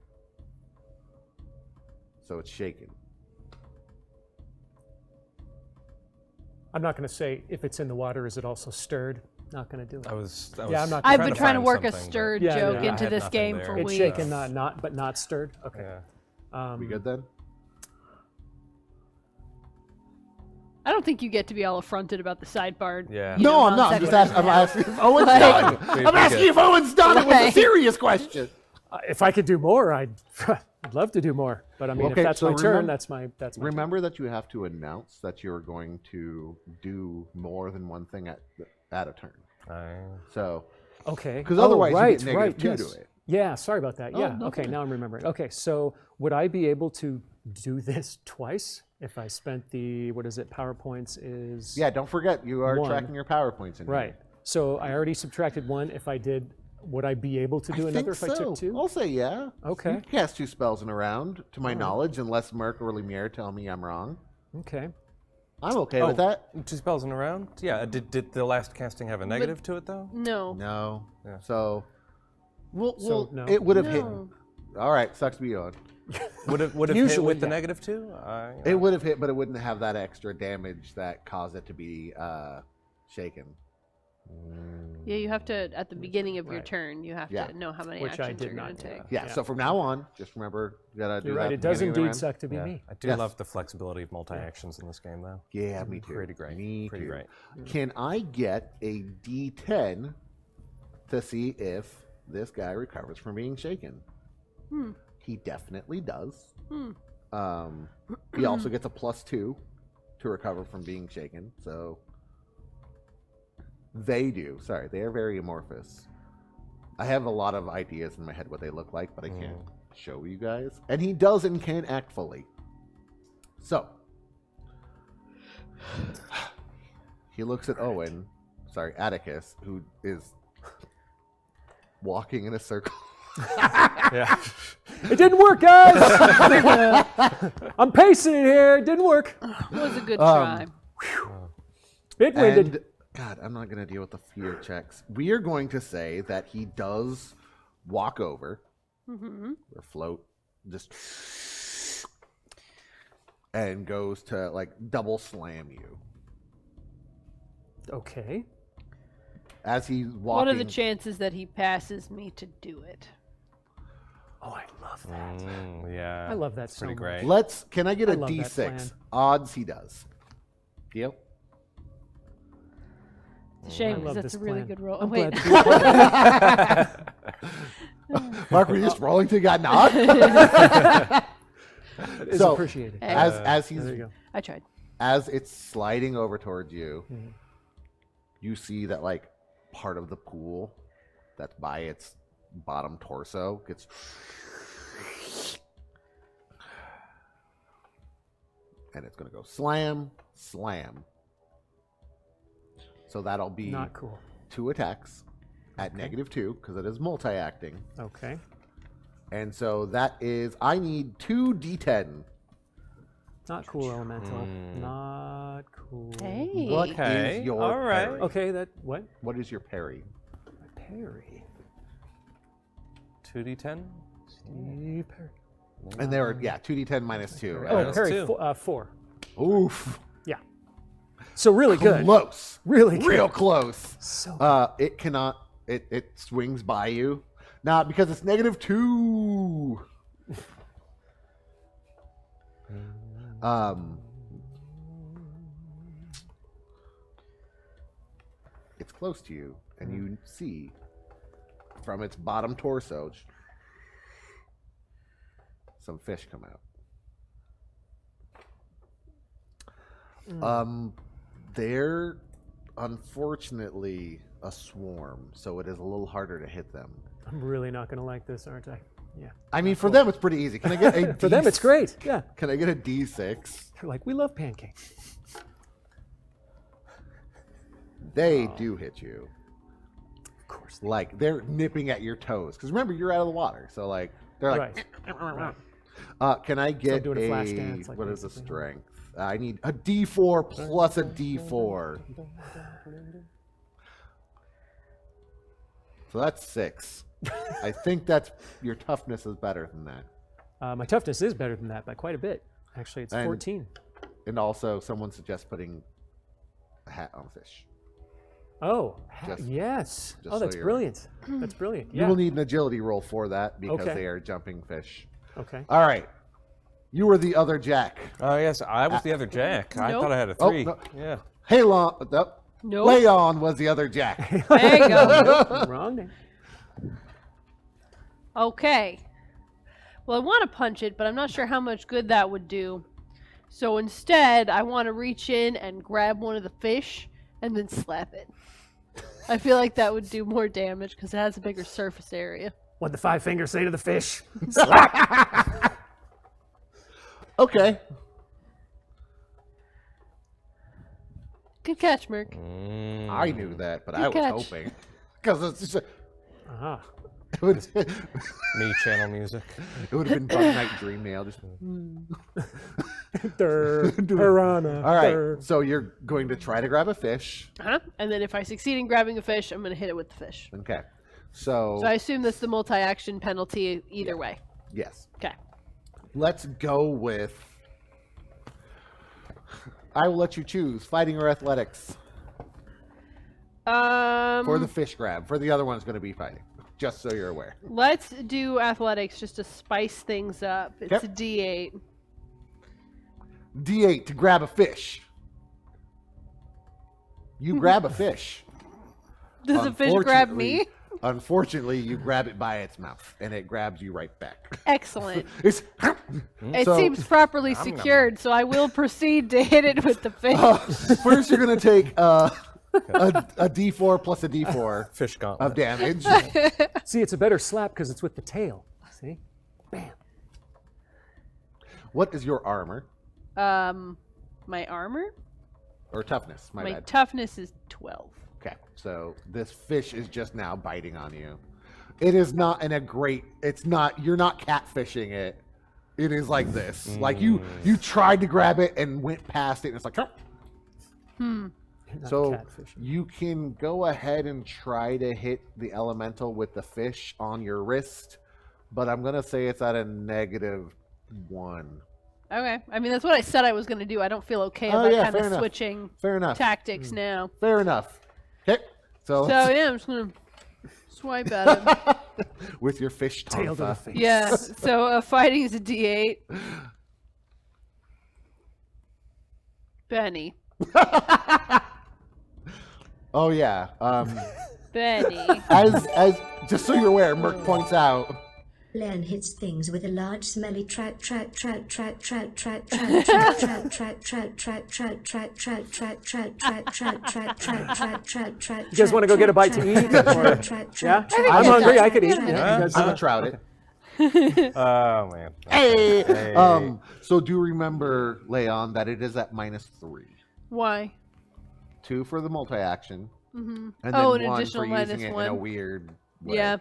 So it's shaken. I'm not going to say if it's in the water, is it also stirred? Not going to do it. I was Yeah, I'm not I've gonna been trying to find work a something, but- stirred Yeah, joke yeah, I into had this nothing game there. for It's weeks. shaken, but not stirred. Okay. Yeah. We good then? I don't think you get to be all affronted about the sidebar. Yeah. you No, know, I'm not. I'm non-sequiturs I'm now. asking if Owen's Like- done. We- I'm we asking good. if Owen's done. It was a Right. serious question. If I could do more, I'd love to do more. But I mean, Okay, if that's so my turn, remember- that's my turn. Remember that you have to announce that you're going to do more than one thing at a turn. So, Okay. because otherwise you right, get negative right, 2 yes. to it. Yeah, sorry about that. Yeah. no Okay, problem. now I'm remembering. Okay, so would I be able to do this twice if I spent the PowerPoints is Yeah, don't forget you are One. tracking your PowerPoints in right. So I already subtracted 1. If I did, would I be able to do here. another I think if I took so. 2? I'll say yeah. Okay. You can cast 2 spells in a round, to my knowledge, unless Merc or Lemire tell me I'm wrong. Okay. I'm okay with that. 2 spells in a round? Yeah. Did the last casting have a negative to it, though? No. No. Yeah. So, no. it would have hit. No. All right, sucks to be on. Would have hit Usually, with the yeah. -2? It would have hit, but it wouldn't have that extra damage that caused it to be shaken. Yeah, you have to, at the beginning of your Right. turn, you have Yeah. to know how many Which I actions did you're going not to do. take. Yeah, so from now on, just remember, you gotta do You're that. right. at It the does beginning of the indeed round. suck to be Yeah. me. I do Yes. love the flexibility of multi-actions in this game, though. Yeah, me too. Pretty great. Me Pretty too. great. Can I get a D10 to see if this guy recovers from being shaken? He definitely does. He also gets a +2 to recover from being shaken. So they do. Sorry, they are very amorphous. I have a lot of ideas in my head what they look like, but I can't show you guys. And he does and can act fully. So he looks at Owen, sorry, Atticus, who is walking in a circle. Yeah. It didn't work, guys. I'm pacing it here. It didn't work. It was a good try. It winded. And God, I'm not going to deal with the fear checks. We are going to say that he does walk over or float, just and goes to like double slam you Okay. as he's walking. What are the chances that he passes me to do it? Oh, I love that. Yeah. I love that so Pretty much. great. Can I get I a love that D6? plan. Odds he does. Deal? It's a shame I love because that's this a really plan. good roll. I'm Oh, wait. glad to be a part of it. Mark, were you just rolling till you got knocked? It's So, appreciated. as he's There you go. I tried. as it's sliding over towards you, Mm-hmm. you see that like part of the pool that's by its bottom torso gets and it's going to go slam, slam. So that'll be Not cool. 2 attacks at -2 because it is multi-acting. Okay. And so that is, I need 2 D10. Not cool, elemental. Not cool. Hey. What Okay, is your all right. parry? Okay, that what? What is your parry? Parry. 2d10? Steve Parry. And there are, 2D10 minus 2. Oh, Minus parry 2. 4. Oof. Yeah. So really good. Close. Really good. Real close. So It cannot, it swings by you. Not because it's -2. It's close to you, and you see from its bottom torso some fish come out. They're unfortunately a swarm, so it is a little harder to hit them. I'm really not going to like this, aren't I? Yeah. I mean, for them it's pretty easy. Can I get a For them, it's great. Yeah. Can I get a D6? They're like, we love pancakes. They do hit you. Of course. Like they're nipping at your toes. Because remember, you're out of the water, so like they're like. Right. Can I get doing a flash dance, like what is the basically. strength? I need a D4 plus a D4. So that's 6. I think that's your toughness is better than that. My toughness is better than that by quite a bit. Actually, it's And- 14. And also, someone suggests putting a hat on a fish. Oh, Just- yes. just Oh, so that's you're- brilliant. That's brilliant. You Yeah. will need an agility roll for that because Okay. they are jumping fish. Okay. All right. You were the other Jack. Oh, yes, I was the other Jack. I Nope. thought I had a Oh, 3. no. Yeah. Hey, Nope. Leon was the other Jack. There you go. Wrong name. Okay. Well, I want to punch it, but I'm not sure how much good that would do. So instead, I want to reach in and grab one of the fish and then slap it. I feel like that would do more damage because it has a bigger surface area. What'd the 5 fingers say to the fish? Okay. Good catch, Merc. I knew that, but I was catch. hoping. Because it's just Ah. it would Me channel music. have been Bug Night Dream Nail. Just... Piranha. All right. So you're going to try to grab a fish. Uh-huh. And then if I succeed in grabbing a fish, I'm going to hit it with the fish. Okay. So, So I assume that's the multi-action penalty either way. yes. Okay. Let's go with. I will let you choose fighting or athletics for the fish grab. For the other one, it's going to be fighting. Just so you're aware. Let's do athletics just to spice things up. It's Yep. a D8. D8 to grab a fish. You grab a fish. Does the fish grab me? Unfortunately, you grab it by its mouth, and it grabs you right back. Excellent. It's, It So- seems properly secured, so I will proceed to hit it with the fish. first, you're going to take a D4 plus a D4 Fish gauntlet. of damage. See, it's a better slap because it's with the tail. See? Bam. What is your armor My armor? or toughness? My My bad. toughness is 12. Okay, so this fish is just now biting on you. It is not in a great. It's not. You're not catfishing it. It is like this. Like you tried to grab it and went past it, and it's like. Not So catfishing. you can go ahead and try to hit the elemental with the fish on your wrist, but I'm gonna say it's at a -1. Okay. I mean, that's what I said I was going to do. I don't feel okay Oh, about yeah, kind fair of enough. switching Fair enough. tactics now. Fair enough. Okay, so, So, yeah, I'm just going to swipe at him. with your fish Tail to the tonfa. face. Yeah. So, fighting is a D8. Benny. Oh yeah. Benny. As just so you're aware, Merc points out. Len hits things with a large smelly trout. You You guys want to go get a bite to eat? Or, yeah? I'm hungry. I could eat. Yeah, you guys, I'm a trout it. Oh, man. Hey. So do remember, Leon, that it is at -3. Why? 2 for the multi-action, and then Oh, 1 an for additional using it in a -1. weird way. Yeah.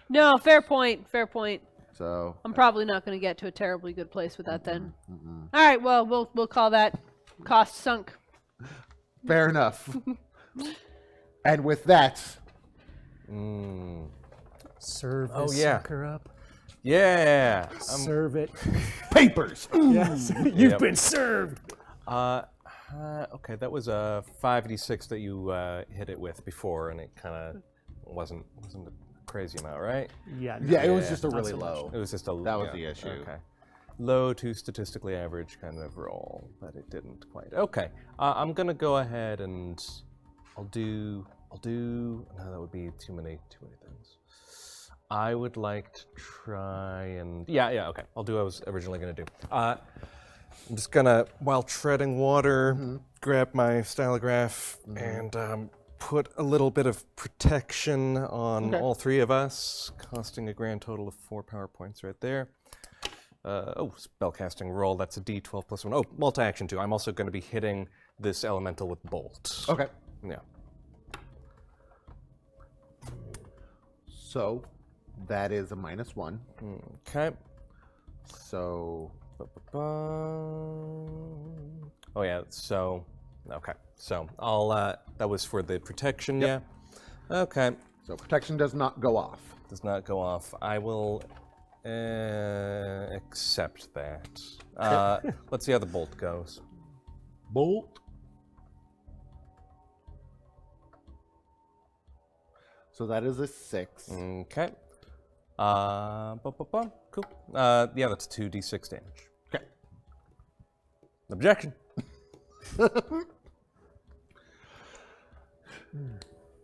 No, fair point. Fair point. So I'm probably not going to get to a terribly good place with that then. All right. Well, we'll call that cost sunk. fair enough. And with that, serve Oh, this yeah. sucker up. Yeah. Serve it. papers. Yes. You've Yep. been served. Okay, that was a 5d6 that you hit it with before, and it kind of wasn't a crazy amount, right? Yeah. Yeah, it was Yeah, just a not really so much. low. It was just a That was the issue. Okay, low to statistically average kind of roll, but it didn't quite. Okay, I'm gonna go ahead and I'll do. No, that would be too many things. I would like to try and yeah. Okay, I'll do what I was originally gonna do. I'm just gonna, while treading water, grab my stylograph and put a little bit of protection on all 3 of us, costing a grand total of 4 power points right there. Spellcasting roll, that's a D12 plus 1. Oh, multi-action too. I'm also going to be hitting this elemental with bolt. Okay. Yeah. So that is a -1. Okay. So Oh yeah. So okay. So I'll. That was for the protection. Yep. Yeah. Okay. so protection does not go off. Does not go off. I will accept that. Let's see how the bolt goes. Bolt. So that is a 6. Okay. Cool. Yeah, that's 2d6 damage. Okay. Objection.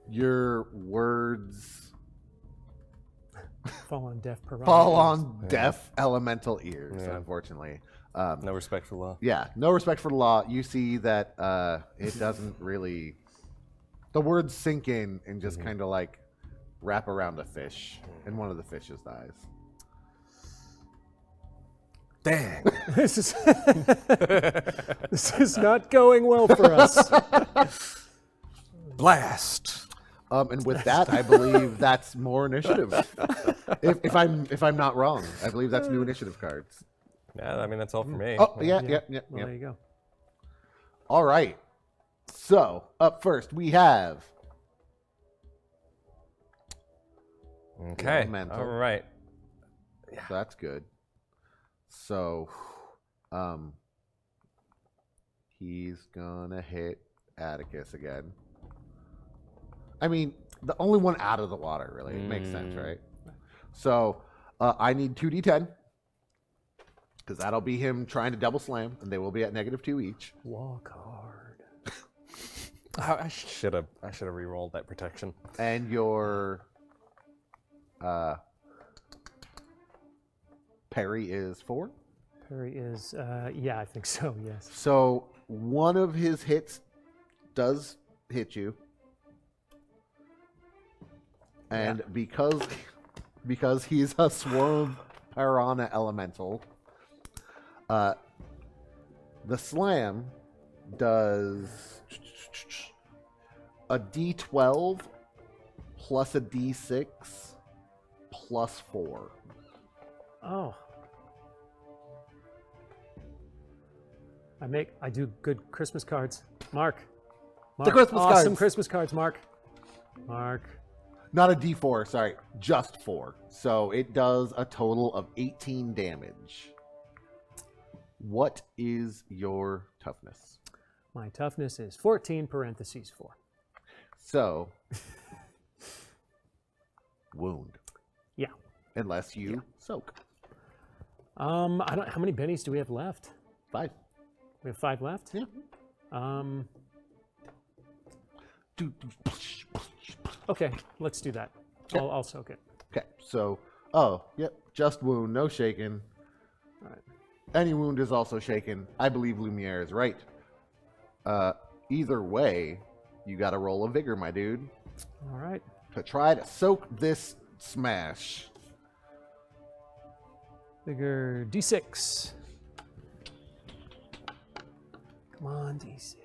Your words Fall on deaf piranha. fall on deaf elemental ears, Yeah. unfortunately. No respect for law. Yeah, no respect for the law. You see that it doesn't really. The words sink in and just kind of like wrap around a fish, and one of the fishes dies. Dang. This is this is not going well for us. Blast. And with that, I believe that's more initiative. If I'm not wrong, I believe that's new initiative cards. Yeah, I mean that's all for me. Oh yeah. Well, there you go. All right. So up first we have. Okay. Elemental. All right. So that's good. So, he's gonna hit Atticus again. I mean, the only one out of the water, really. It makes sense, right? So, I need 2d10. Because that'll be him trying to double slam, and they will be at -2 each. Walk hard. I should have re-rolled that protection. And your parry is 4. Parry is, yeah, I think so, yes. So one of his hits does hit you. And because he's a swarm piranha elemental, the slam does a d12 plus a d6 plus 4. Oh. I do good Christmas cards. Mark. Christmas awesome cards. Christmas cards, Mark. Not a d4, sorry, just 4. So it does a total of 18 damage. What is your toughness? My toughness is 14 parentheses 4. So, wound. Yeah. Unless you soak. I don't. How many bennies do we have left? 5. We have 5 left. Yeah. Okay, let's do that. I'll soak it. Okay, so, yep, just wound, no shaken. All right. Any wound is also shaken. I believe Lumiere is right. Either way, you got to roll a vigor, my dude, All right. to try to soak this smash. Bigger D6. Come on, D6.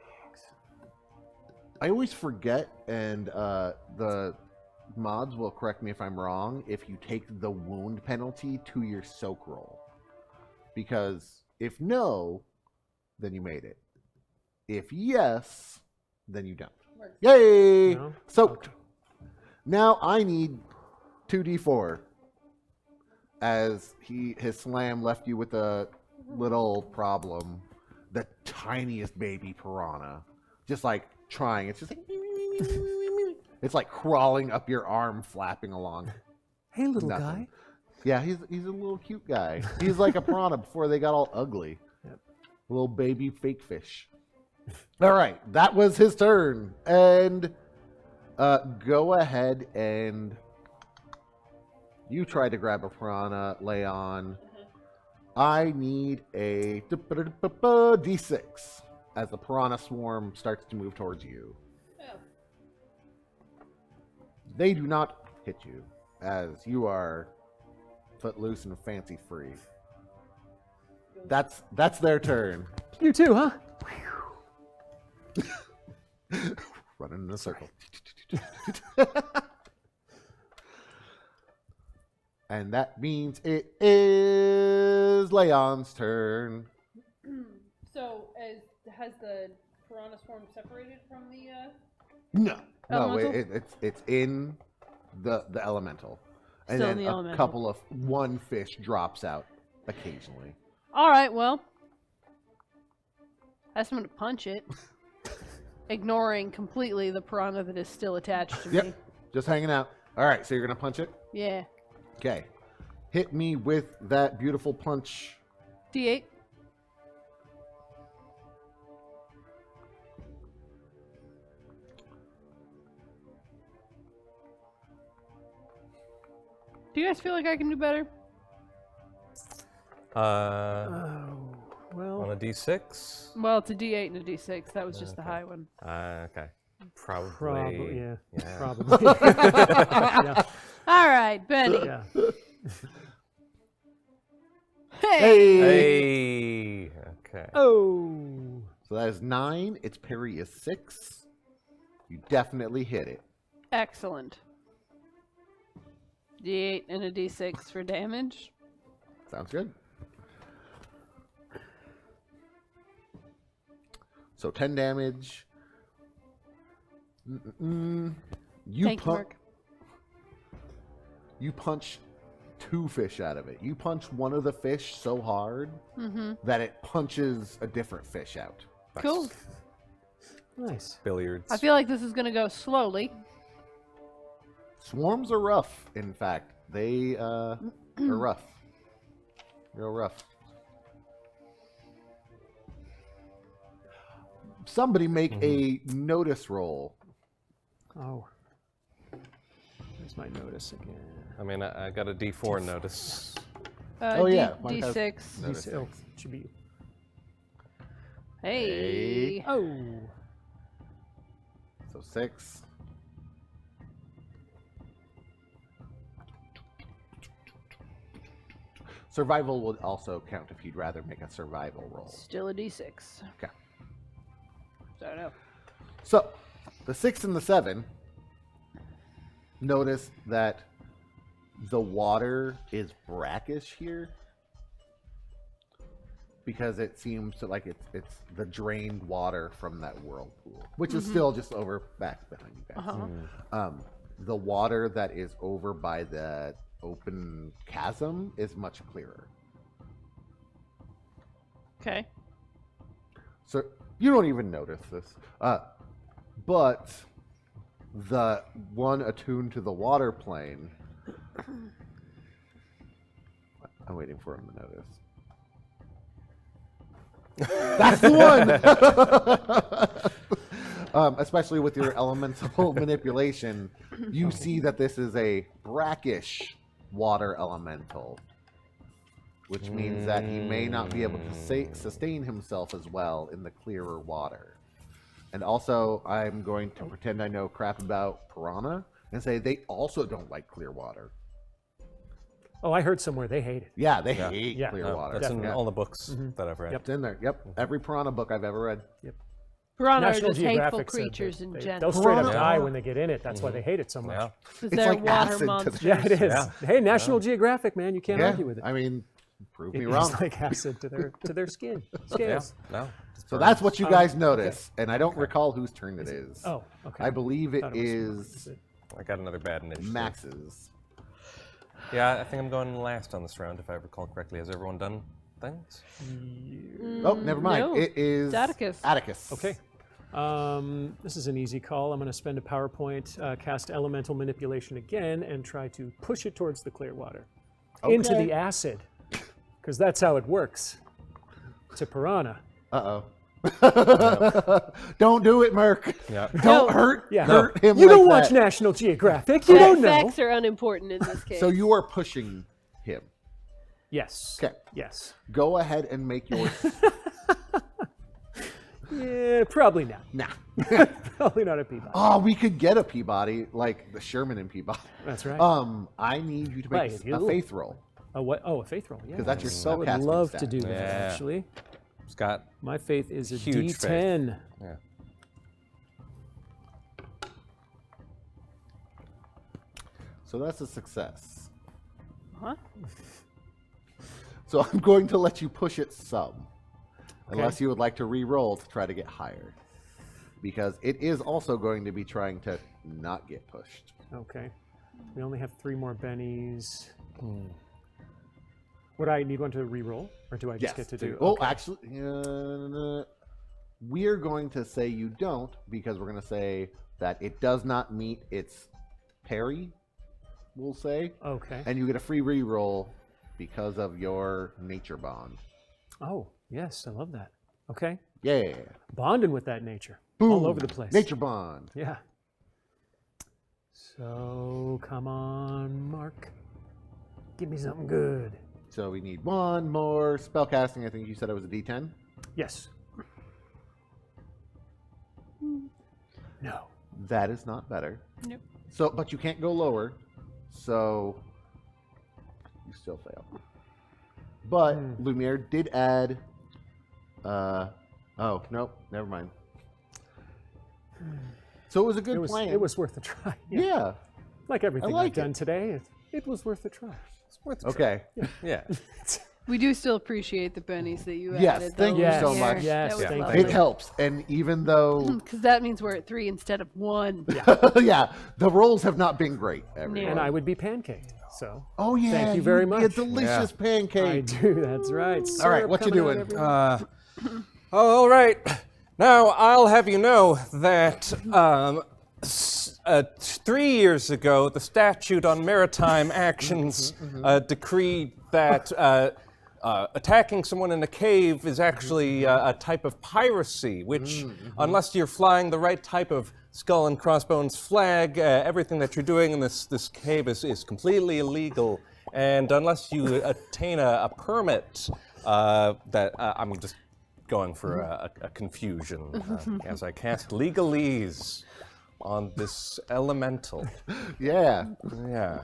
I always forget, and the mods will correct me if I'm wrong, if you take the wound penalty to your soak roll. Because if no, then you made it. If yes, then you don't. Yay! No? Soaked. Now I need 2d4. As his slam left you with a little problem. The tiniest baby piranha. Just like trying. It's just like... It's like crawling up your arm, flapping along. Hey, little Nothing. guy. Yeah, he's a little cute guy. He's like a piranha before they got all ugly. Yep. Little baby fake fish. All right, that was his turn. And go ahead and you try to grab a piranha, Leon. I need a D6 as the piranha swarm starts to move towards you. They do not hit you, as you are footloose and fancy free. That's their turn. You too, huh? Running in a circle. And that means it is Leon's turn. So, has the piranha swarm separated from the? No, Elemental? it's in the elemental, and Still in then the a elemental. couple of one fish drops out occasionally. All right, well, I just want to punch it, ignoring completely the piranha that is still attached to me. Yep, just hanging out. All right, so you're gonna punch it. Yeah. Okay, hit me with that beautiful punch. D8. Do you guys feel like I can do better? Oh, well. On a D6? Well, it's a D8 and a D6. That was just the high one. Okay. Probably. Probably, yeah. Yeah. Probably. Yeah. All right, Benny. Yeah. Hey. Hey. Okay. Oh. So that is 9. Its parry is 6. You definitely hit it. Excellent. D8 and a D6 for damage. Sounds good. So 10 damage. You Thank you, Mark. You punch 2 fish out of it. You punch one of the fish so hard that it punches a different fish out. Cool. Nice. Billiards. I feel like this is going to go slowly. Swarms are rough, in fact. They are rough. Real rough. Somebody make a notice roll. Oh. There's my notice again. I mean, I got a D4 notice. Oh, yeah, mine has D6. notice. Oh, should be. Hey. Oh. So 6. Survival would also count if you'd rather make a survival roll. Still a D6. Okay. So no. So, the 6 and the 7 notice that the water is brackish here because it seems to like it's the drained water from that whirlpool, which is still just over back behind you guys. The water that is over by the open chasm is much clearer. Okay. So you don't even notice this. But the one attuned to the water plane, I'm waiting for him to notice. That's the one! Especially with your elemental manipulation, you see that this is a brackish water elemental, which means that he may not be able to sustain himself as well in the clearer water. And also, I'm going to pretend I know crap about piranha and say they also don't like clear water. Oh, I heard somewhere they hate it. Yeah, they hate Yeah. clear water. That's in Yeah. all the books that I've read. It's in there. Yep. Every piranha book I've ever read. Piranha are National just hateful Geographic said creatures in they'll general. straight up Piranha- die when they get in it. That's why they hate it so much. Yeah. Because It's they're like water acid to the- monsters. Yeah, it is. Yeah. Hey, National Geographic, man, you can't Yeah. argue with it. I mean, prove me It wrong. is like acid to their skin. Yeah. Scales. No. So that's what you guys notice, and I don't recall whose turn it is. Oh, okay. I believe it Thought was is I got another bad initiative. Max's. Yeah, I think I'm going last on this round, if I recall correctly. Has everyone done things? Oh, never mind. no. It is It's Atticus. Atticus. Okay. This is an easy call. I'm going to spend a PowerPoint, cast Elemental Manipulation again, and try to push it towards the clear water. Into Okay. the acid. Because that's how it works. To Piranha. Uh-oh. Don't do it, Merc. Yeah. Don't hurt Yeah. hurt him You like don't watch that. National Geographic. You don't know. Facts are unimportant in this case. So you are pushing him. Yes. Okay. Yes. Go ahead and make your... Yeah, probably not. Nah. Probably not a Peabody. Oh, we could get a Peabody, like the Sherman and Peabody. That's right. I need you to make Right, a you. faith roll. A what? Oh, a faith roll. Yeah. 'Cause that's your I would spellcasting love stat. to do that, Yeah. actually. Scott. My faith is a Huge faith. D10. Yeah. So that's a success. What? So I'm going to let you push it some. Unless you would like to re-roll to try to get higher. Because it is also going to be trying to not get pushed. Okay. We only have 3 more bennies. Would I need one to re-roll? Or do I just get to do... Oh, okay. actually, we're going to say you don't, because we're going to say that it does not meet its parry, we'll say. Okay. And you get a free re-roll because of your nature bond. Oh, yes, I love that. Okay. Yeah. Bonding with that nature. Boom. All over the place. Nature bond. Yeah. So, come on, Mark. Give me something good. So we need one more spellcasting. I think you said it was a D10? Yes. No. That is not better. Nope. So, but you can't go lower. So you still fail. But Lumiere did add. Oh nope, never mind. So it was a good plan. It was worth a try. Yeah. Like everything like I've done today, it was worth a try. It's worth a Okay. try. Yeah. We do still appreciate the bennies that you Yes, added. thank though, you so Lumiere. much. Yes, That was thank lovely. It helps, and even though, Because that means we're at 3 instead of 1. yeah, the rolls have not been great. Everyone. And I would be pancaked. So. Oh yeah, Thank you very would be much. a delicious I pancake. do. That's right. All right, Syrup what you coming out doing? everywhere. All right. Now, I'll have you know that 3 years ago, the statute on maritime actions decreed that attacking someone in a cave is actually a type of piracy, which, unless you're flying the right type of skull and crossbones flag, everything that you're doing in this cave is completely illegal. And unless you attain a permit, I'm just going for a confusion as I cast legalese on this elemental. Yeah. Yeah.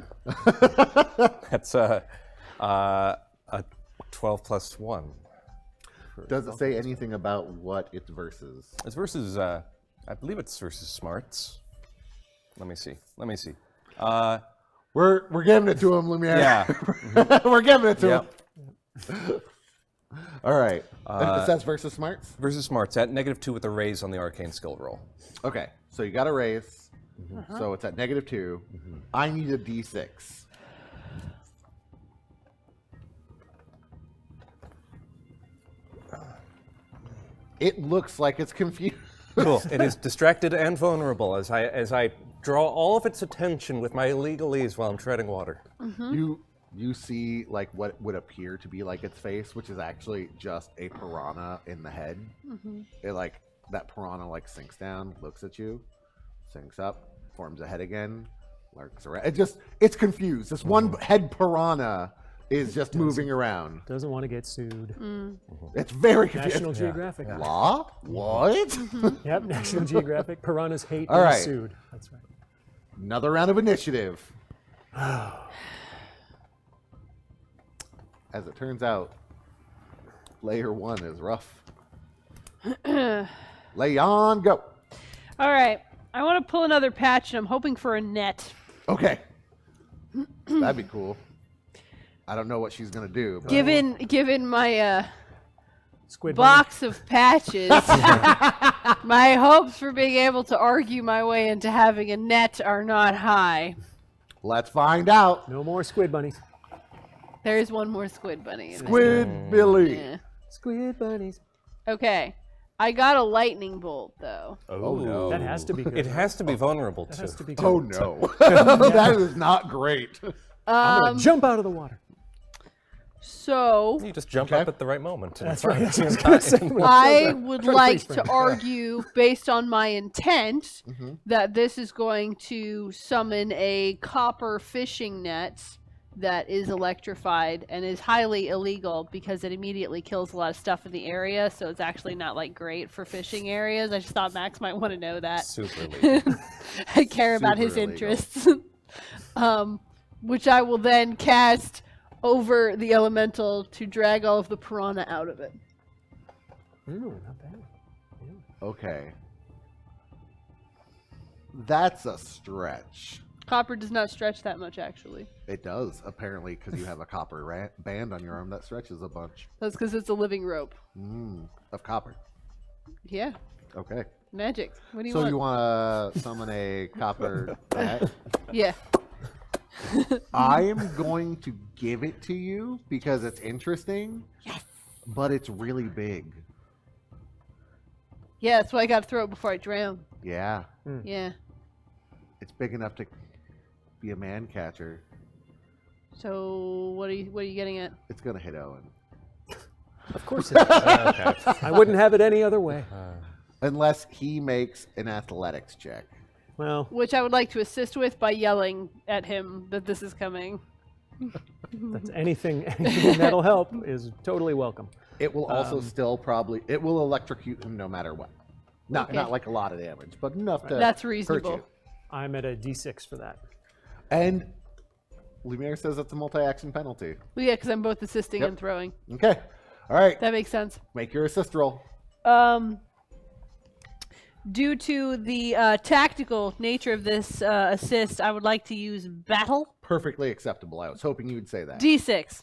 That's a 12 plus 1. Does it say anything about what it's versus? It's versus, I believe it's versus smarts. Let me see. We're giving it to him, Lumiere. Yeah. We're giving it to Yep. him. All right. It says versus smarts? Versus smarts at -2 with a raise on the arcane skill roll. Okay, so you got a raise. So it's at -2. I need a D6. It looks like it's confused. Cool. It is distracted and vulnerable as I draw all of its attention with my legalese while I'm treading water. You see like what would appear to be like its face, which is actually just a piranha in the head. It like that piranha like sinks down, looks at you, sinks up, forms a head again, lurks around. It's confused. This one head piranha is just moving around. Doesn't want to get sued. It's very confused. National Geographic. Law? What? Yep, National Geographic. Piranhas hate All being right. sued. That's right. Another round of initiative. As it turns out, layer 1 is rough. Lay on, go. All right. I want to pull another patch, and I'm hoping for a net. Okay. That'd be cool. I don't know what she's gonna do. But Given my Squid bunny. box of patches, my hopes for being able to argue my way into having a net are not high. let's find out. No more squid bunnies. There is one more squid bunny. In Squid Billy. there. Squid bunnies. Okay. I got a lightning bolt, though. Oh no. That has to be good. It has to be vulnerable That too. has to be good. Oh no. That is not great. I'm gonna jump out of the water. So You just jump Okay. up at the right moment. and That's fire. right. That's what I was gonna say. I would Try to like freeze to frame. argue, based on my intent, that this is going to summon a copper fishing net that is electrified and is highly illegal because it immediately kills a lot of stuff in the area. So it's actually not like great for fishing areas. I just thought Max might want to know that. Super legal. I care about his Super illegal. interests. Which I will then cast over the elemental to drag all of the piranha out of it. Ooh, not bad. Okay. That's a stretch. Copper does not stretch that much, actually. It does, apparently, because you have a copper band on your arm that stretches a bunch. That's because it's a living rope. Of copper. Yeah. Okay. Magic. What do you So want? you want to summon a copper bat? Yeah. I am going to give it to you because it's interesting. Yes. But it's really big. Yeah, that's why I gotta throw it before I drown. Yeah. Yeah. It's big enough to be a man catcher. So what are you getting at? It's gonna hit Owen. Of course it is. Okay. I wouldn't have it any other way. Unless he makes an athletics check. Well, Which I would like to assist with by yelling at him that this is coming. that's anything that'll help is totally welcome. It will also still probably it will electrocute him no matter what. Not like a lot of damage, but enough to That's hurt reasonable. you. I'm at a D6 for that. And Lumiere says it's a multi-action penalty. Well, yeah, because I'm both assisting Yep. and throwing. Okay. All right. That makes sense. Make your assist roll. Due to the tactical nature of this assist, I would like to use battle. Perfectly acceptable. I was hoping you would say that. D6.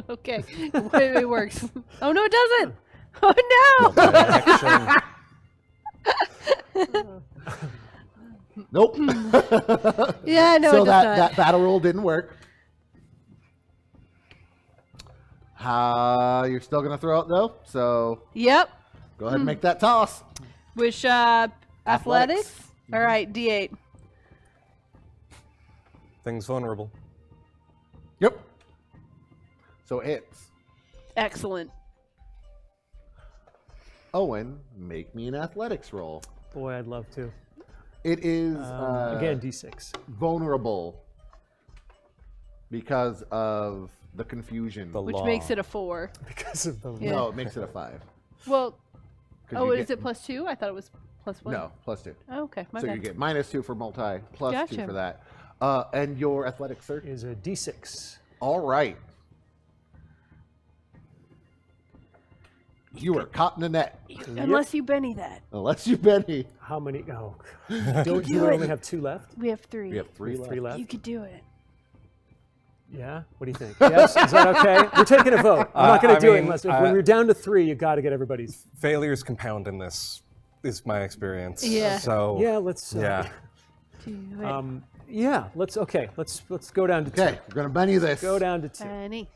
Okay. It works. Oh, no, it doesn't. Oh, no. Nope. Yeah, no, So it does that not. battle roll didn't work. You're still gonna throw it though, so Yep. go ahead and make that toss. Which, athletics? All right, D8. Things vulnerable. Yep. So it hits. Excellent. Owen, make me an athletics roll. Boy, I'd love to. It is Again, D6. vulnerable because of the confusion. The Which law. makes it a 4. Because of the Yeah. No, it makes it a 5. Well, 'Cause oh, you is get- it +2? I thought it was +1. No, +2. Oh, okay, my So bad. you get -2 for multi, +2 Gotcha. for that. And your athletics, sir? is a D6. All right. You are caught in the net. Unless you Benny that. Unless you Benny. How many? Oh, don't you only have 2 left? We have 3. We have 3 left. 3 left. You could do it. Yeah. What do you think? Yes. Is that okay? We're taking a vote. I'm not going I to do it mean, unless when we're down to 3, you got to get everybody's. Failures compound in this, is my experience. Yeah. So Yeah. Let's. yeah. Do it. Yeah. Let's. Okay. Let's go down to 2. Okay, we're going to Benny this. Go down to 2. Benny.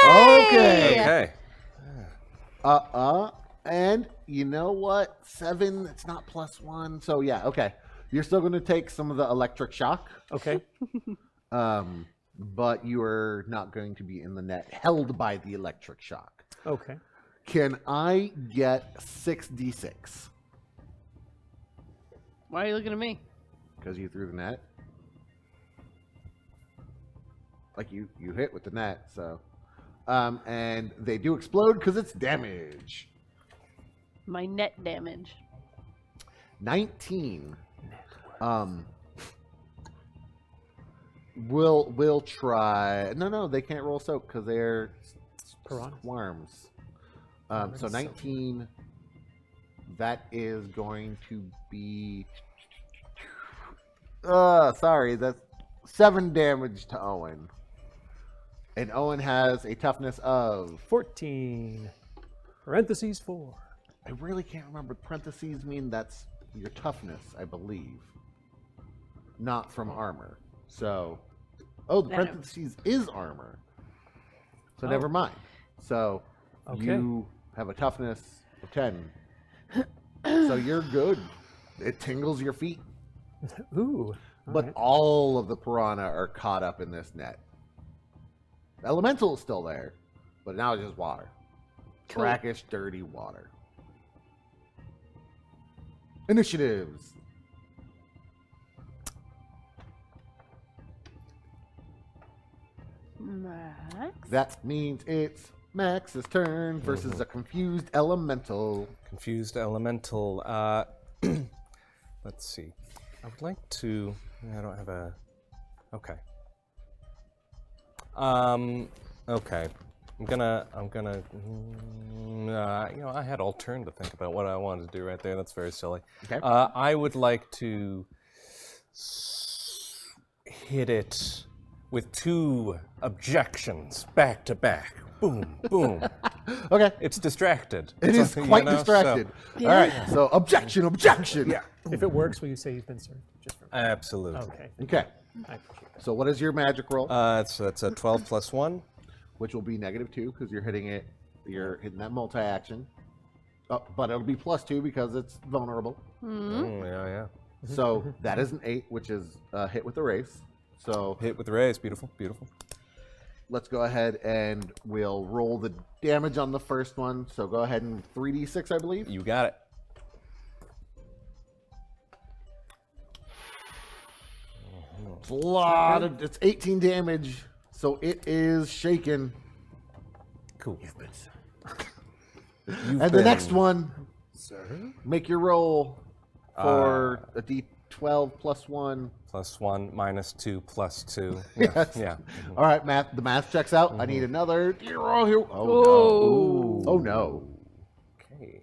Okay. Okay. And you know what? 7, it's not +1. So yeah, okay. You're still going to take some of the electric shock. Okay. But you are not going to be in the net held by the electric shock. Okay. Can I get 6d6? Why are you looking at me? Because you threw the net. Like you hit with the net, so. And they do explode because it's damage. My net damage. 19. We'll try. No, they can't roll soak because they're Piranha. swarms. So 19. That is going to be. Sorry, that's 7 damage to Owen. And Owen has a toughness of. 14. Parentheses 4. I really can't remember. Parentheses mean that's your toughness, I believe. Not from armor. So. Oh, the No. parentheses is armor. So never mind. So Okay. you have a toughness of 10. So you're good. It tingles your feet. Ooh. But all of the piranha are caught up in this net. The elemental is still there, but now it's just water. Cool. Brackish, dirty water. Initiatives. Max. That means it's Max's turn versus a confused elemental. Confused elemental. Let's see. I would like to. I don't have a. Okay. Okay. I'm gonna. I had all turn to think about what I wanted to do right there. That's very silly. Okay. I would like to hit it with 2 objections back to back. Boom, boom. Okay. It's distracted. It is You quite know, so- distracted. All right. So objection, objection. Yeah. If it works, will you say you've been served? Just for Absolutely. Okay. Okay. I appreciate that. So what is your magic roll? So that's a 12 plus 1. Which will be -2 because you're hitting it. You're hitting that multi-action. Oh, but it'll be +2 because it's vulnerable. Yeah. So that is an 8, which is a hit with the race. So Hit with the rays. Beautiful, beautiful. let's go ahead and we'll roll the damage on the first one. So go ahead and 3d6, I believe. You got it. It's a lot of. It's 18 damage. So it is shaken. Cool. And the next one, make your roll for a d12 plus 1. +1, -2, +2. Yes. Yeah. All right, math. The math checks out. I need another. Oh no! Oh no! Okay.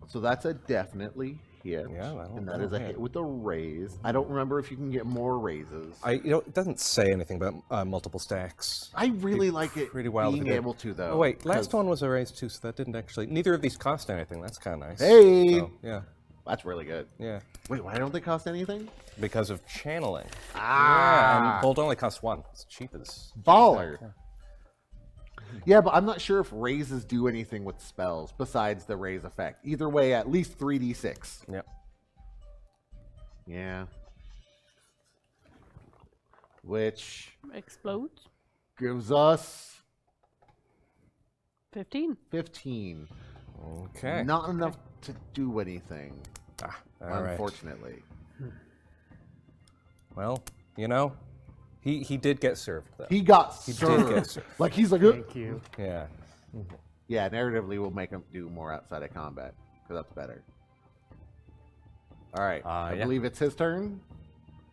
So that's a definitely hit, Yeah, that'll- and that is a that'll hit hit. with a raise. I don't remember if you can get more raises. It doesn't say anything about multiple stacks. I really like it Pretty wild if being it did. able to though. Oh wait, last 'cause one was a raise too, so that didn't actually. Neither of these cost anything. That's kind of nice. Hey! So, yeah, That's really good. yeah. Wait, why don't they cost anything? Because of channeling. Ah, Yeah, and gold only costs 1. It's cheap as. baller. Yeah, but I'm not sure if raises do anything with spells besides the raise effect. Either way, at least 3d6. Yep. Yeah. Which Explodes. gives us 15. 15. Okay. Not enough to do anything, All right. unfortunately. Well, he did get served though. He got did served. get served. Like he's like, Thank you. Yeah. yeah. Narratively, we'll make him do more outside of combat because that's better. All right. I yeah. believe it's his turn.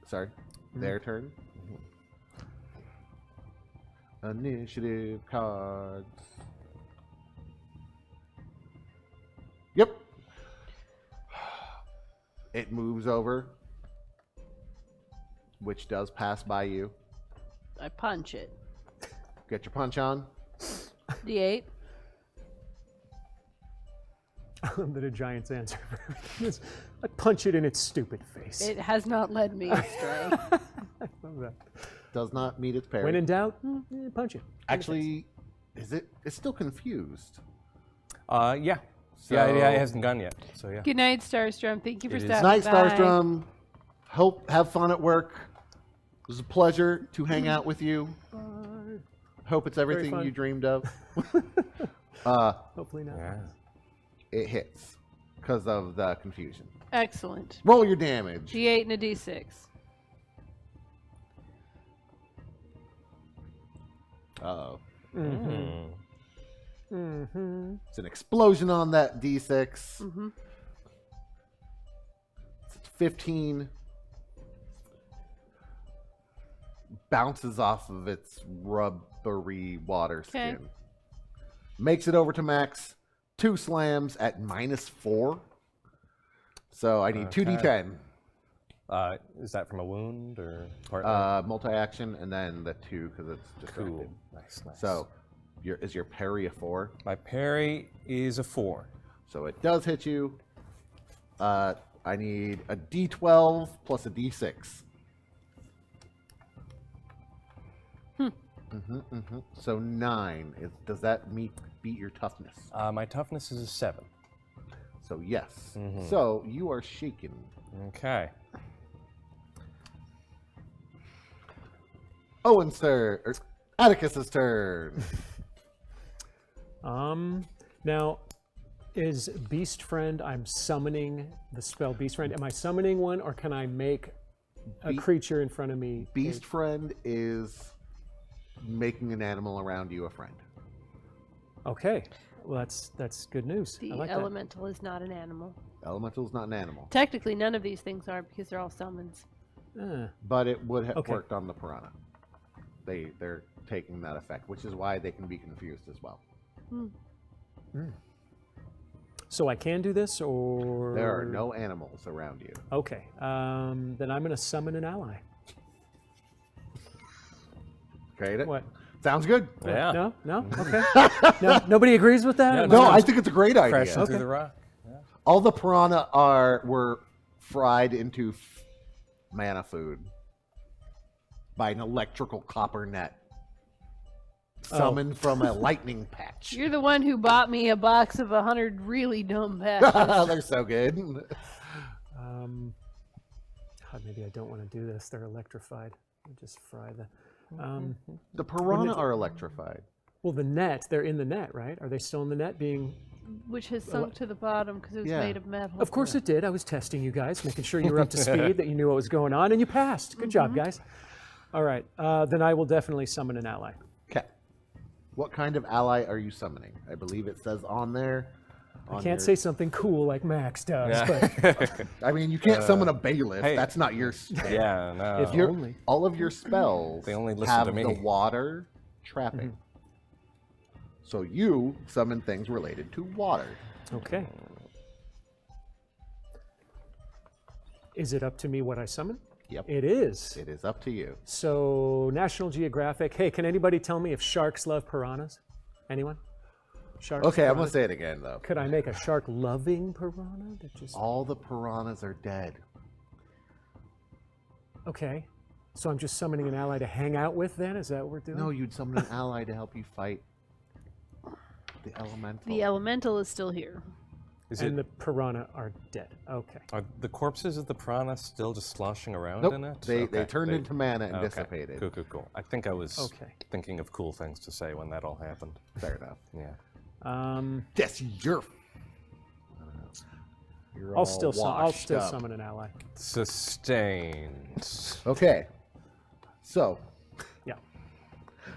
Sorry, their turn. Initiative cards. Yep. It moves over, which does pass by you. I punch it. Get your punch on. D8. That a giant's answer. I punch it in its stupid face. It has not led me astray. Love that. Does not meet its parry. When in doubt, punch it. Actually, is it? It's still confused. Yeah. So, Yeah, it hasn't gone yet. So yeah. Good night, Starstrom. Thank you for It is stopping Night, by. Starstrom. Have fun at work. It was a pleasure to hang out with you. Hope it's everything fun. you dreamed of. Hopefully not. Yeah. It hits because of the confusion. Excellent. Roll your damage. D8 and a D6. Uh-oh. Mm-hmm. It's an explosion on that D6. Mm-hmm. It's 15. Bounces off of its rubbery water skin. Okay. Makes it over to Max. 2 slams at -4. So I need 2d10. Is that from a wound or partner? Multi-action, and then the 2 because it's distracted. Cool. Nice. So is your parry a 4? My parry is a 4. So it does hit you. I need a d12 plus a d6. So 9. Does that beat your toughness? My toughness is a 7. So yes. So you are shaken. Okay. Owen's turn. Atticus's turn. Now, is Beast Friend, I'm summoning the spell Beast Friend. Am I summoning one, or can I make a creature in front of me? Beast friend is making an animal around you a friend. Okay. Well, that's good news. The I like elemental is not an animal. Elemental is not an animal, Technically, none of these things are because they're all summons. that. but it would have Okay. worked on the piranha. They're taking that effect, which is why they can be confused as well. So I can do this, or There are no animals around you. Okay, then I'm going to summon an ally. Create it. What? Sounds good. Yeah. No, no, okay. No, nobody agrees with that. Yeah, Am No, I- I think it's a great idea. Crashing through the rock. All the piranha were fried into mana food by an electrical copper net summoned from a lightning patch. You're the one who bought me a box of 100 really dumb patches. They're so good. God, maybe I don't want to do this. They're electrified. I'll just fry the. The piranha are electrified. Well, the net. They're in the net, right? Are they still in the net? Being. Which has sunk to the bottom because it was Yeah. made of metal. Of course it did. I was testing you guys, making sure you were up to speed, that you knew what was going on, and you passed. Good job, guys. All right. Then I will definitely summon an ally. Okay. What kind of ally are you summoning? I believe it says on there. I can't say something cool like Max does, but I mean, you can't summon a bailiff. hey. That's not your. Yeah, no. If you're only. all of your spells They only listen have to me. the water trapping. So you summon things related to water. okay. Is it up to me what I summon? Yep. It is. It is up to you. So, National Geographic. Hey, can anybody tell me if sharks love piranhas? Anyone? Sharks. Okay, I'm gonna piranhas? say it again though. Could I make a shark-loving piranha that just? All the piranhas are dead. Okay. So I'm just summoning an ally to hang out with. Then is that what we're doing? No, you'd summon an ally to help you fight the elemental. The elemental is still here. Is and it, the piranha are dead. Okay. are the corpses of the piranha still just sloshing around Nope, in it? they Okay, turned into mana and okay. dissipated. Cool, cool, cool. I think I was Okay. thinking of cool things to say when that all happened. Fair enough. Yeah. Yes, you're I'll all still washed up. summon an ally. Sustained. Okay, so Yeah.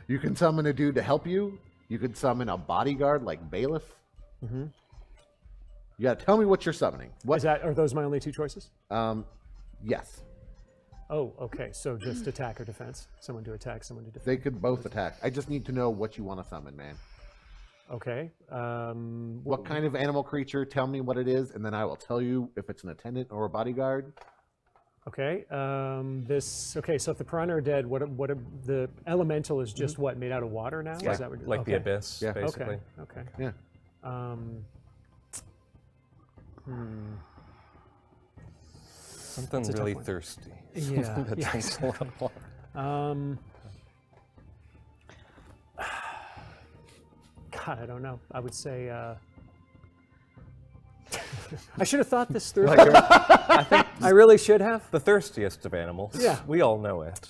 you can summon a dude to help you. You could summon a bodyguard like bailiff. You gotta tell me what you're summoning. What? Are those my only two choices? Yes, Oh, okay. So just attack or defense. Someone to attack, someone to defend. they could both attack. I just need to know what you want to summon, man. Okay. What kind of animal creature? Tell me what it is, and then I will tell you if it's an attendant or a bodyguard. Okay. Okay. So if the piranha are dead, the elemental is just what, made out of water now? Yeah. Is that what, Like okay. the abyss, Yeah. basically. Okay. Yeah. Something a tough really one. thirsty. Yeah. That yeah. drinks a lot of water. God, I don't know. I would say. I should have thought this through. I really should have. The thirstiest of animals. Yeah. We all know it.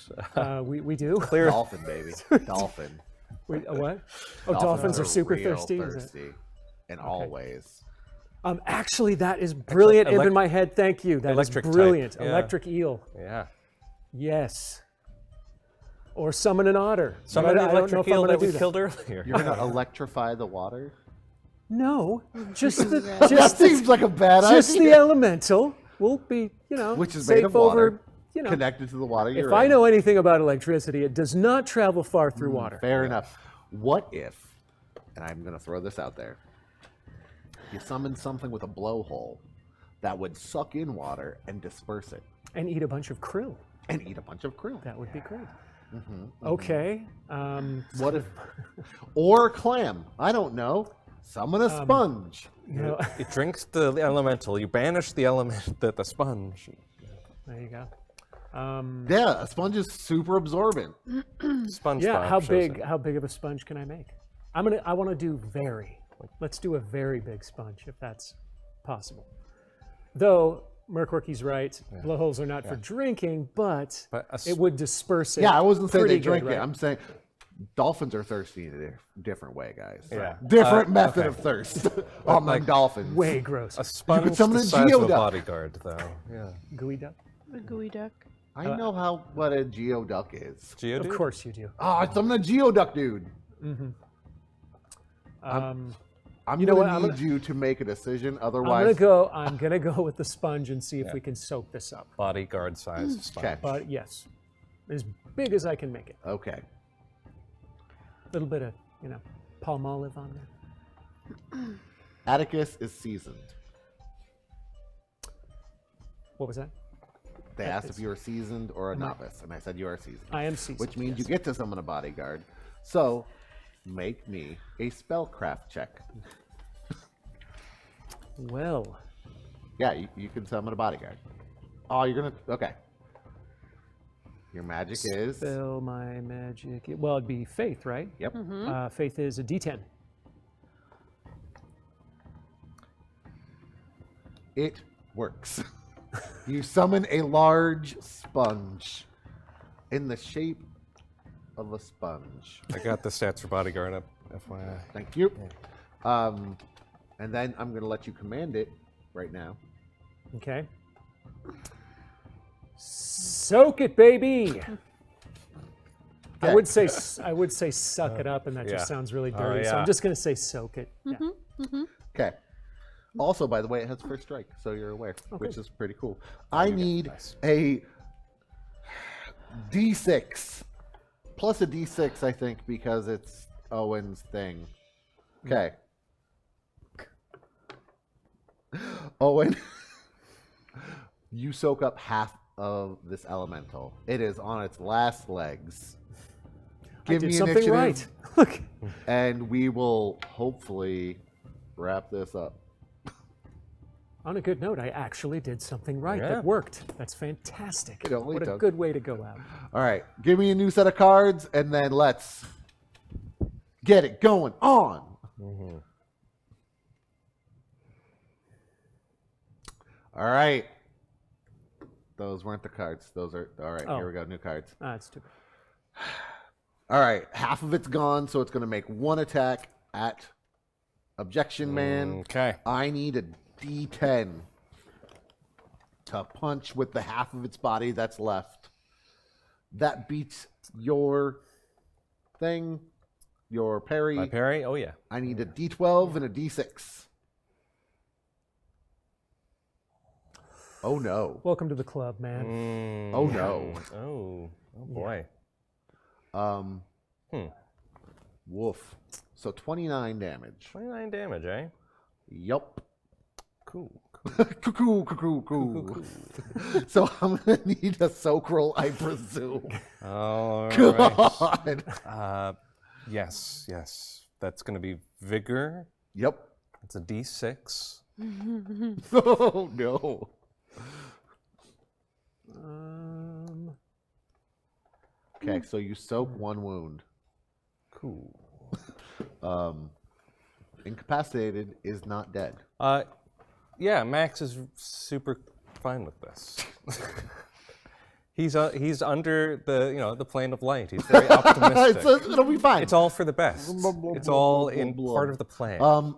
We do. Dolphin, baby. Dolphin. What? Oh, dolphins are super real thirsty. Is it? thirsty. And always. Actually, that is brilliant. elec- In my head, thank you. That is electric type, brilliant. yeah. Electric eel. Yeah. Yes. Or summon an otter. Some of But the I don't know electric if I'm eel gonna that we do that. killed earlier. You're gonna electrify the water? No, just the That just seems like a bad just idea. the elemental will be, Which is safe made of water, over. connected to the water you're If I in. know anything about electricity, it does not travel far through water. Fair enough. What if, and I'm going to throw this out there, you summon something with a blowhole that would suck in water and disperse it And eat a bunch of krill. and eat a bunch of krill? That would be great. Okay. What if, or clam? I don't know. Summon a sponge. You know, It drinks the elemental. You banish the element, the sponge. there you go. Yeah, a sponge is super absorbent. SpongeBob Yeah. How shows big? it. How big of a sponge can I make? I want to do very. Let's do a very big sponge if that's possible. Though Merquirky's right. Blowholes are not for drinking, but But a it would disperse it. Yeah, I wasn't saying they pretty good, drink right? it. I'm saying dolphins are thirsty in a different way, guys. Yeah. Different method okay. of thirst on them dolphins. Way gross. A sponge summon the a size of a geoduck. bodyguard, though. Yeah. Gooey duck. A gooey duck. I know what a geoduck is. Geodude? Of course you do. Oh, I summon a geoduck, dude. I'm You know gonna what, need you to make a decision. I'm Otherwise, gonna go with the sponge and see if Yeah. we can soak this up. Bodyguard sized sponge. Okay. But yes, as big as I can make it. Okay. little bit of, palm olive on there. Atticus is seasoned. What was that? They asked if you were seasoned or a novice, and I said you are seasoned. I am seasoned. Which means yes. you get to summon a bodyguard. So, make me a spellcraft check. Well. Yeah, you can summon a bodyguard. Oh, you're gonna. Okay. Your magic is. Spell my magic. Well, it'd be faith, right? Yep. Faith is a D10. It works. You summon a large sponge in the shape of a sponge. I got the stats for bodyguard up, FYI. Thank you. And then I'm going to let you command it right now. Okay. Soak it, baby. I would say suck it up, and that yeah. just sounds really dirty. So yeah. I'm just going to say soak it. Yeah. Okay. Also, by the way, it has first strike, so you're aware, which is pretty cool. I need a D6 plus a D6, I think, because it's Owen's thing. Okay. Owen, you soak up half of this elemental. It is on its last legs. Give I did me something initiative, right. Look. and we will hopefully wrap this up. On a good note, I actually did something right. Yeah. That worked. That's fantastic. It only What a took- good way to go out. All right, give me a new set of cards, and then let's get it going on. All right. Those weren't the cards. Those are all right. Oh. Here we go. New cards. That's too bad. All right, half of it's gone, so it's going to make one attack at Objection Man. Okay. I need a D10 to punch with the half of its body that's left. That beats your thing, your parry. My parry? Oh, yeah. I need a D12 and a D6. Oh no. Welcome to the club, man. Oh no. Oh boy. Woof. So 29 damage. 29 damage, eh? Yup. Cool. Cuckoo. So I'm gonna need a soak roll, I presume. All right. God. Yes. That's going to be vigor. Yep. It's a D6. Oh no. Okay, so you soak one wound. Cool. Incapacitated is not dead. Yeah, Max is super fine with this. He's under the plane of light. He's very optimistic. It'll be fine. It's all for the best. It's all in part of the plan.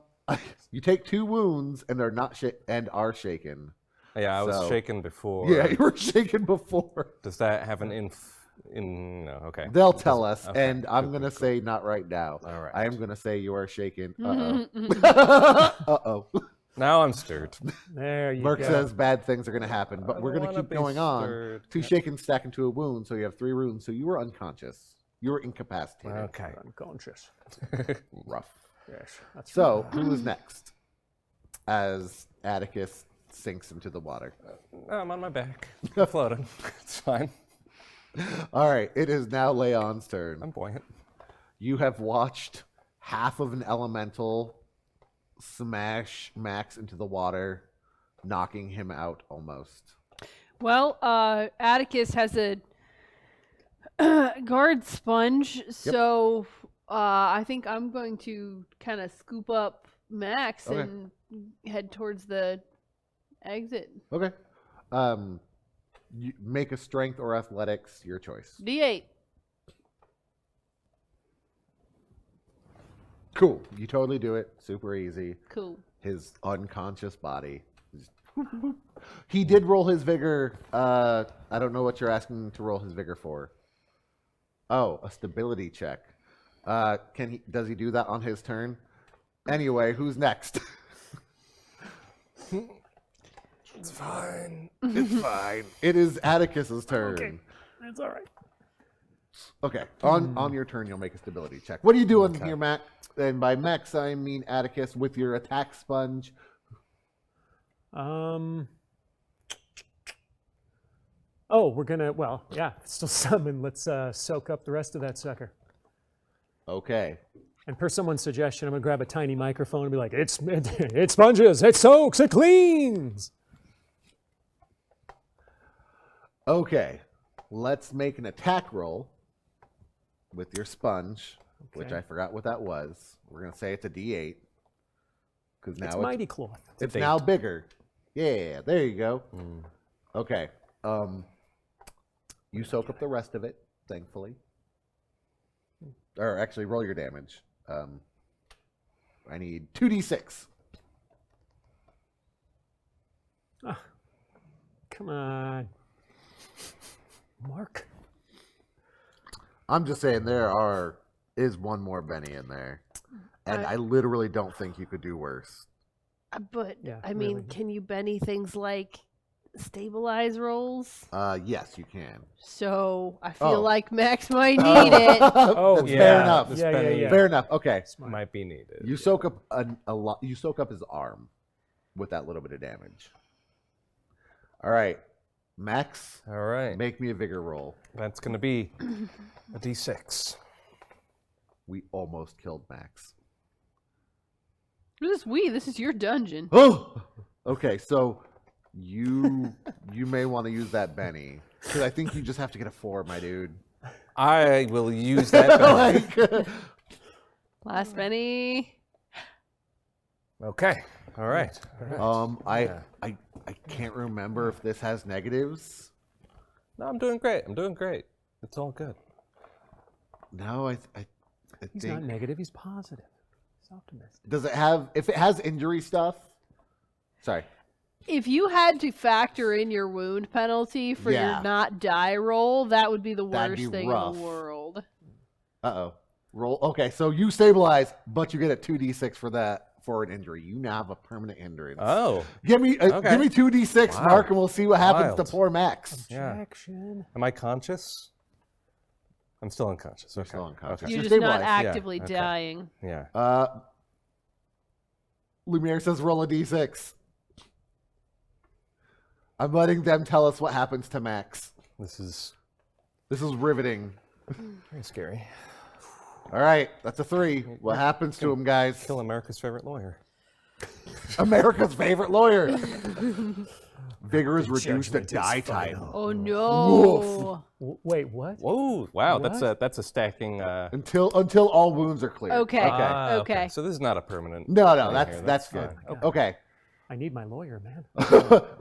You take 2 wounds and they're not and are shaken. Yeah, I was so- shaken before. Yeah, you were shaken before. Does that have an no, okay. They'll tell us, okay, and I'm gonna say not right now. All right. I am gonna say you are shaken. Now I'm stirred. There you Merc go. says bad things are gonna happen, but I we're don't gonna wanna keep be going on. stirred. 2 shaken stack into a wound, so you have 3 wounds. So you were unconscious. You were incapacitated. Okay. Unconscious. Rough. Yes. That's So who is next? As Atticus sinks into the water. I'm on my back. I'm floating. It's fine. All right, it is now Leon's turn. I'm buoyant. You have watched half of an elemental smash Max into the water, knocking him out almost. Well, Atticus has a guard sponge, so I think I'm going to kind of scoop up Max Okay. and head towards the exit. Okay. You make a strength or athletics, your choice. D8. Cool. You totally do it. Super easy. Cool. His unconscious body. He did roll his vigor. I don't know what you're asking to roll his vigor for. Oh, a stability check. Does he do that on his turn? Anyway, who's next? It's fine. It's fine. It is Atticus's turn. That's all right. Okay, on your turn, you'll make a stability check. What are you doing here, Max? And by Max, I mean Atticus with your attack sponge. Oh, we're gonna. Well, yeah, still summon. Let's soak up the rest of that sucker. Okay. And per someone's suggestion, I'm gonna grab a tiny microphone and be like, it sponges, it soaks, it cleans. Okay. Let's make an attack roll with your sponge, which I forgot what that was. We're gonna say it's a D8 because now It's mighty cloth. it's now bigger. Yeah, there you go. Okay. You soak up the rest of it, thankfully. Or actually, roll your damage. I need 2d6. Come on, Mark. I'm just saying there is one more Benny in there, and I literally don't think you could do worse. But Yeah, I mean, really. can you Benny things like stabilize rolls? Yes, you can. So I feel Oh. like Max might need it. Oh, That's yeah. fair enough. This Yeah, yeah, Benny yeah. Fair enough. Okay. might be needed. You soak up a lot. You soak up his arm with that little bit of damage. All right, Max, All right. make me a vigor roll. That's going to be a D6. We almost killed Max. This is This is your dungeon. Oh, okay. So you may want to use that Benny because I think you just have to get a 4, my dude. I will use that. Benny. Last Benny. Okay. All right. I can't remember if this has negatives. No, I'm doing great. I'm doing great. It's all good. No, I He's think. not negative. He's positive. He's optimistic. Does it have? If it has injury stuff. Sorry. If you had to factor in your wound penalty for Yeah. your not die roll, that would be the That'd worst be thing rough. in the world. Uh-oh. Roll. Okay, so you stabilize, but you get a 2d6 for that for an injury. You now have a permanent hindrance. Oh. Give me Okay. 2d6, Wow. Mark, and we'll see what happens Wild. to poor Max. Yeah. Action. Am I conscious? I'm still unconscious. Okay. still unconscious. Okay. You're You're just not stabilized. actively Yeah, okay. dying. Yeah. Lumiere says roll a d6. I'm letting them tell us what happens to Max. This is This is riveting. very scary. All right, that's a 3. What happens to him, guys? Kill America's favorite lawyer. America's favorite lawyer. Vigor is reduced to judgment is die type. final. Oh no. Wait, what? Whoa! Wow, What? that's a stacking. Until all wounds are cleared. Okay. Okay. So this is not a permanent. No, thing that's here. that's good. fine. Okay. I need my lawyer, man.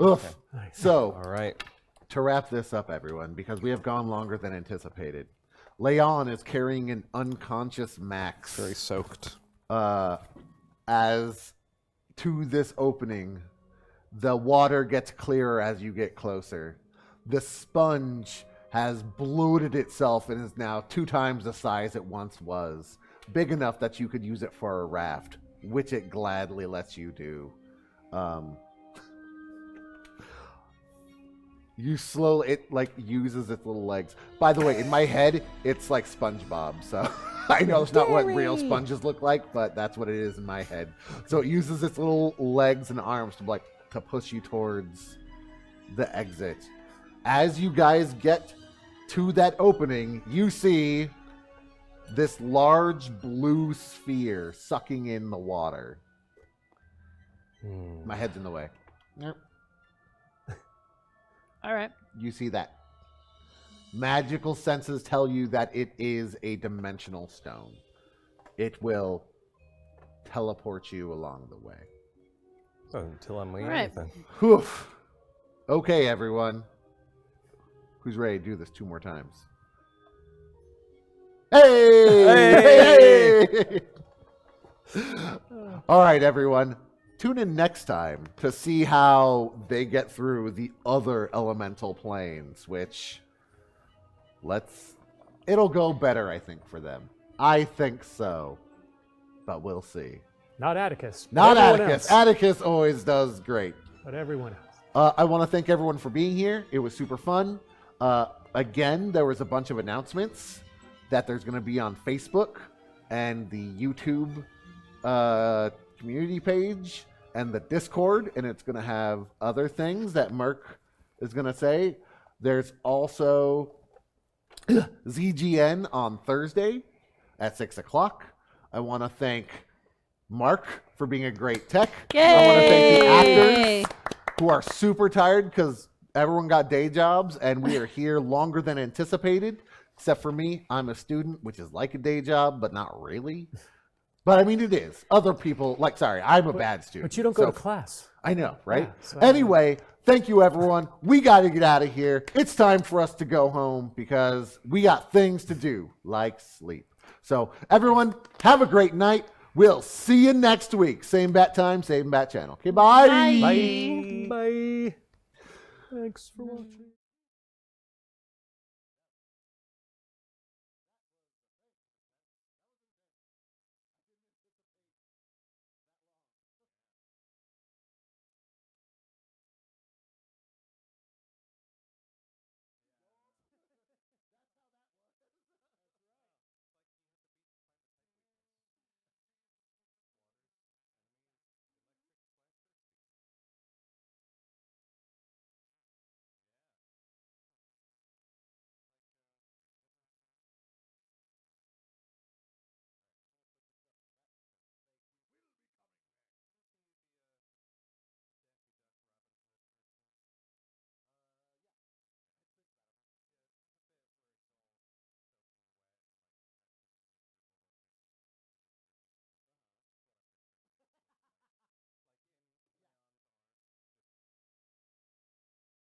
Oof. So All right. to wrap this up, everyone, because we have gone longer than anticipated, Leon is carrying an unconscious Max Very soaked. as to this opening. The water gets clearer as you get closer. The sponge has bloated itself and is now 2 times the size it once was, big enough that you could use it for a raft, which it gladly lets you do. You slowly, it like uses its little legs. By the way, in my head, it's like SpongeBob, so I know it's not what real sponges look like, but that's what it is in my head. So it uses its little legs and arms to push you towards the exit. As you guys get to that opening, you see this large blue sphere sucking in the water. My head's in the way. Yep. All right. You see that. Magical senses tell you that it is a dimensional stone. It will teleport you along the way. Oh, until I'm leaving. right. Then. Whew. Okay, everyone. Who's ready to do this 2 more times? Hey! Hey! All right, everyone. Tune in next time to see how they get through the other elemental planes, which it'll go better, I think, for them. I think so. But we'll see. Not Atticus. but Not everyone Atticus. else. Atticus always does great. But everyone else. I want to thank everyone for being here. It was super fun. Again, there was a bunch of announcements. that there's going to be on Facebook and the YouTube community page and the Discord, and it's going to have other things that Merc is going to say. There's also ZGN on Thursday at 6 o'clock. I want to thank Mark for being a great tech. Yay! I want to thank the actors who are super tired because everyone got day jobs and we are here longer than anticipated, except for me. I'm a student, which is like a day job, but not really. But I mean, it is. Other people, I'm a bad student. But you don't go to class. I know, right? Yeah, so anyway, thank you, everyone. We got to get out of here. It's time for us to go home because we got things to do, like sleep. So, everyone, have a great night. We'll see you next week. Same bat time, same bat channel. Okay, bye. Bye. Bye. Thanks for watching.